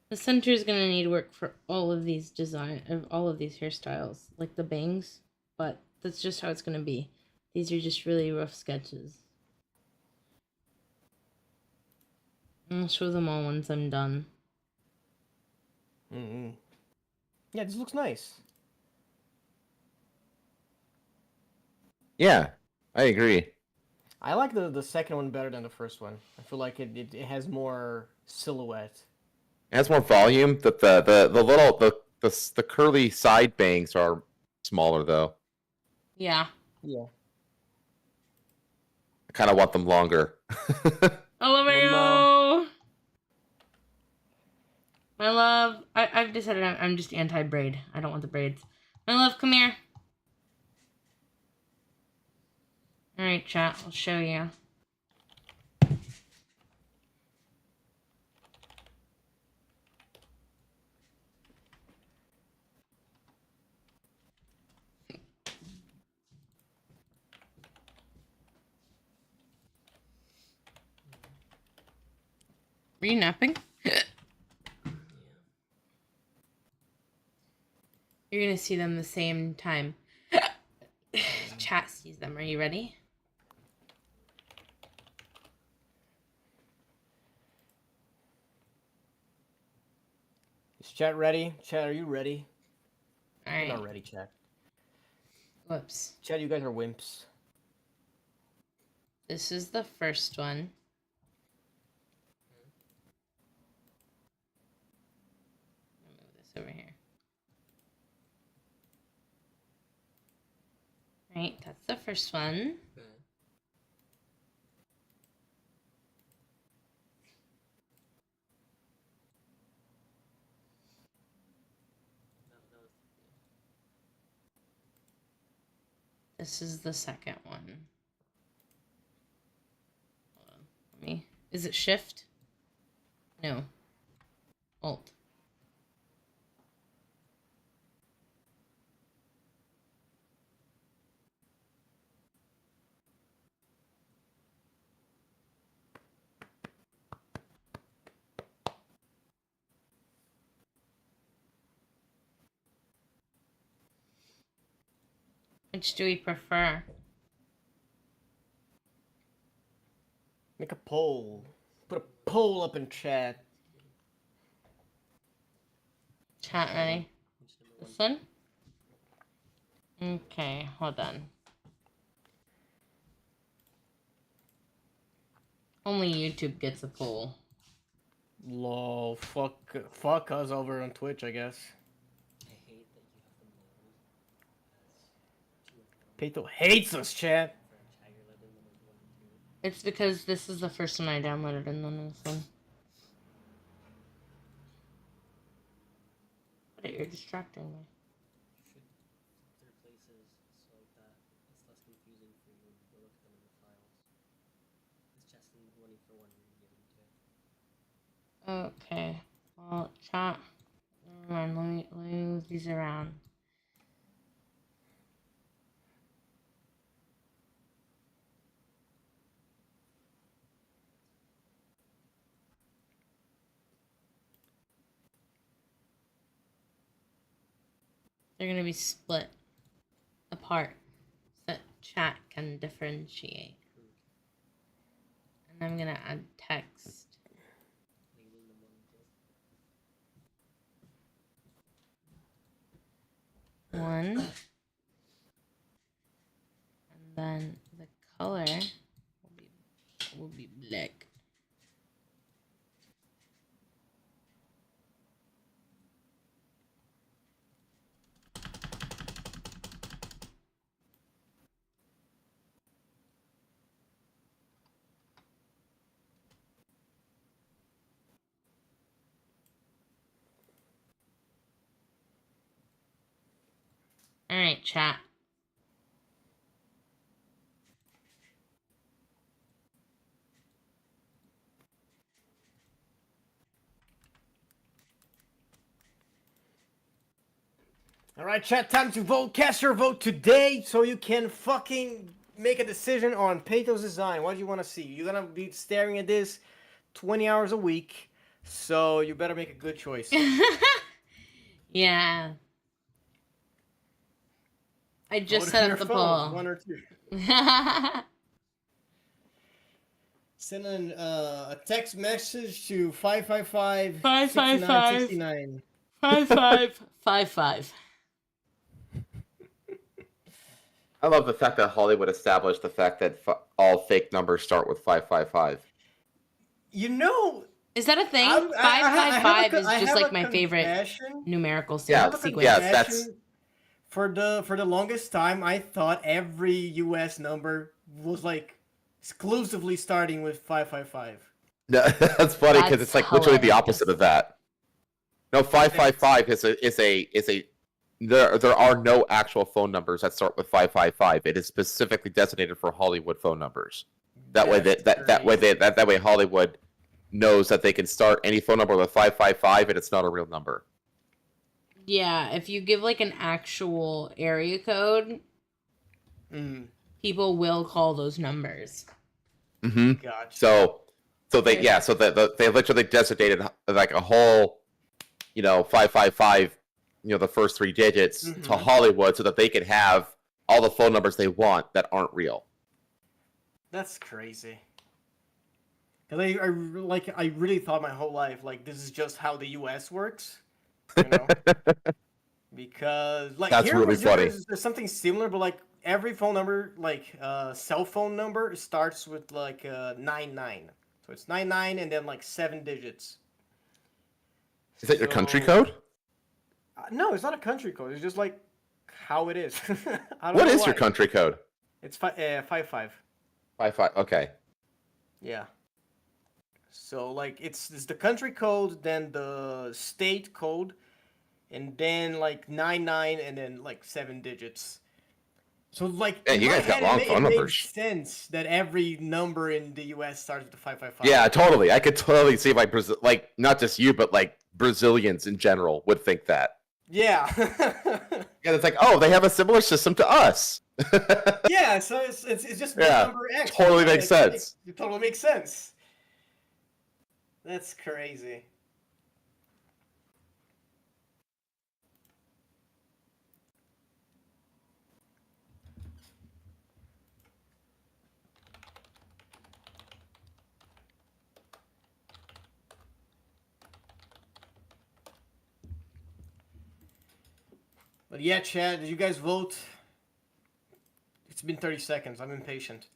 The center is gonna need work for all of these hairstyles, like the bangs, but That's just how it's gonna be. These are just really rough sketches. I'll show them all once I'm done. Mm-hmm. Yeah, this looks nice. Yeah, I agree. I like the second one better than the first one. I feel like it has more silhouette. It has more volume. The curly side bangs are smaller though. Yeah. Yeah. I kind of want them longer. LMAO! My love, I've decided I'm just anti-braid. I don't want the braids. My love, come here. Alright, chat, I'll show you. Were you napping? You're gonna see them the same time. Chat sees them. Are you ready? Is chat ready? Chat, are you ready? Alright. You're not ready, chat. Whoops. Chat, you guys are wimps. This is the first one. I'll move this over here. Right, that's the first one. This is the second one. Hold on. Let me. Is it shift? No. Alt. Which do we prefer? Make a poll. Put a poll up in chat. Chat ready? This one? Okay, hold on. Only YouTube gets a poll. Lol, fuck us over on Twitch, I guess. I hate that you have the models as 2 of 1 Peto hates us, chat. for Tiger Legend number 1 and 2. It's because this is the first one I downloaded and then this one. But you're distracting me. You should flip their places so that it's less confusing for you when you go look at them in the files. It's just in 1 for 1 you're getting to. Okay. Well, chat. Never mind. Let me move these around. They're gonna be split apart so that chat can differentiate. And I'm gonna add text. Labeling them 1 and 2. One. And then the color will be black. All right, chat. Alright, chat, time to vote. Cast your vote today so you can fucking make a decision on Peto's design. What do you want to see? You're gonna be staring at this 20 hours a week, so you better make a good choice. Yeah. I just Vote set on up your the phone, poll. 1 or 2. Send a text message to 555 555 6969. 5555. I love the fact that Hollywood established the fact that all fake numbers start with 555. You know, Is that a thing? I have 555 a, is I just have like a my favorite confession. numerical I have a sequence. Yeah, confession. that's- For the longest time, I thought every U.S. number was like exclusively starting with 555. No, that's funny because That's it's like literally the hilarious. opposite of that. No, 555 is a. There are no actual phone numbers that start with 555. It is specifically designated for Hollywood phone numbers. That way that way Hollywood knows that they can start any phone number with 555 and it's not a real number. Yeah, if you give like an actual area code, people will call those numbers. Mm-hmm. Gotcha. So they literally designated like a whole, 555, the first 3 digits to Hollywood so that they could have all the phone numbers they want that aren't real. That's crazy. Cause I really thought my whole life like this is just how the U.S. works, because like That's here really funny. There's something similar, but like every phone number, like cell phone number, starts with like 99. So it's 99 and then like 7 digits. Is that your country So- code? No, it's not a country code. It's just like how it is. I don't What know is your why. country code? It's 55. 55. Okay. Yeah. So like it's the country code, then the state code, and then like 99 and then like 7 digits. So like Yeah, in you my guys got head, long it phone made numbers. sense that every number in the US starts with the 555. Yeah, totally. I could totally see like like not just you, but like Brazilians in general would think that. Yeah. Yeah, it's like, oh, they have a similar system to us. Yeah, so it's just Yeah, number X. totally makes sense. It totally makes sense. That's crazy. But yeah, Chad, did you guys vote? It's been 30 seconds. I'm impatient.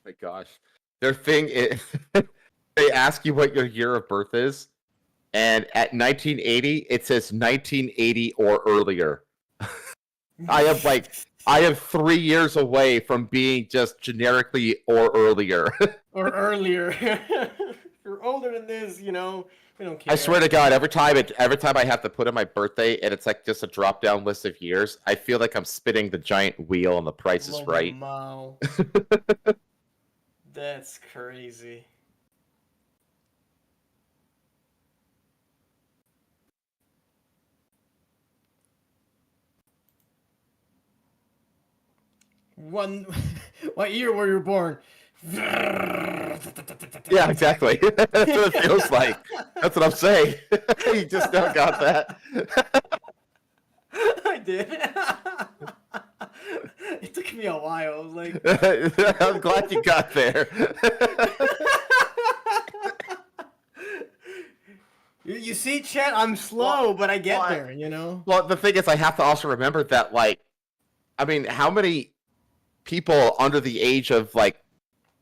My gosh. Their thing is they ask you what your year of birth is, and at 1980 it says 1980 or earlier. I am 3 years away from being just generically or earlier. Or earlier. You're older than this, we don't care. I swear to God, every time I have to put in my birthday and it's like just a drop down list of years, I feel like I'm spinning the giant wheel and the price is right. Wow. That's crazy. What year were you born? Yeah, exactly. That's what it feels like. That's what I'm saying. You just now got that. I did. It took me a while. I was like, I'm glad you got there. you see, Chet, I'm slow, but I get there, Well, the thing is, I have to also remember that, like, I mean, how many people under the age of, like,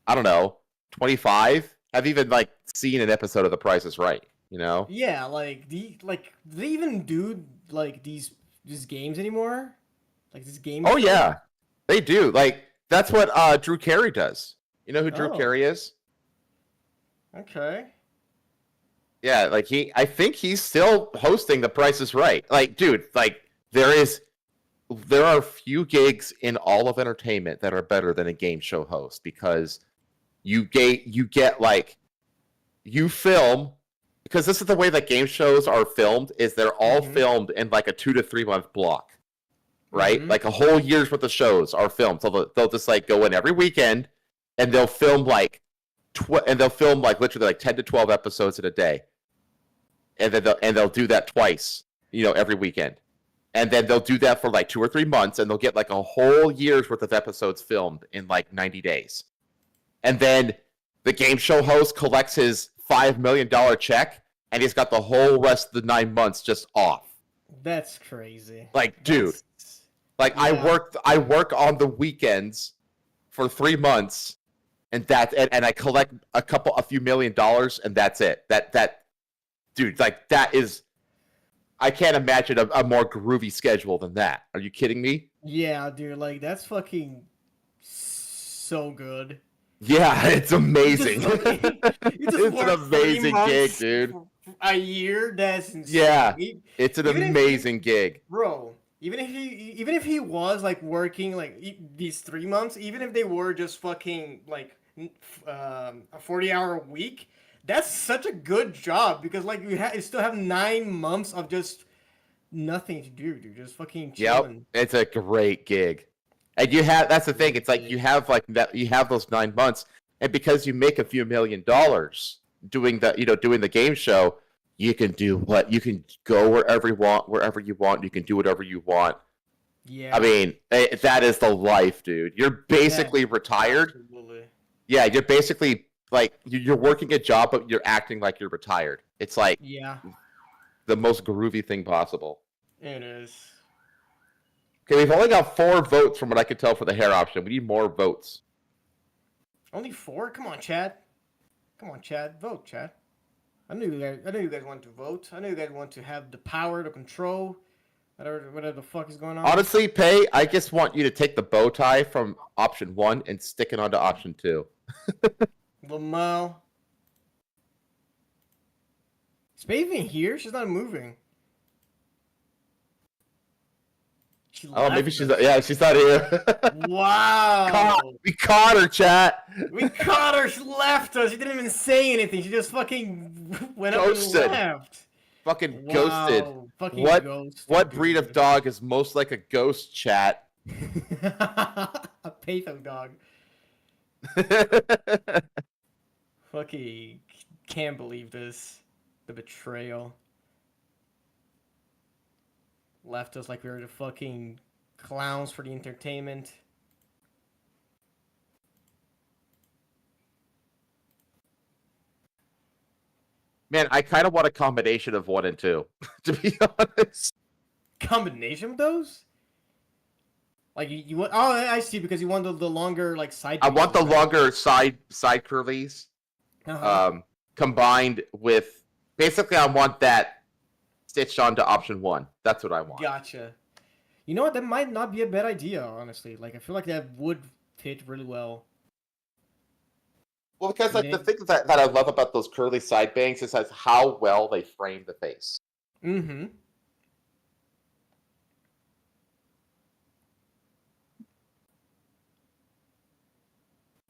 I don't know, 25 have even, like, seen an episode of The Price is Right, Yeah, like they even do like these games anymore? Like this game? Oh show? yeah, they do. Like that's what Drew Carey does. You know who Drew Oh. Carey is? Okay. Yeah, like I think he's still hosting The Price is Right. Like, dude, like there are few gigs in all of entertainment that are better than a game show host because you get like you film because this is the way that game shows are filmed is they're all filmed in like a 2 to 3 month block, right? Like a whole year's worth of shows are filmed, so they'll just like go in every weekend and they'll film like literally like 10 to 12 episodes in a day, and then they'll do that twice, every weekend. And then they'll do that for like 2 or 3 months, and they'll get like a whole year's worth of episodes filmed in like 90 days. And then the game show host collects his $5 million check, and he's got the whole rest of the 9 months just off. That's crazy. Like, dude, like yeah. I work on the weekends for 3 months, and I collect a few $1 million, and that's it. That dude, like that is. I can't imagine a more groovy schedule than that. Are you kidding me? Yeah, dude, like that's fucking so good. Yeah, it's amazing. It's an amazing gig, dude. A year, that's insane. Yeah, it's an amazing gig, bro. Even if he was like working like these 3 months, even if they were just fucking like a 40-hour week. That's such a good job because like you still have 9 months of just nothing to do, dude. Just fucking chilling. Yep, it's a great gig, and that's the thing. It's like you have like that. You have those 9 months, and because you make a few $1 million doing the game show, you can do you can go wherever you want. You can do whatever you want. Yeah. I mean, that is the life, dude. You're basically retired. Absolutely. Yeah, you're basically. Like you're working a job, but you're acting like you're retired. It's like the most groovy thing possible. It is. Okay, we've only got 4 votes from what I can tell for the hair option. We need more votes. Only 4? Come on, Chad. Come on, Chad. Vote, Chad. I knew you guys want to vote. I knew you guys want to have the power to control whatever the fuck is going on. Honestly, Pay, I just want you to take the bow tie from option 1 and stick it onto option 2. Lamau. Is Bae even here? She's not moving. Maybe she's not here. Wow. We caught her, chat. We caught her. She left us. She didn't even say anything. She just fucking went Ghosted. up and left. Fucking ghosted. Fucking ghosted. What breed of dog is most like a ghost, chat? A patho dog. Fucking can't believe this. The betrayal. Left us like we were the fucking clowns for the entertainment. Man, I kind of want a combination of 1 and 2, to be honest. Combination of those? Like you want? Oh, I see. Because you want the longer like side. I want the longer side curlies, combined with basically I want that stitched onto option 1. That's what I want. Gotcha. You know what? That might not be a bad idea, honestly. Like I feel like that would fit really well. Well, because like the thing that I love about those curly side bangs is how well they frame the face. Mm-hmm.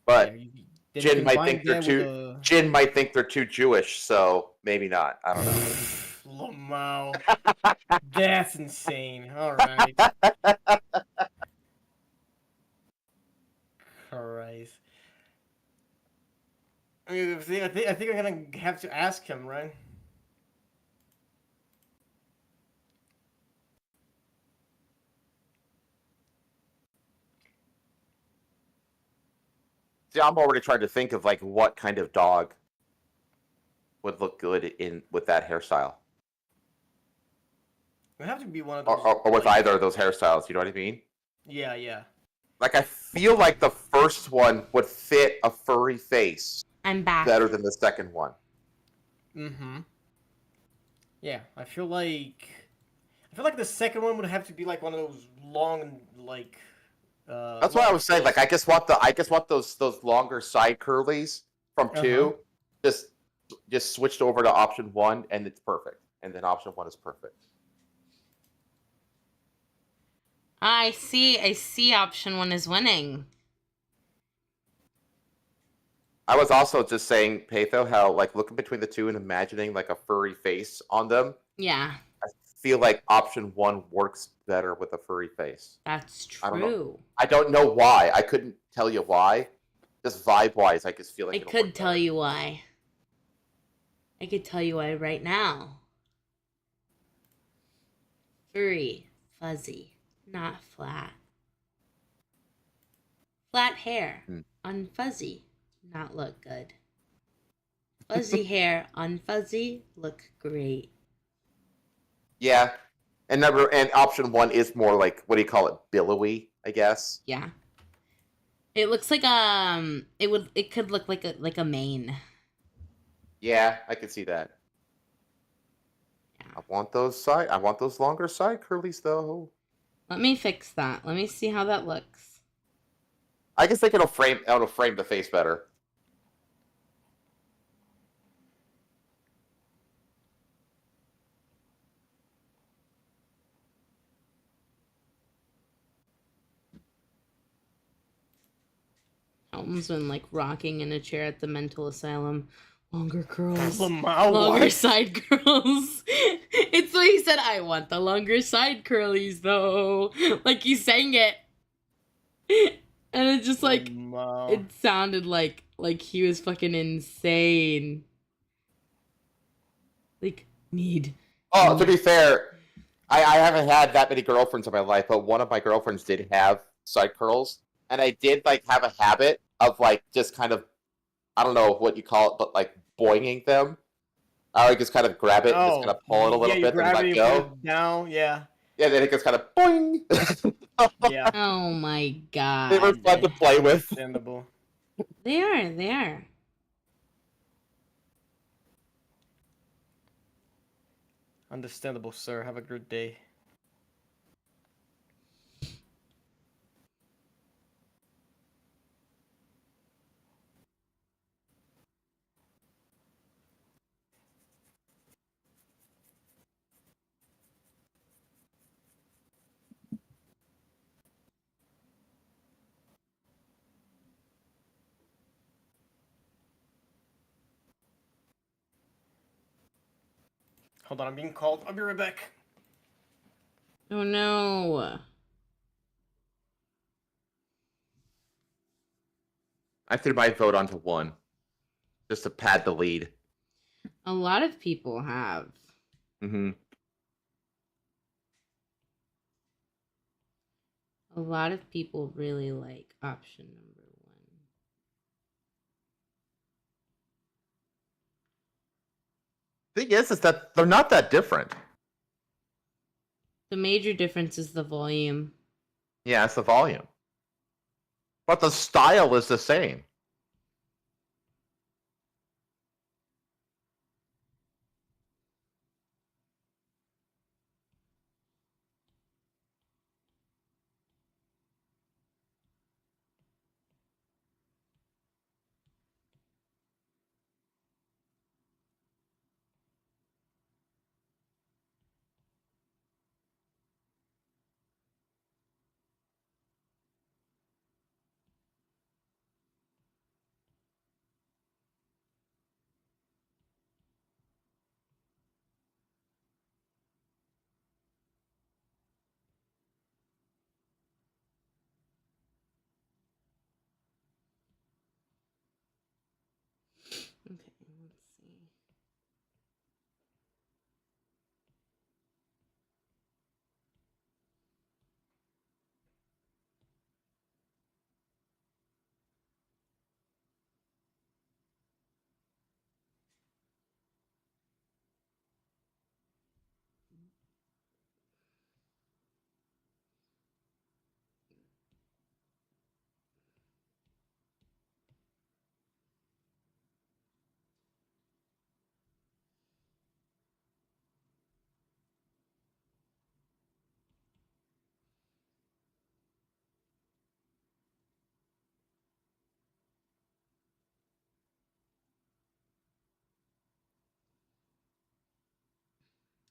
But Jin might think they're too Jewish, so maybe not. I don't know. Lamau. That's insane. All right. Christ. I mean, I think I'm gonna have to ask him, right? See, I'm already trying to think of like what kind of dog would look good with that hairstyle. It would have to be one of those. Or with either of those hairstyles. You know what I mean? Yeah, yeah. Like I feel like the first one would fit a furry face. I'm back. Better than the second one. Mm-hmm. Yeah, I feel like feel like the second one would have to be like one of those long, like. That's what I long was saying. Like, face. I just want those longer side curlies from two. Just switched over to option one, and it's perfect. And then option one is perfect. I see option 1 is winning. I was also just saying, Patho, how like looking between the two and imagining like a furry face on them. Yeah, I feel like option one works better with a furry face. that's true. I don't know why. I couldn't tell you why. Just vibe wise, I just feel like I it'll could work tell better. you why. I could tell you why right now. Furry, fuzzy, not flat. Flat hair, unfuzzy, not look good. Fuzzy hair, unfuzzy, look great. Yeah, and option one is more like, what do you call it, billowy, I guess. Yeah. It looks like it could look like a mane. Yeah, I can see that. Yeah. I want those longer side curlies though. Let me fix that. Let me see how that looks. I just think it'll frame the face better. Elton's been like rocking in a chair at the mental asylum. Longer curls. Lamau, Longer what? side curls. It's what he said. I want the longer side curlies though. Like he sang it. And it just like Lamau. it sounded like he was fucking insane. Like need. Oh, to be fair, I haven't had that many girlfriends in my life, but one of my girlfriends did have side curls, and I did like have a habit of like just kind of, I don't know what you call it, but like boinging them. I would just kind of grab it and just kind of pull it a little you bit and grab let it, you go. put it down, yeah. Yeah, then it gets kind of boing. Yeah. Oh my god. They were fun to play with. Understandable. They are. Understandable, sir. Have a good day. Hold on, I'm being called. I'll be right back. Oh no. I threw my vote onto one, just to pad the lead. A lot of people have. Mm-hmm. A lot of people really like option number 1. Thing is that they're not that different. The major difference is the volume. Yeah, it's the volume. But the style is the same.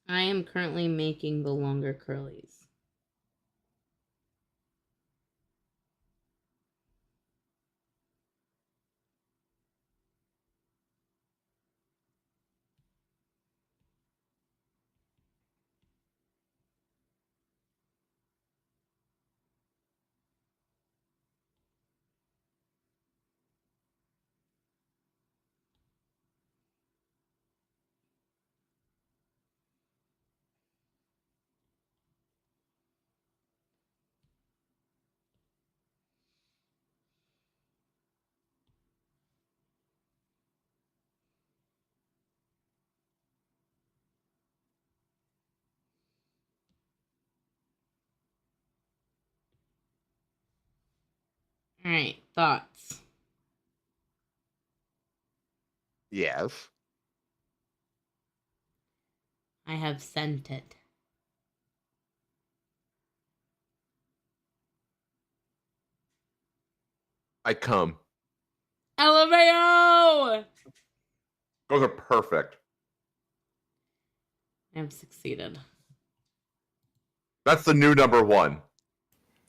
I am currently making the longer curlies. Alright, thoughts? Yes. I have sent it. I come. LMAO! Those are perfect. I have succeeded. That's the new number one.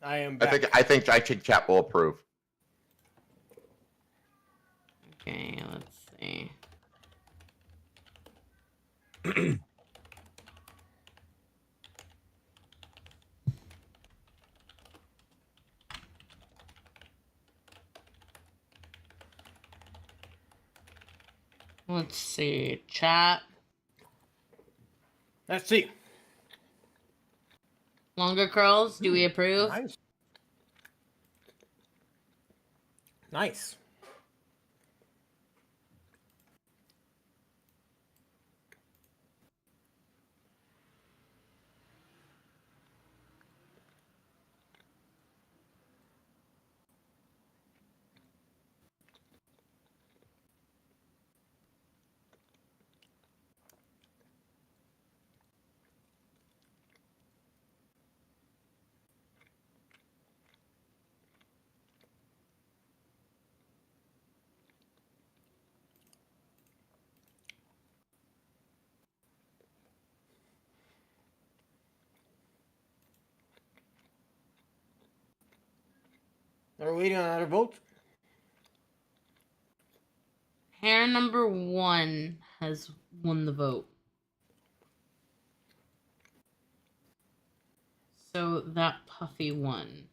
I am back. I think chat will approve. Okay, let's see. Let's see. Chat. Let's see. Longer curls, do we approve? Nice. Nice. Are we waiting on another vote? Hair number 1 has won the vote. So that puffy won.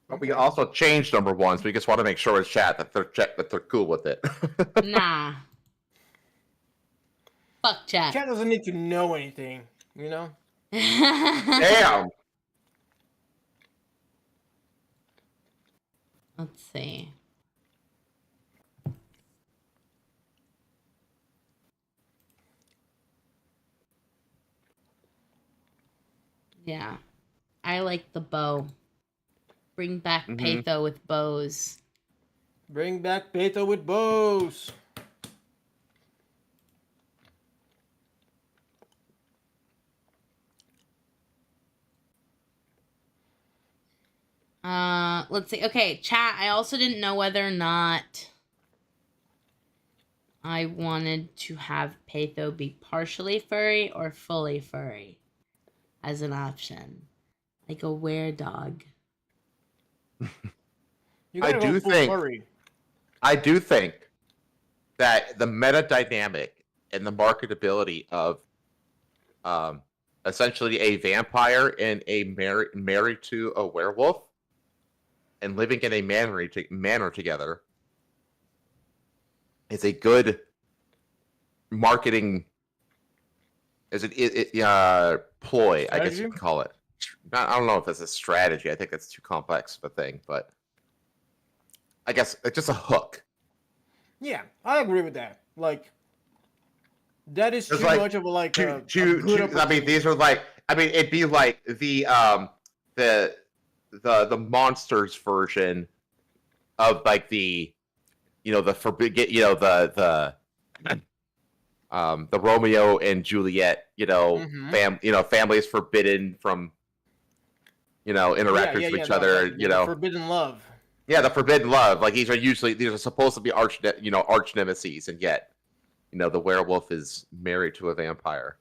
But we also changed number one, so we just want to make sure as chat that they're cool with it. Nah. Fuck chat. Chat doesn't need to know anything, you know? Damn. Let's see. Yeah. I like the bow. Bring back Patho with bows. Bring back Beta with bows. Let's see. Okay, chat, I also didn't know whether or not I wanted to have Patho be partially furry or fully furry as an option. Like a were-dog. You gotta go full furry. I do think that the meta dynamic and the marketability of essentially a vampire and a married to a werewolf and living in a manor together is a good marketing ploy, I guess you can call it. I don't know if that's a strategy. I think that's too complex of a thing, but I guess it's just a hook. Yeah, I agree with that. Like, that is too like, much of a like. I mean, these are like. I mean, it'd be like the monsters version of like the the Romeo and Juliet, families forbidden from interacting with each other, forbidden love. Yeah, the forbidden love. Like these are supposed to be arch nemesis, and yet, the werewolf is married to a vampire.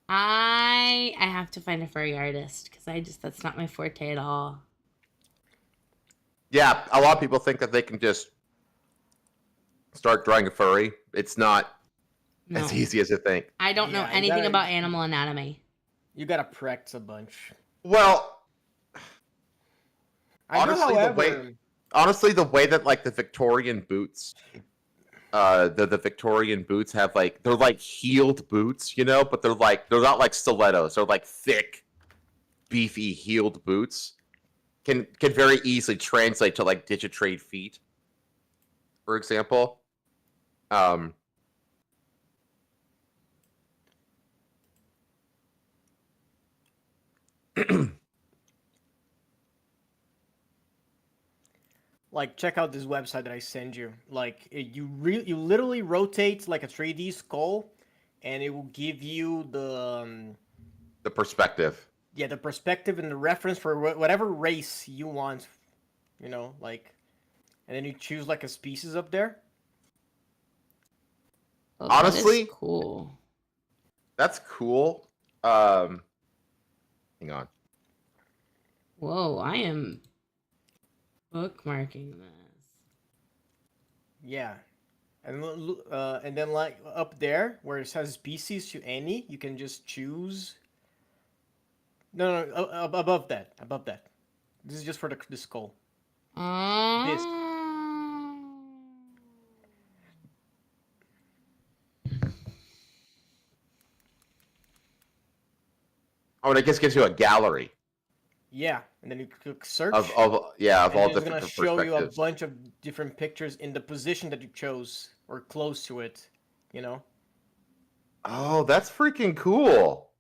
I have to find a furry artist because that's not my forte at all. Yeah, a lot of people think that they can just start drawing a furry. It's not No. as easy as you think. I don't know Yeah, you anything gotta- about animal anatomy. You gotta practice a bunch. Well, I do, Honestly, however, the way that like the Victorian boots, the Victorian boots have like they're like heeled boots, you know, but they're not like stilettos. They're like thick, beefy heeled boots. Can very easily translate to like Digitrade feet, for example. like, check out this website that I send you. Like, you literally rotate like a 3D skull, and it will give you The perspective. the perspective and the reference for whatever race you want. You know, like, and then you choose like a species up there. Oh, Honestly- that is cool. That's cool. Hang on. Whoa, I am bookmarking this. Yeah, and then like up there where it says species to any, you can just choose. No, above that, above that. This is just for the skull. This. Oh, and it just gives you a gallery Yeah, and then you click search. of all and different it's gonna show you a perspectives. bunch of different pictures in the position that you chose or close to it. You know. Oh, that's freaking cool.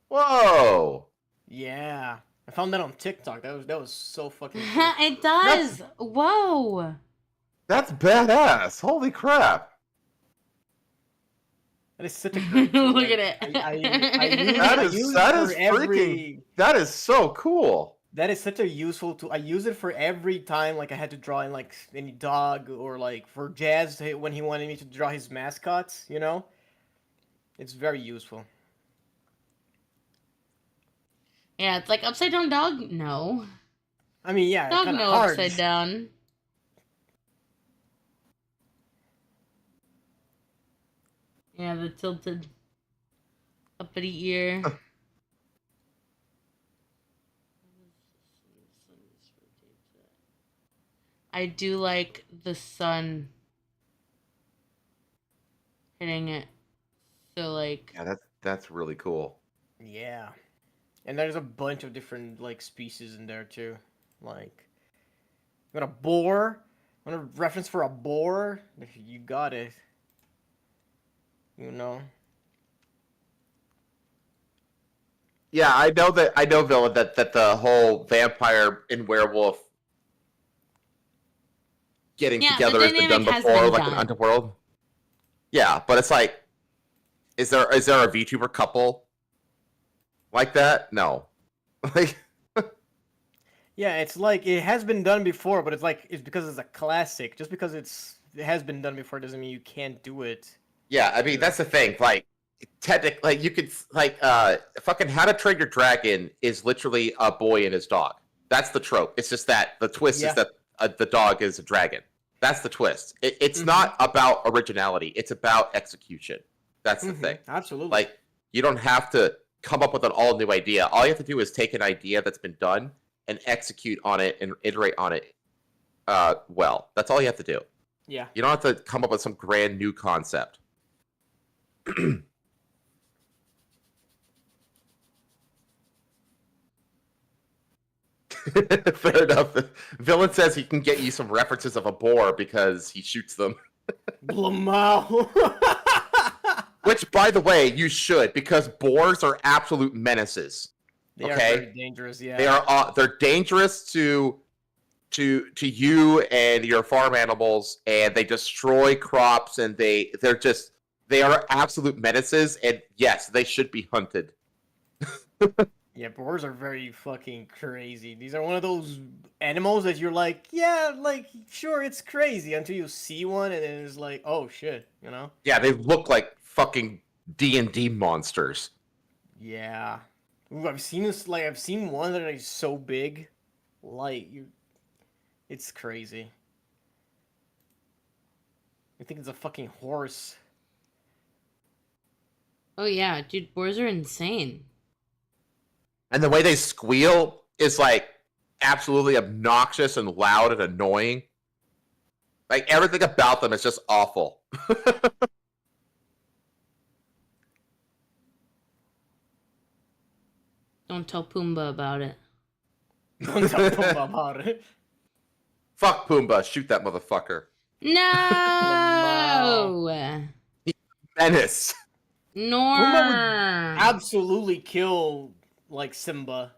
Whoa. Yeah, I found that on TikTok. That was so fucking cool. It does. Whoa. That's badass. Holy crap. That is such a great tool. Look at it. I That use is it for every. freaking that is so cool. That is such a useful tool. I use it for every time like I had to draw in like any dog or like for Jazz when he wanted me to draw his mascots, you know? It's very useful. Yeah, it's like upside down dog. No. I mean, yeah, Dog kind of no hard. upside down. Yeah, the tilted uppity ear. I do like the sun hitting it. So like Yeah, that's really cool. Yeah. And there's a bunch of different like species in there too. Like got a boar. Want a reference for a boar? You got it. You know. Yeah, I know Villa that the whole vampire and werewolf getting Yeah, the together has been done dynamic has before, been like done. an underworld. Yeah, but it's like is there a VTuber couple like that? No. Like Yeah, it's like it has been done before, but it's like it's because it's a classic. Just because it has been done before doesn't mean you can't do it. yeah, I mean that's the thing. Like technically like you could like fucking How to Train Your Dragon is literally a boy and his dog. That's the trope. It's just that the twist is that the dog is a dragon. That's the twist. It's not about originality. It's about execution. That's the thing. Absolutely. Like you don't have to come up with an all new idea. All you have to do is take an idea that's been done and execute on it and iterate on it well. That's all you have to do. Yeah. You don't have to come up with some grand new concept. Fair enough. Villain says he can get you some references of a boar because he shoots them. Blamau. Which, by the way, you should, because boars are absolute menaces. They are Okay? very dangerous, yeah. They're dangerous to you and your farm animals, and they destroy crops, and they are absolute menaces, and yes, they should be hunted. Yeah, boars are very fucking crazy. These are one of those animals that you're like, yeah, like, sure, it's crazy until you see one and then it's like, oh shit, you know? Yeah, they look like fucking D&D monsters. Yeah. Ooh, I've seen this. Like, I've seen one that is so big, it's crazy. I think it's a fucking horse. Oh yeah, dude, boars are insane. And the way they squeal is like absolutely obnoxious and loud and annoying. Like everything about them is just awful. Don't tell Pumbaa about it. Don't tell Pumbaa about it. Fuck Pumbaa, shoot that motherfucker. No. Menace. Pumbaa would Nor. absolutely kill like Simba.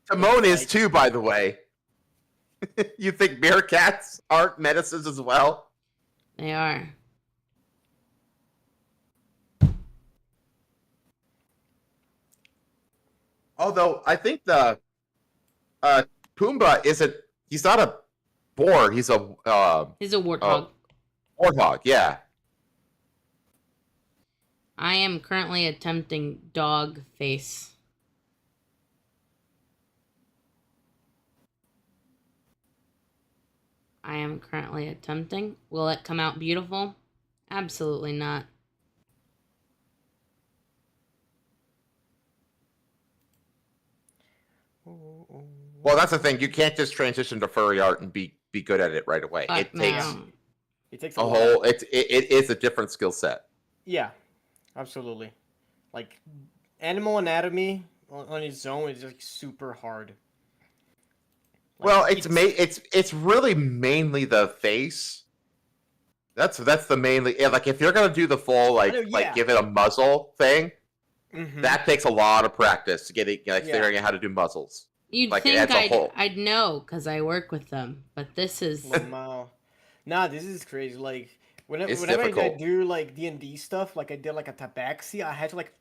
Timon is Like- too, by the way. You think meerkats aren't menaces as well? They are. Although I think the Pumbaa isn't. He's not a boar. He's a He's a warthog. warthog. Yeah. I am currently attempting dog face. I am currently attempting. Will it come out beautiful? Absolutely not. Well, that's the thing. You can't just transition to furry art and be good at it right away. Fuck It takes no. It takes a lot. whole. It is a different skill set. Yeah, absolutely. Like animal anatomy on its own is like super hard. Like, Well, it's really mainly the face. That's the mainly like if you're gonna do the full like I know, yeah. like give it a muzzle thing, Mhm. that takes a lot of practice to get it like Yeah. figuring out how to do muzzles. You'd Like, think as a whole. I'd know because I work with them, but this is Wow. Nah, this is crazy. Like whenever It's whenever I difficult. do like D&D stuff, like I did like a tabaxi, I had to like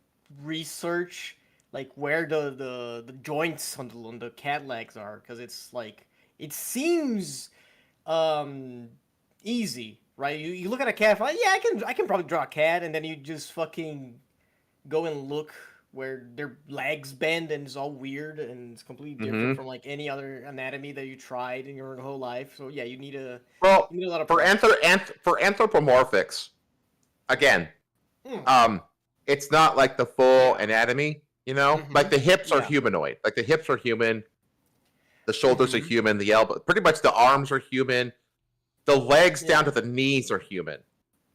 research like where the joints on the cat legs are because it's like it seems easy, right? You look at a cat, like, yeah, I can probably draw a cat, and then you just fucking go and look where their legs bend and it's all weird and it's completely different Mhm. from like any other anatomy that you tried in your whole life. So yeah, you need a Well, lot of for practice. for anthropomorphics, again, Mm. it's not like the full anatomy. You know, Mhm. like the hips are Yeah. humanoid. Like the hips are human. The shoulders are Mhm. human. The elbow, pretty much the arms are human. The legs down Yeah. to the knees are human.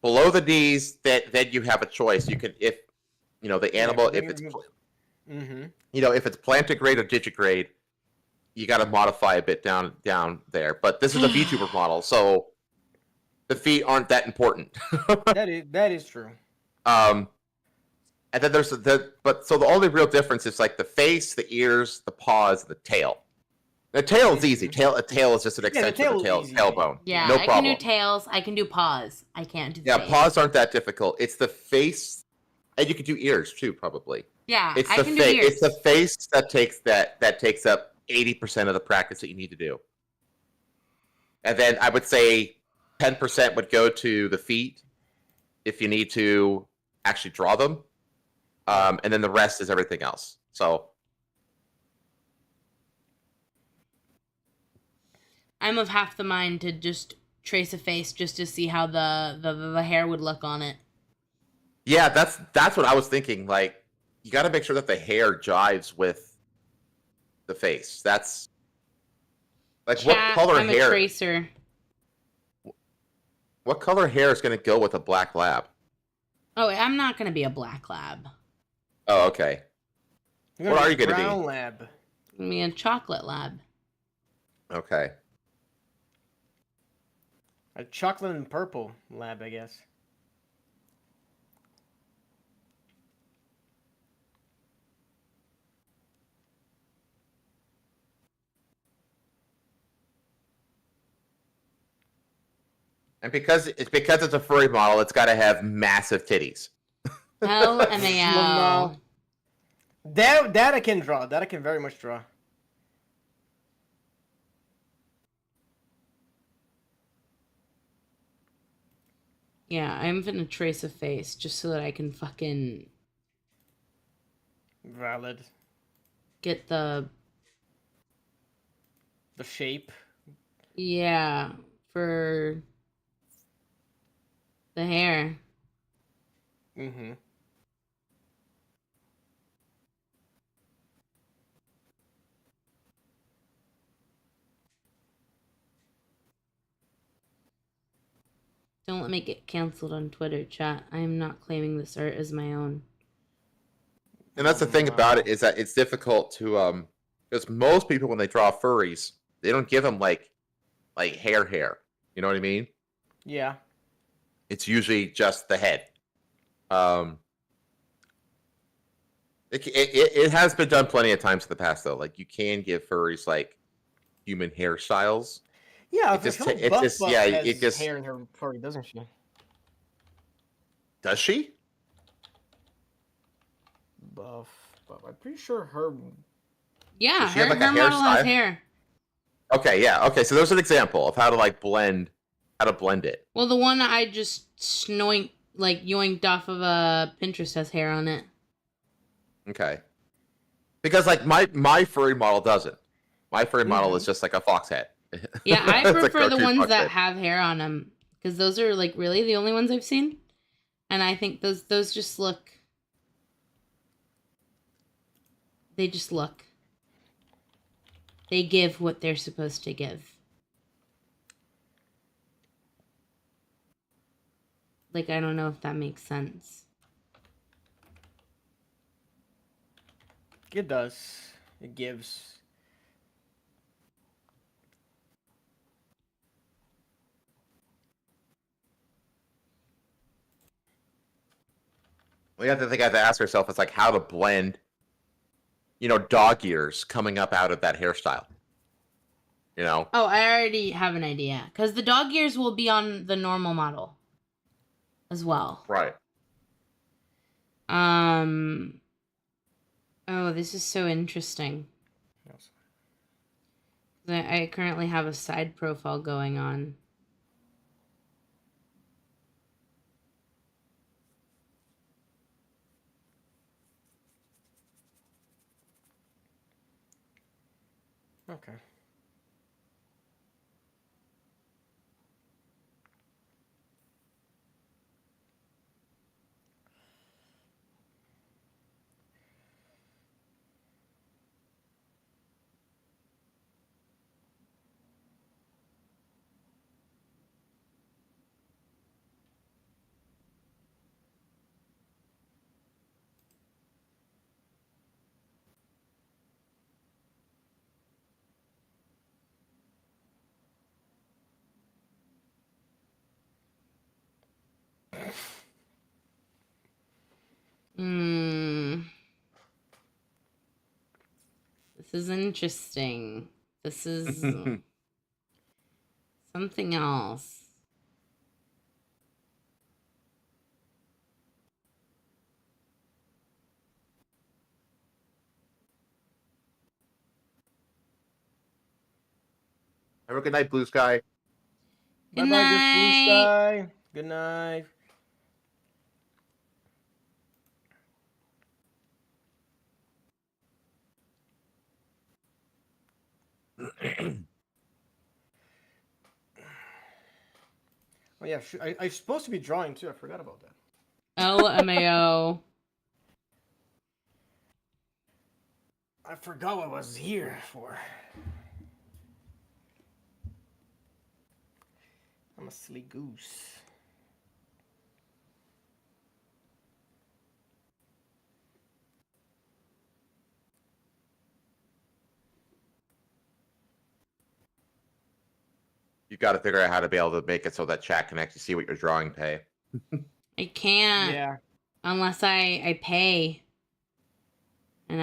Below the knees, then you have a choice. You can if you know the Yeah, animal then if it's Mm-hmm. you know if it's plantigrade or digigrade, you got to modify a bit down there. But this is a VTuber model, so the feet aren't that important. That is true. And then there's but so the only real difference is like the face, the ears, the paws, the tail. The tail is easy. A tail is just an the extension tail of is the easy. tailbone. yeah. No I problem. can do tails. I can do paws. I can't do Yeah, face. paws aren't that difficult. It's the face, and you can do ears too, probably. Yeah, It's I the can do face. ears. It's the face that takes up 80% of the practice that you need to do. And then I would say 10% would go to the feet if you need to actually draw them, and then the rest is everything else. So I'm of half the mind to just trace a face just to see how the hair would look on it. yeah, that's what I was thinking. Like you got to make sure that the hair jives with the face. That's like Chat, what color I'm hair? a tracer. What color hair is going to go with a black lab? Oh, I'm not gonna be a black lab. Oh, okay. You're What gonna are be you gonna be? brown lab. I'm gonna be a chocolate lab. Okay. A chocolate and purple lab, I guess. And because it's a furry model, it's got to have massive titties. LMAO. That I can draw. That I can very much draw. Yeah, I'm gonna trace a face just so that I can fucking Valid. get the shape. for the hair. Mm-hmm. Don't let me get canceled on Twitter, chat. I am not claiming this art as my own. And that's the thing about it, is that it's difficult to because most people, when they draw furries, they don't give them like hair. You know what I mean? Yeah. It's usually just the head. It has been done plenty of times in the past, though. Like, you can give furries like human hairstyles. Yeah, It just I feel it Buff just Buff yeah has it just hair in her furry, doesn't she? does she? Buff. I'm pretty sure her. Yeah, Does she have, her, like, a her model has hairstyle? hair. Okay, yeah, okay. So there's an example of how to blend it. Well, the one I just yoinked off of a Pinterest has hair on it. Okay, because like my furry model doesn't. My furry model is just like a fox head. Yeah, I It's a prefer the cartoon ones fox that head. have hair on them because those are like really the only ones I've seen, and I think those just look. They just look. They give what they're supposed to give. Like, I don't know if that makes sense. It does. It gives. The other thing I have to ask yourself is like how to blend, dog ears coming up out of that hairstyle. Oh, I already have an idea. Because the dog ears will be on the normal model as well. Right. Oh, this is so interesting. I currently have a side profile going on. Okay. This is interesting. This is something else. Have a good night, Blue Sky. Good Bye-bye, just Blue night. Sky. Good night. Oh yeah, I'm supposed to be drawing too. I forgot about that. LMAO. I forgot what I was here for. I'm a silly goose. You got to figure out how to be able to make it so that chat can actually see what you're drawing, Pay. I can't. Yeah. Unless I pay. And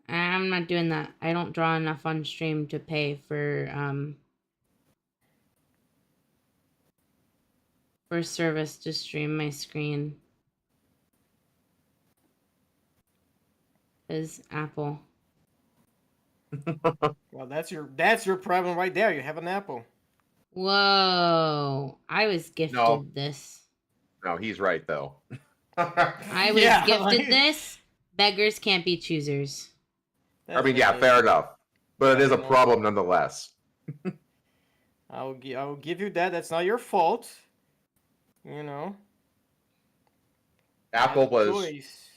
I'm not doing that. I don't draw enough on stream to pay for service to stream my screen. Is Apple. Well, that's your problem right there. You have an apple. Whoa. I was gifted this. No, he's right though. I was Yeah, gifted like- this Beggars can't be choosers. I mean, yeah, fair enough, but it is a problem nonetheless. I will give you that. That's not your fault. You know. Apple was Choice.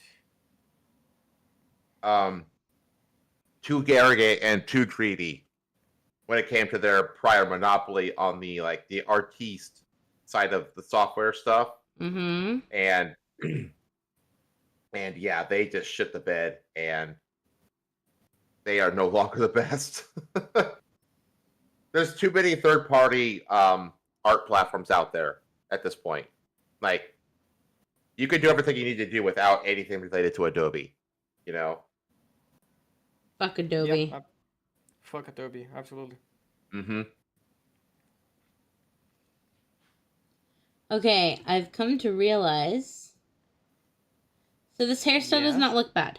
too arrogant and too greedy when it came to their prior monopoly on the artiste side of the software stuff. Mm-hmm. And yeah, they just shit the bed, and they are no longer the best. There's too many third-party art platforms out there at this point. Like, you can do everything you need to do without anything related to Adobe, you know? Fuck Adobe. Yeah, fuck Adobe, absolutely. Mm-hmm. Okay, I've come to realize. So this hairstyle does not look bad.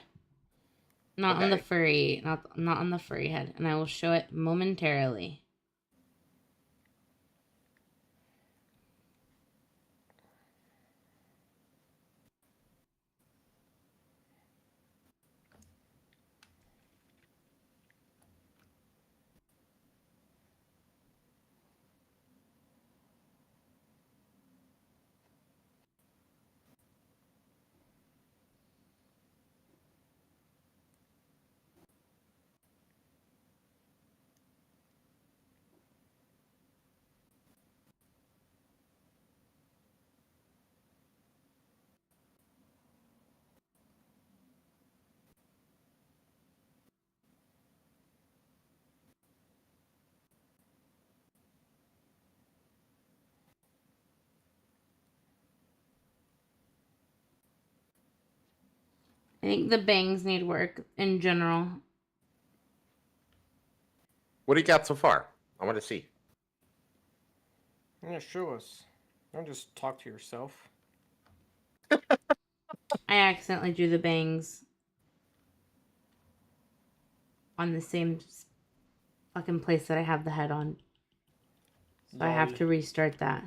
Not on the furry, not on the furry head, and I will show it momentarily. I think the bangs need work in general. What do you got so far? I want to see. Yeah, show us. Don't just talk to yourself. I accidentally drew the bangs on the same fucking place that I have the head on. So I have to restart that.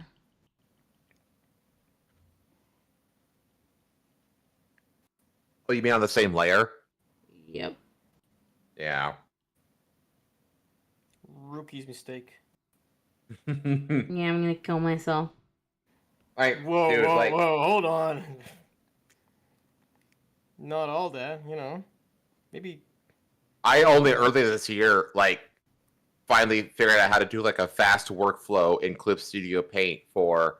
Oh, you mean on the same layer? Yep. Yeah. Rookie's mistake. Yeah, I'm gonna kill myself. Whoa, hold on. Not all that, you know. Maybe. I only earlier this year, finally figured out how to do a fast workflow in Clip Studio Paint for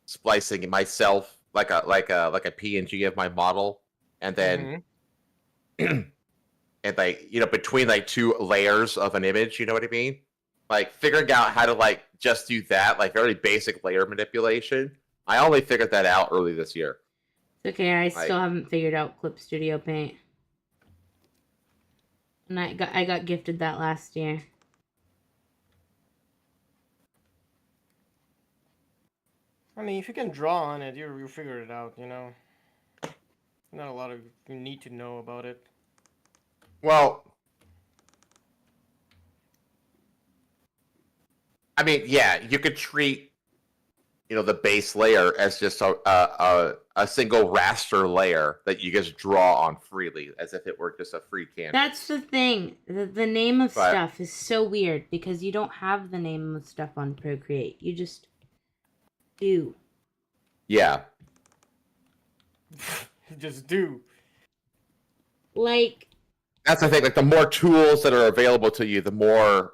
splicing myself, like a PNG of my model, and then and between two layers of an image, you know what I mean? Figuring out how to just do that, very basic layer manipulation. I only figured that out early this year. It's okay, I still haven't figured out Clip Studio Paint. And I got gifted that last year. I mean, if you can draw on it, you figure it out, you know. Not a lot of you need to know about it. Well, I mean, yeah, you could treat, the base layer as just a single raster layer that you just draw on freely, as if it were just a free canvas. That's the thing. The name of stuff is so weird because you don't have the name of stuff on Procreate. You just do. Yeah. You just do. That's the thing. The more tools that are available to you, the more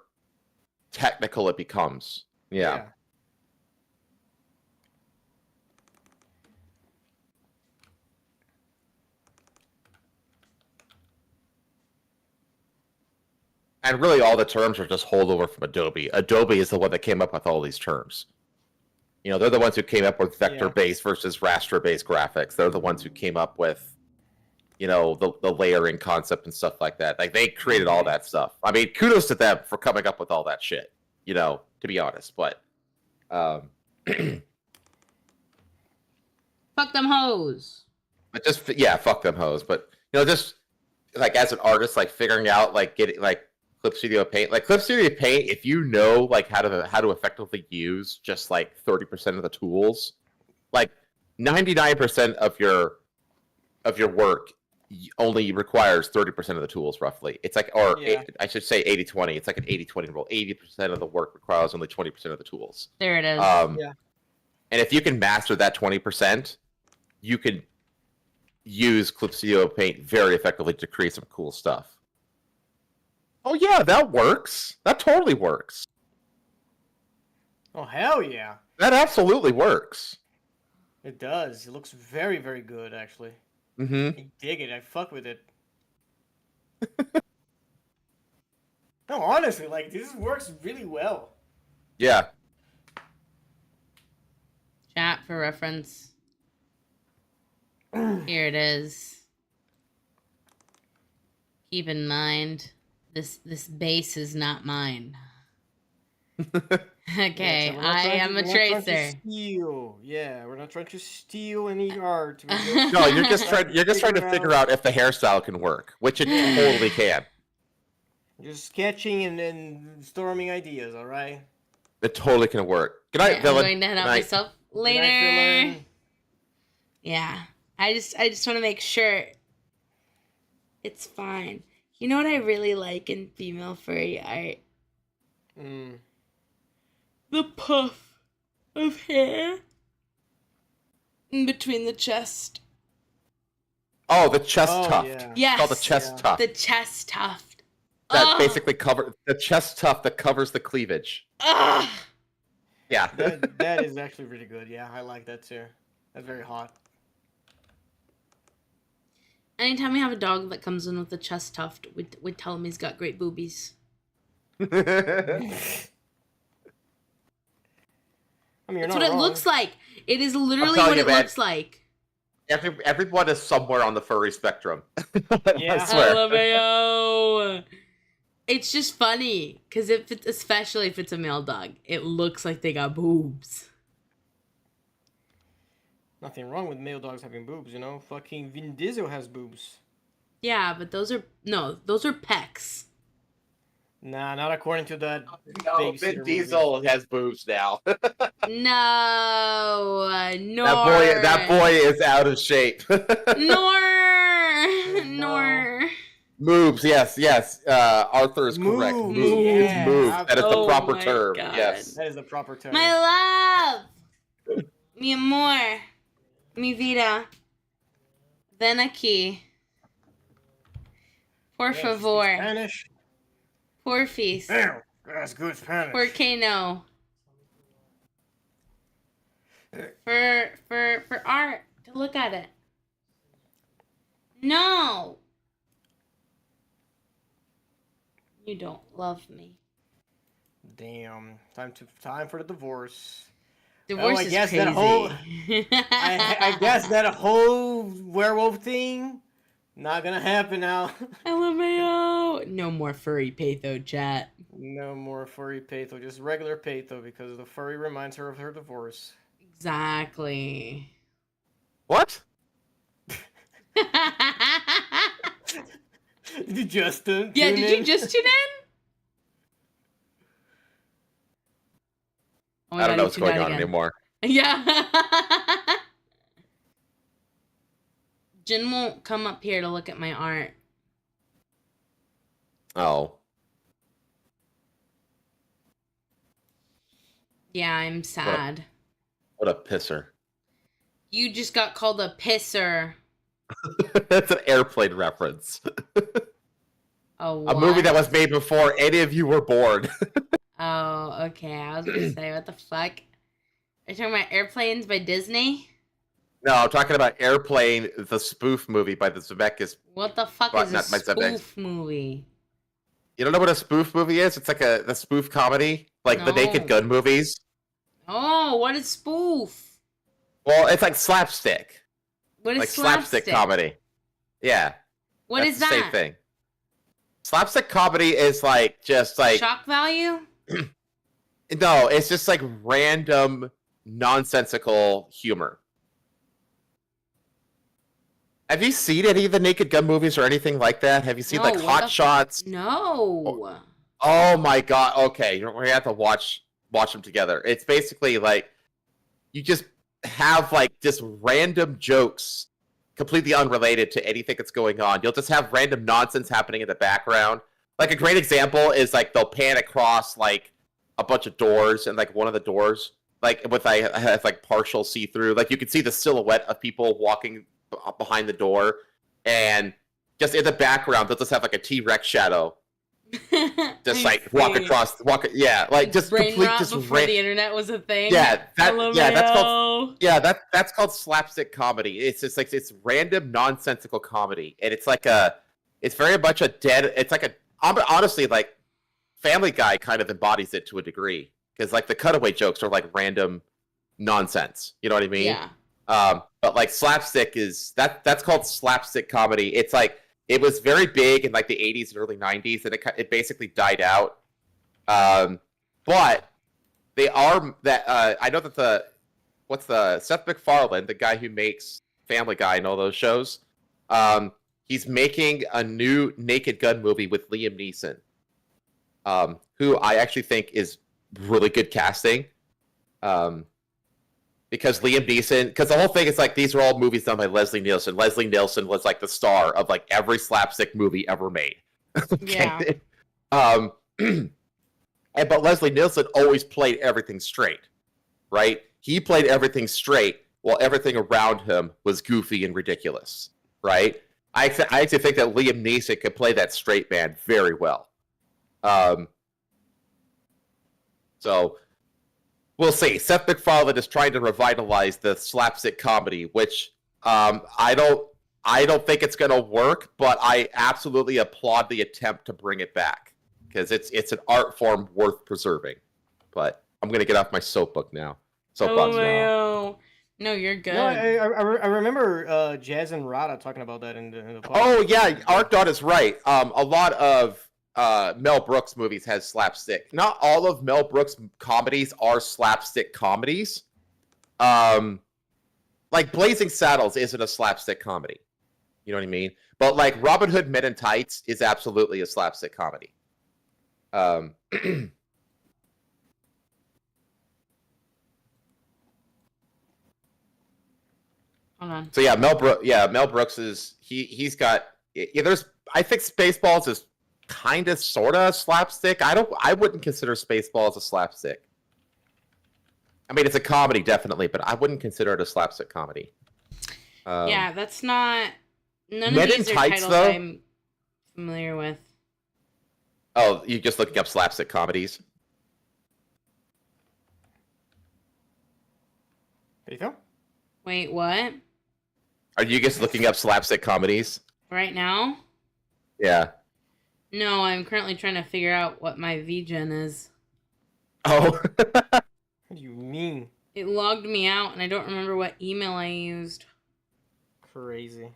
technical it becomes. Yeah. And really, all the terms are just holdover from Adobe. Adobe is the one that came up with all these terms. They're the ones who came up with vector-based versus raster-based graphics. They're the ones who came up with, the layering concept and stuff like that. They created all that stuff. I mean, kudos to them for coming up with all that shit, to be honest. But, fuck them hoes. But fuck them hoes. But, just, as an artist, figuring out, getting, Clip Studio Paint. Clip Studio Paint, if you know how to effectively use just 30% of the tools, 99% of your work only requires 30% of the tools, roughly. It's like, or Yeah. I should say 80-20. It's like an 80-20 rule. 80% of the work requires only 20% of the tools. There it is. Yeah. And if you can master that 20%, you can use Clipsio Paint very effectively to create some cool stuff. Oh yeah, that works. That totally works. Oh hell yeah, That absolutely works. it does. It looks very, very good actually. Mm-hmm. I dig it. I fuck with it. No, honestly, like this works really well. Yeah. Chat for reference. Here it is. Keep in mind, this base is not mine. Okay, Yeah, so we're not I trying am to- a we're not trying to tracer. Steal. Yeah, we're not trying to steal any art. No, you're just trying to figure out if the hairstyle can work, which it totally can. Just sketching and then storming ideas. All right. It totally can work. Good night, I'm villain. going to head out Good night. myself Good night, later. villain. Yeah, I just want to make sure it's fine. You know what I really like in female furry art? Mm. The puff of hair in between the chest. Oh, the chest Oh, tuft. yeah. Yes, Called the chest Yeah. tuft. the chest tuft. That Ugh. basically covers the chest tuft that covers the cleavage. Ugh. Yeah. That is actually really good. Yeah, I like that too. That's very hot. Anytime we have a dog that comes in with a chest tuft, we tell him he's got great boobies. I mean, you're That's not what it wrong. looks like. It is literally telling what you, it man. looks like. Everyone is somewhere on the furry spectrum. Yeah. I swear. LMAO. It's just funny because especially if it's a male dog, it looks like they got boobs. Nothing wrong with male dogs having boobs, you know? Fucking Vin Diesel has boobs. Yeah, but those are pecs. Nah, not according to that. No, babysitter Vin movie. Diesel has boobs now. No, nor that boy is out of shape. nor. Moves, yes. Arthur is correct. Moves, Moves. yeah. Moves. That is the Oh proper my term. God. Yes. That is the proper term. My love, mi amor, mi vida, ven aquí, por Yes, favor, Spanish. porfis, Damn, that's good Spanish. por qué no? For art to look at it. No, you don't love me. Damn, time for the divorce. Divorce I is guess crazy. that whole- I guess that whole werewolf thing not gonna happen now. LMAO. No more furry patho chat. No more furry Patho, just regular Patho because the furry reminds her of her divorce. Exactly. What? Did you just tune Yeah, in? did you just tune in? Oh my I don't God, know you what's tuned going out on again. anymore. Yeah. Jin won't come up here to look at my art. Oh. Yeah, I'm sad. What a pisser. You just got called a pisser. That's an airplane reference. Oh, A movie that was made before any of you were born. Oh, okay. I was gonna say, what the fuck? Are you talking about Airplanes by Disney? No, I'm talking about Airplane, the spoof movie by the Zemeckis. What the fuck Well, is a not by Zemeckis. spoof movie? You don't know what a spoof movie is? It's like a spoof comedy, like the No. Naked Gun movies. Oh, what is spoof? Well, it's like slapstick, What is like slapstick? comedy. Yeah, What that's is the that? same thing. Slapstick comedy is like just like Shock value? no, it's just like random nonsensical humor. Have you seen any of the Naked Gun movies or anything like that? Have you seen No, like what Hot the Shots? No. Oh my god! Okay, we're gonna have to watch them together. It's basically like you just have like just random jokes completely unrelated to anything that's going on. You'll just have random nonsense happening in the background. Like a great example is like they'll pan across like a bunch of doors, and like one of the doors, like with has like partial see through. Like you can see the silhouette of people walking behind the door, and just in the background they'll just have like a T-Rex shadow. Just like walk, yeah, like just brain complete, rot just before the internet was a thing. That's called slapstick comedy. It's just like it's random nonsensical comedy, and it's like it's very much it's like a honestly like Family Guy kind of embodies it to a degree, because like the cutaway jokes are like random nonsense. You know what I mean? Yeah. But like slapstick is that's called slapstick comedy. It's like it was very big in like the 80s and early 90s, and it basically died out. But they are that I know that Seth MacFarlane, the guy who makes Family Guy and all those shows, he's making a new Naked Gun movie with Liam Neeson, who I actually think is really good casting. Because Liam Neeson, because the whole thing is like these are all movies done by Leslie Nielsen. Leslie Nielsen was like the star of like every slapstick movie ever made. Yeah. But Leslie Nielsen always played everything straight, right? He played everything straight while everything around him was goofy and ridiculous, right? I actually think that Liam Neeson could play that straight man very well. So we'll see. Seth MacFarlane is trying to revitalize the slapstick comedy, which I don't think it's going to work, but I absolutely applaud the attempt to bring it back, because it's an art form worth preserving. But I'm going to get off my soapbox now. No, you're good. No, I remember Jazz and Rada talking about that in the podcast. Oh yeah, Arcdot is right. A lot of Mel Brooks movies has slapstick. Not all of Mel Brooks comedies are slapstick comedies. Like Blazing Saddles isn't a slapstick comedy. You know what I mean? But like Robin Hood Men in Tights is absolutely a slapstick comedy. Hold on. So yeah, Mel Brooks is he's got there's I think Spaceballs is kind of sort of slapstick. I wouldn't consider Spaceballs a slapstick. I mean, it's a comedy definitely, but I wouldn't consider it a slapstick comedy. Yeah, that's not. None Men of in these are Tights, titles though? I'm familiar with. Oh, you're just looking up slapstick comedies? There you go. Wait, what? Are you just looking up slapstick comedies? Right now? Yeah. No, I'm currently trying to figure out what my VGen is. Oh. What do you mean? It logged me out, and I don't remember what email I used. Crazy.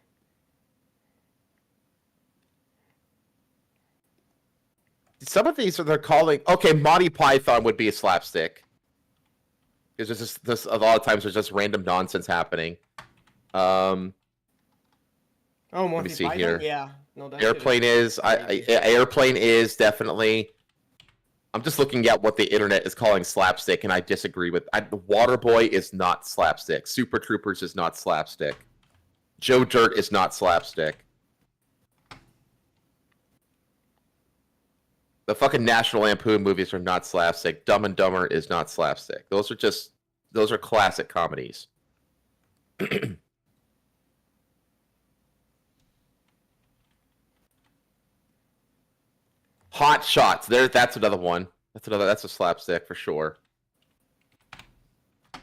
Some of these they're calling Monty Python would be a slapstick. Because there's just this a lot of times there's just random nonsense happening. Oh, Let me Monty see Python? here. Yeah. No, that Airplane is Airplane is definitely. I'm just looking at what the internet is calling slapstick, and I disagree with. Waterboy is not slapstick. Super Troopers is not slapstick. Joe Dirt is not slapstick. The fucking National Lampoon movies are not slapstick. Dumb and Dumber is not slapstick. Those are classic comedies. Hot Shots. That's another one. That's a slapstick for sure.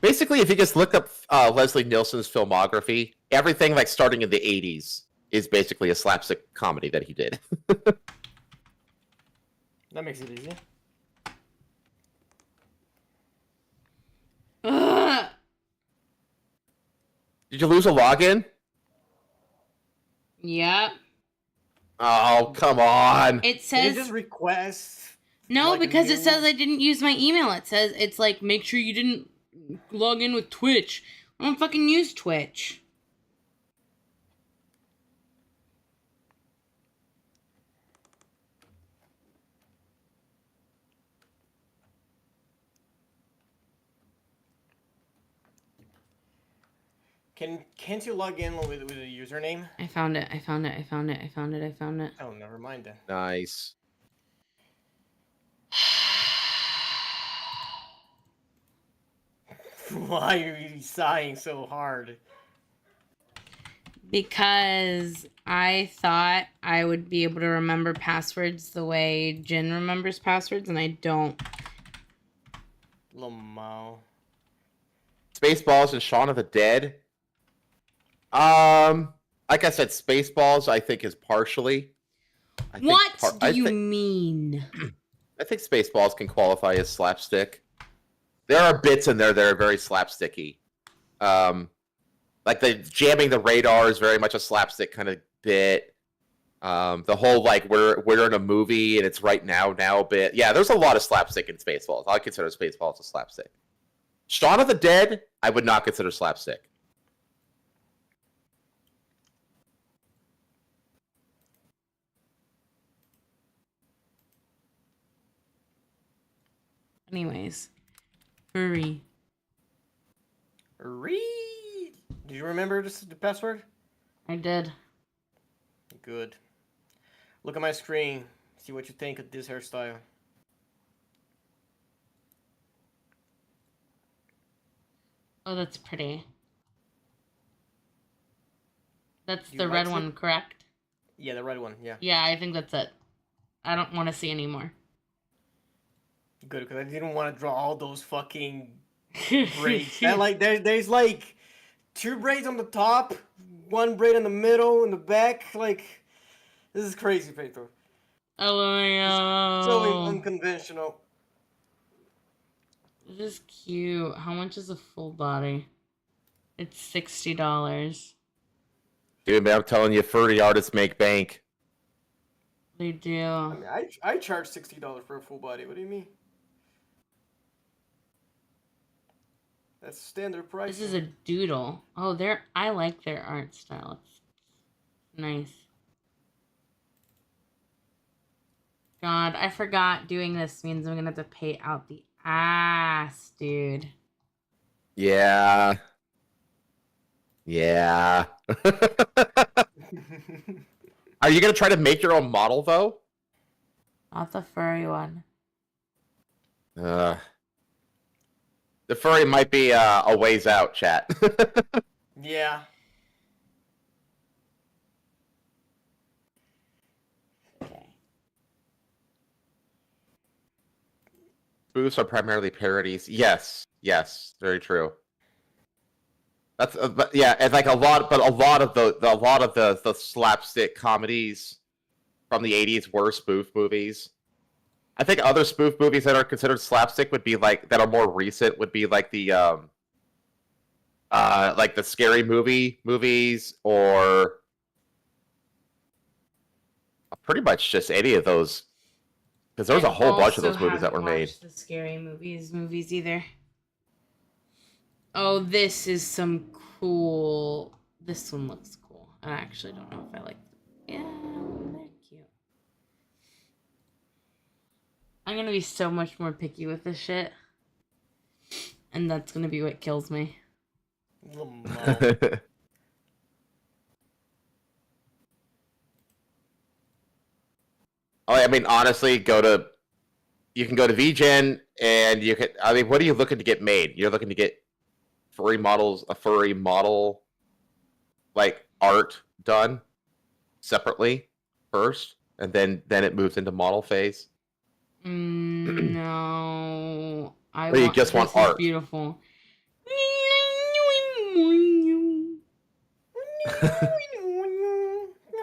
Basically, if you just look up Leslie Nielsen's filmography, everything like starting in the 80s is basically a slapstick comedy that he did. That makes it easy. Ugh. Did you lose a login? Yep. Oh, come on. It Can says you just request? no, like, a because it new- says I didn't use my email. It says it's like make sure you didn't log in with Twitch. I don't fucking use Twitch. Can't you log in with a username? I found it. I found it. I found it. I found it. I found it. Oh, never mind then. Nice. Why are you sighing so hard? Because I thought I would be able to remember passwords the way Jin remembers passwords, and I don't. Lamau. Spaceballs and Shaun of the Dead. Like I said, Spaceballs I think is partially. What do you mean? I think Spaceballs can qualify as slapstick. There are bits in there that are very slapsticky. Like the jamming the radar is very much a slapstick kind of bit. The whole like we're in a movie and it's right now bit. Yeah, there's a lot of slapstick in Spaceballs. I consider Spaceballs a slapstick. Shaun of the Dead, I would not consider slapstick. Anyways, furry. Read. Do you remember the password? I did. Good. Look at my screen. See what you think of this hairstyle. Oh, that's pretty. That's You the like red it? one, correct? Yeah, the red one. Yeah. Yeah, I think that's it. I don't want to see any more. Good, because I didn't want to draw all those fucking braids. And like there's like 2 braids on the top, 1 braid in the middle, in the back. Like this is crazy, Pedro. Oh, So unconventional. this is cute. How much is a full body? It's $60. Dude, man, I'm telling you, furry artists make bank. They do. I mean, I charge $60 for a full body. What do you mean? That's standard price. This is a doodle. Oh, I like their art style. It's nice. God, I forgot doing this means I'm gonna have to pay out the ass, dude. Yeah. Yeah. Are you gonna try to make your own model though? Not the furry one. The furry might be a ways out, chat. Yeah. Okay. Spoofs are primarily parodies. Yes, very true. That's but yeah, and like a lot of the slapstick comedies from the '80s were spoof movies. I think other spoof movies that are considered slapstick would be like that are more recent would be like the scary movies or pretty much just any of those because there was a whole bunch of those movies that were made. The scary movies either. Oh, this is some cool. This one looks cool. I actually don't know if I like. Yeah, they're cute. I'm gonna be so much more picky with this shit, and that's gonna be what kills me. Lamau. Oh, I mean, honestly, you can go to VGen and you can. I mean, what are you looking to get made? You're looking to get a furry model, like art done separately first, and then it moves into model phase. No, Or you just want this is art. beautiful.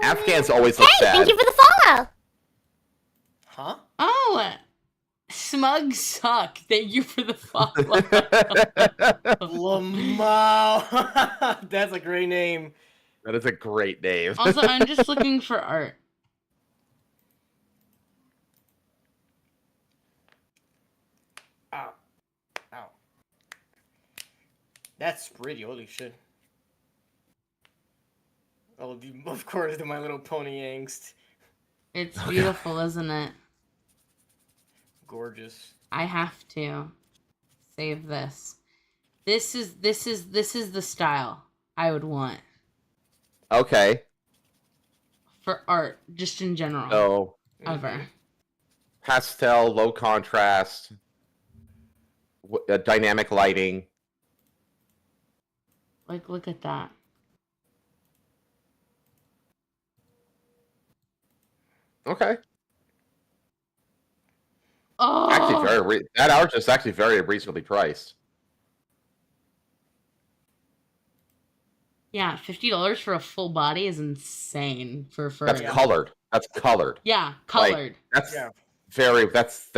Afghans always look sad. Thank you for the follow. Huh? Oh, smug suck. Thank you for the follow. Lamau. That's a great name. That is a great name. Also, I'm just looking for art. Ow. Ow. That's pretty. Holy shit. Oh, of course, the My Little Pony angst. It's beautiful, isn't it? Gorgeous. I have to save this. This is the style. I would want Okay. for art, just in general. So Ever. pastel, low contrast, dynamic lighting. Like, look at that. Okay. Oh, Actually, that art is actually very reasonably priced. yeah, $50 for a full body is insane for a furry. That's colored. That's colored. Yeah, colored. That's Yeah. that's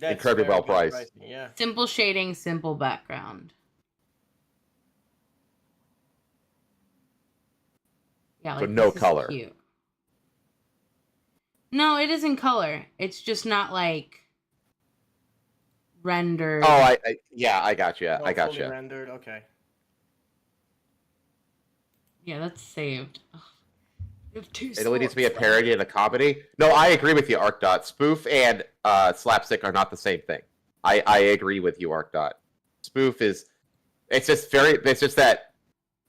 incredibly very well good priced. pricing, yeah. Simple shading, simple background. Yeah, So like no this is color. cute. No, it isn't color. It's just not like rendered. Oh, I got you. I got Fully you. rendered. Okay. Yeah, that's saved. Ugh. You have two It only needs to be a swords. parody and a comedy. No, I agree with you, ArcDot. Spoof and slapstick are not the same thing. I agree with you, ArcDot. Spoof is it's just that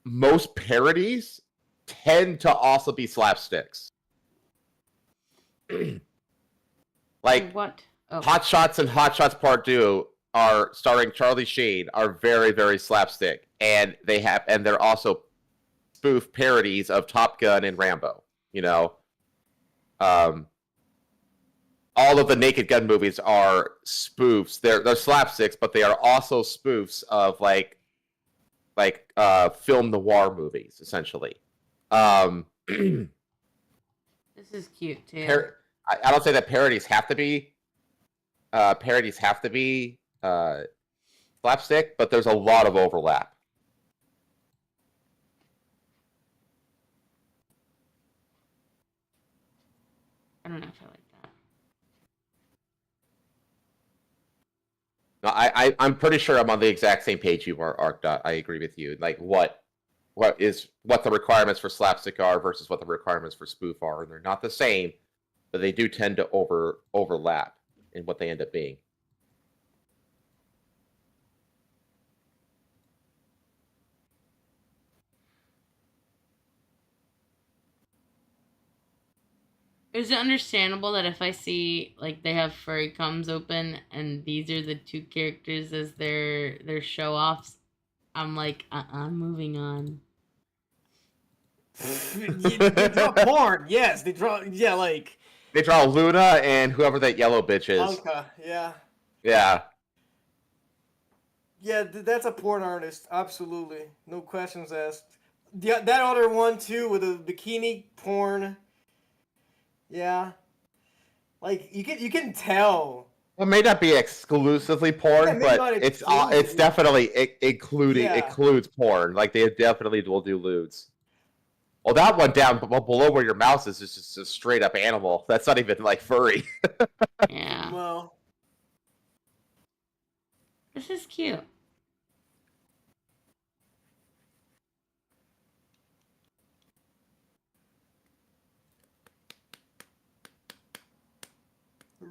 most parodies tend to also be slapsticks. Like What? Oh. Hot Shots and Hot Shots Part 2 are starring Charlie Sheen are very, very slapstick. And they're also spoof parodies of Top Gun and Rambo. You know? All of the Naked Gun movies are spoofs. They're slapsticks, but they are also spoofs of like film noir movies, essentially. This is cute too. I don't say that parodies have to be slapstick, but there's a lot of overlap. I don't know if I like that. No, I'm pretty sure I'm on the exact same page you are, ArcDot. I agree with you. Like what the requirements for slapstick are versus what the requirements for spoof are, and they're not the same, but they do tend to overlap in what they end up being. Is it understandable that if I see like they have furry coms open and these are the two characters as their show offs, I'm like, I'm moving on. They draw porn. Yes, they draw. Yeah, like They draw Luna and whoever that yellow bitch is. Anka. Yeah. Yeah. Yeah, that's a porn artist. Absolutely, no questions asked. That other one too with the bikini porn. Yeah, like you can tell. Well, it may not be exclusively porn, Yeah, maybe but not it's exclusively. definitely Yeah. includes porn. Like they definitely will do lewds. Well, that one down below where your mouse is just a straight up animal. That's not even like furry. Yeah. Well, This is cute.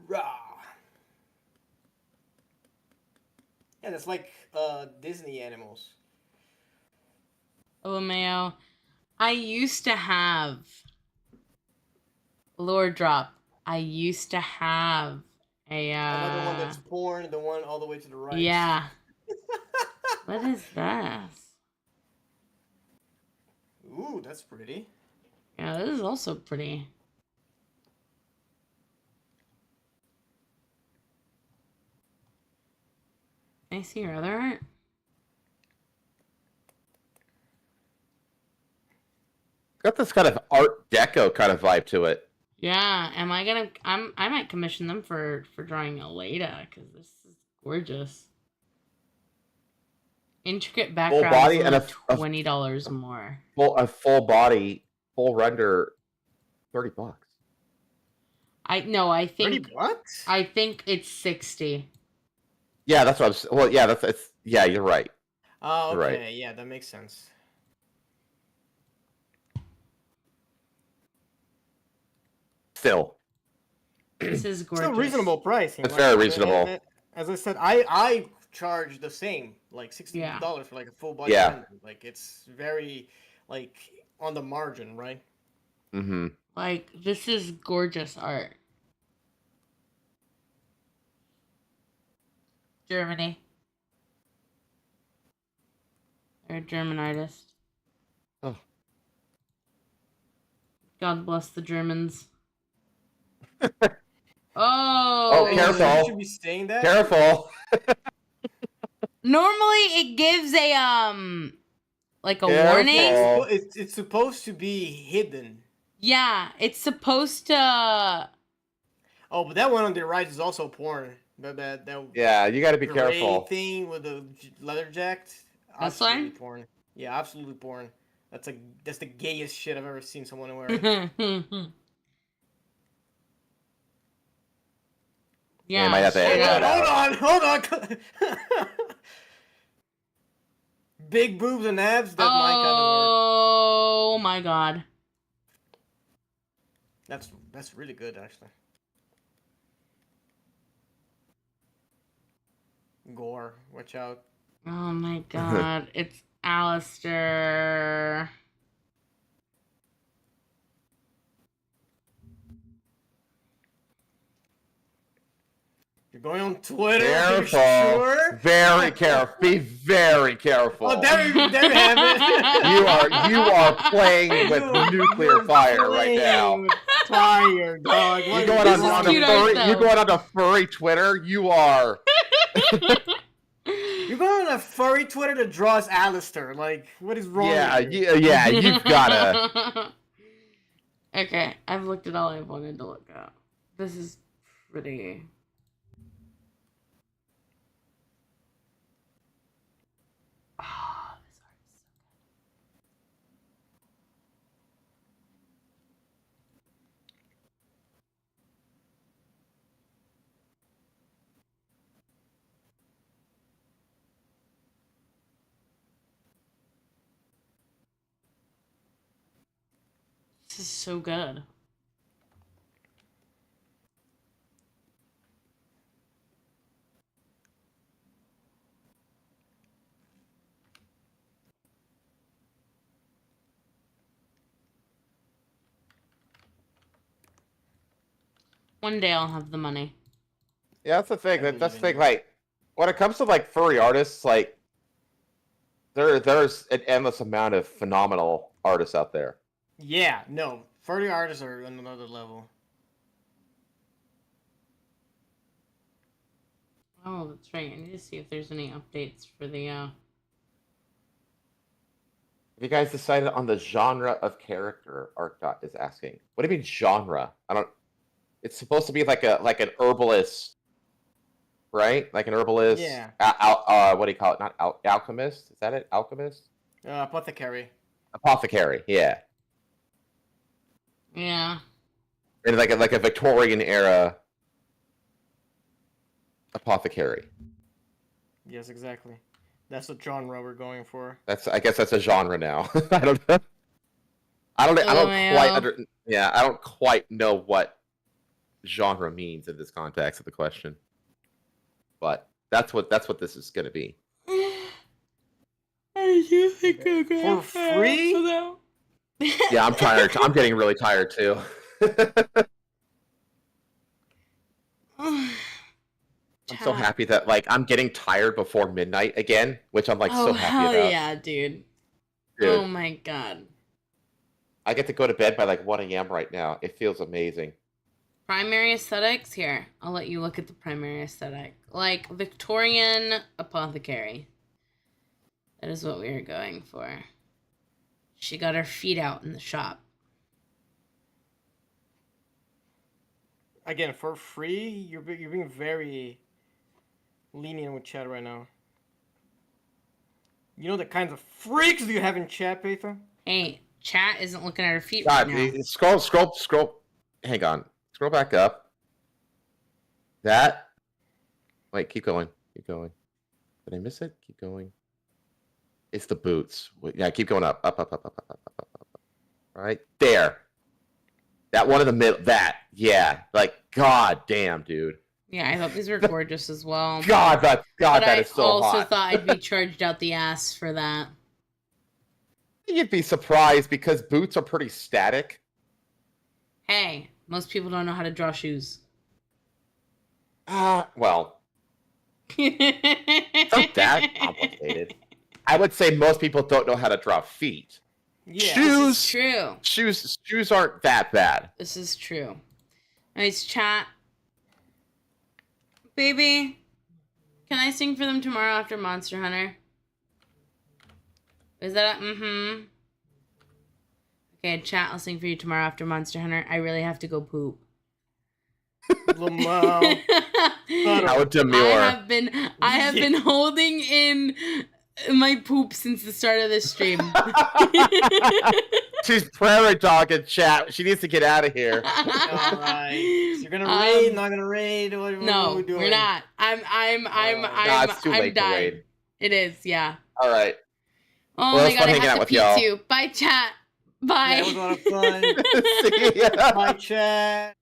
rah. Yeah, that's like Disney animals. Oh, Mayo. I used to have Lore Drop. I used to have a Another one that's porn. The one all the way to the right. yeah. What is this? Ooh, that's pretty. Yeah, this is also pretty. Can I see your other art? Got this kind of Art Deco kind of vibe to it. Yeah, am I gonna? I might commission them for drawing a Leda because this is gorgeous. Intricate background. body and a $20 more. Full body, full render, $30. I think What? I think it's 60. Yeah, that's what I was. Well, yeah, yeah, you're right. Oh, okay. Right. Yeah, that makes sense. Still, This is gorgeous. Still reasonable pricing. It's very reasonable. As I said, I charge the same, like $60 for like a full body Yeah. render. Like it's very like on the margin, right? Mm-hmm. Like, this is gorgeous art. Germany. They're a German artist. Oh. God bless the Germans. Oh, Hey, careful. you should be saying that. Careful. Normally, it gives a like a Careful. warning. It's supposed to be hidden. Yeah, it's supposed to. Oh, but that one on the right is also porn. That Yeah, you got to be gray careful. thing with the leather jacket. This Absolutely one? porn. Yeah, absolutely porn. That's the gayest shit I've ever seen someone wear. Yeah, you might have to straight edit up. that Hold on. Big boobs and abs. That might kind of work. Oh my god. That's really good actually. Gore, watch out. Oh my god. It's Alistair. You're going on Twitter. Are you Careful. sure? Very careful. Be very careful. Oh, there you have it. You are playing with nuclear fire right now. With fire, dog. You What going is This is on cute the art, furry? though. You going on the furry Twitter? You are. You're going on a furry Twitter that draws Alistair. Like, what is wrong Yeah, with you? yeah. You've gotta. Okay, I've looked at all I wanted to look at. This is pretty. Oh, this art is so good. This is so good. One day I'll have the money. Yeah, that's the thing. I That's the believe in thing. you. Like, when it comes to like furry artists, like, there's an endless amount of phenomenal artists out there. Yeah, no. Furry artists are on another level. Oh, that's right. I need to see if there's any updates for the Have you guys decided on the genre of character? Arcot is asking. What do you mean genre? I don't. It's supposed to be like an herbalist, right? Like an herbalist. Yeah. What do you call it? Not alchemist. Is that it? Alchemist. Apothecary. Apothecary. Yeah. Yeah. And like a Victorian era apothecary. Yes, exactly. That's the genre we're going for. I guess that's a genre now. I don't know. I don't LMAO. I don't quite know what genre means in this context of the question. But that's what this is going to be. I do think For free? Yeah, I'm tired. I'm getting really tired too. I'm so happy that like I'm getting tired before midnight again, which I'm like so happy hell about. yeah, dude. Dude, Oh my god. I get to go to bed by like 1 a.m. right now. It feels amazing. Primary aesthetics? Here, I'll let you look at the primary aesthetic. Like, Victorian apothecary. That is what we are going for. She got her feet out in the shop. Again, for free, you're being very lenient with chat right now. You know the kinds of freaks you have in chat, Patha? Hey, chat isn't looking at her feet God, right now. scroll. Hang on. Scroll back up. That. Wait, keep going. Keep going. Did I miss it? Keep going. It's the boots. Wait, yeah, keep going up. Up. Right there. That one in the middle. That. Yeah. Like, god damn, dude. Yeah, I thought these were gorgeous as well. God, but that I is so also hot. thought I'd be charged out the ass for that. You'd be surprised because boots are pretty static. Hey, most people don't know how to draw shoes. Well, not that complicated. I would say most people don't know how to draw feet. Yeah. This is true. Shoes aren't that bad. This is true. Nice chat. Baby, can I sing for them tomorrow after Monster Hunter? Is that a Okay, chat, I'll sing for you tomorrow after Monster Hunter. I really have to go poop. Lamau. How demure. I have been holding in my poop since the start of this stream. She's prairie dog in chat. She needs to get out of here. Alright. So you're gonna raid, not gonna raid? What No, are we doing? we're not. It's too late to done. raid. It is, yeah. Alright. Oh Well, my it's god, fun I hanging have out to with pee y'all. too. Bye, chat. Bye. Yeah, it was a lot of fun. See ya. Bye, chat.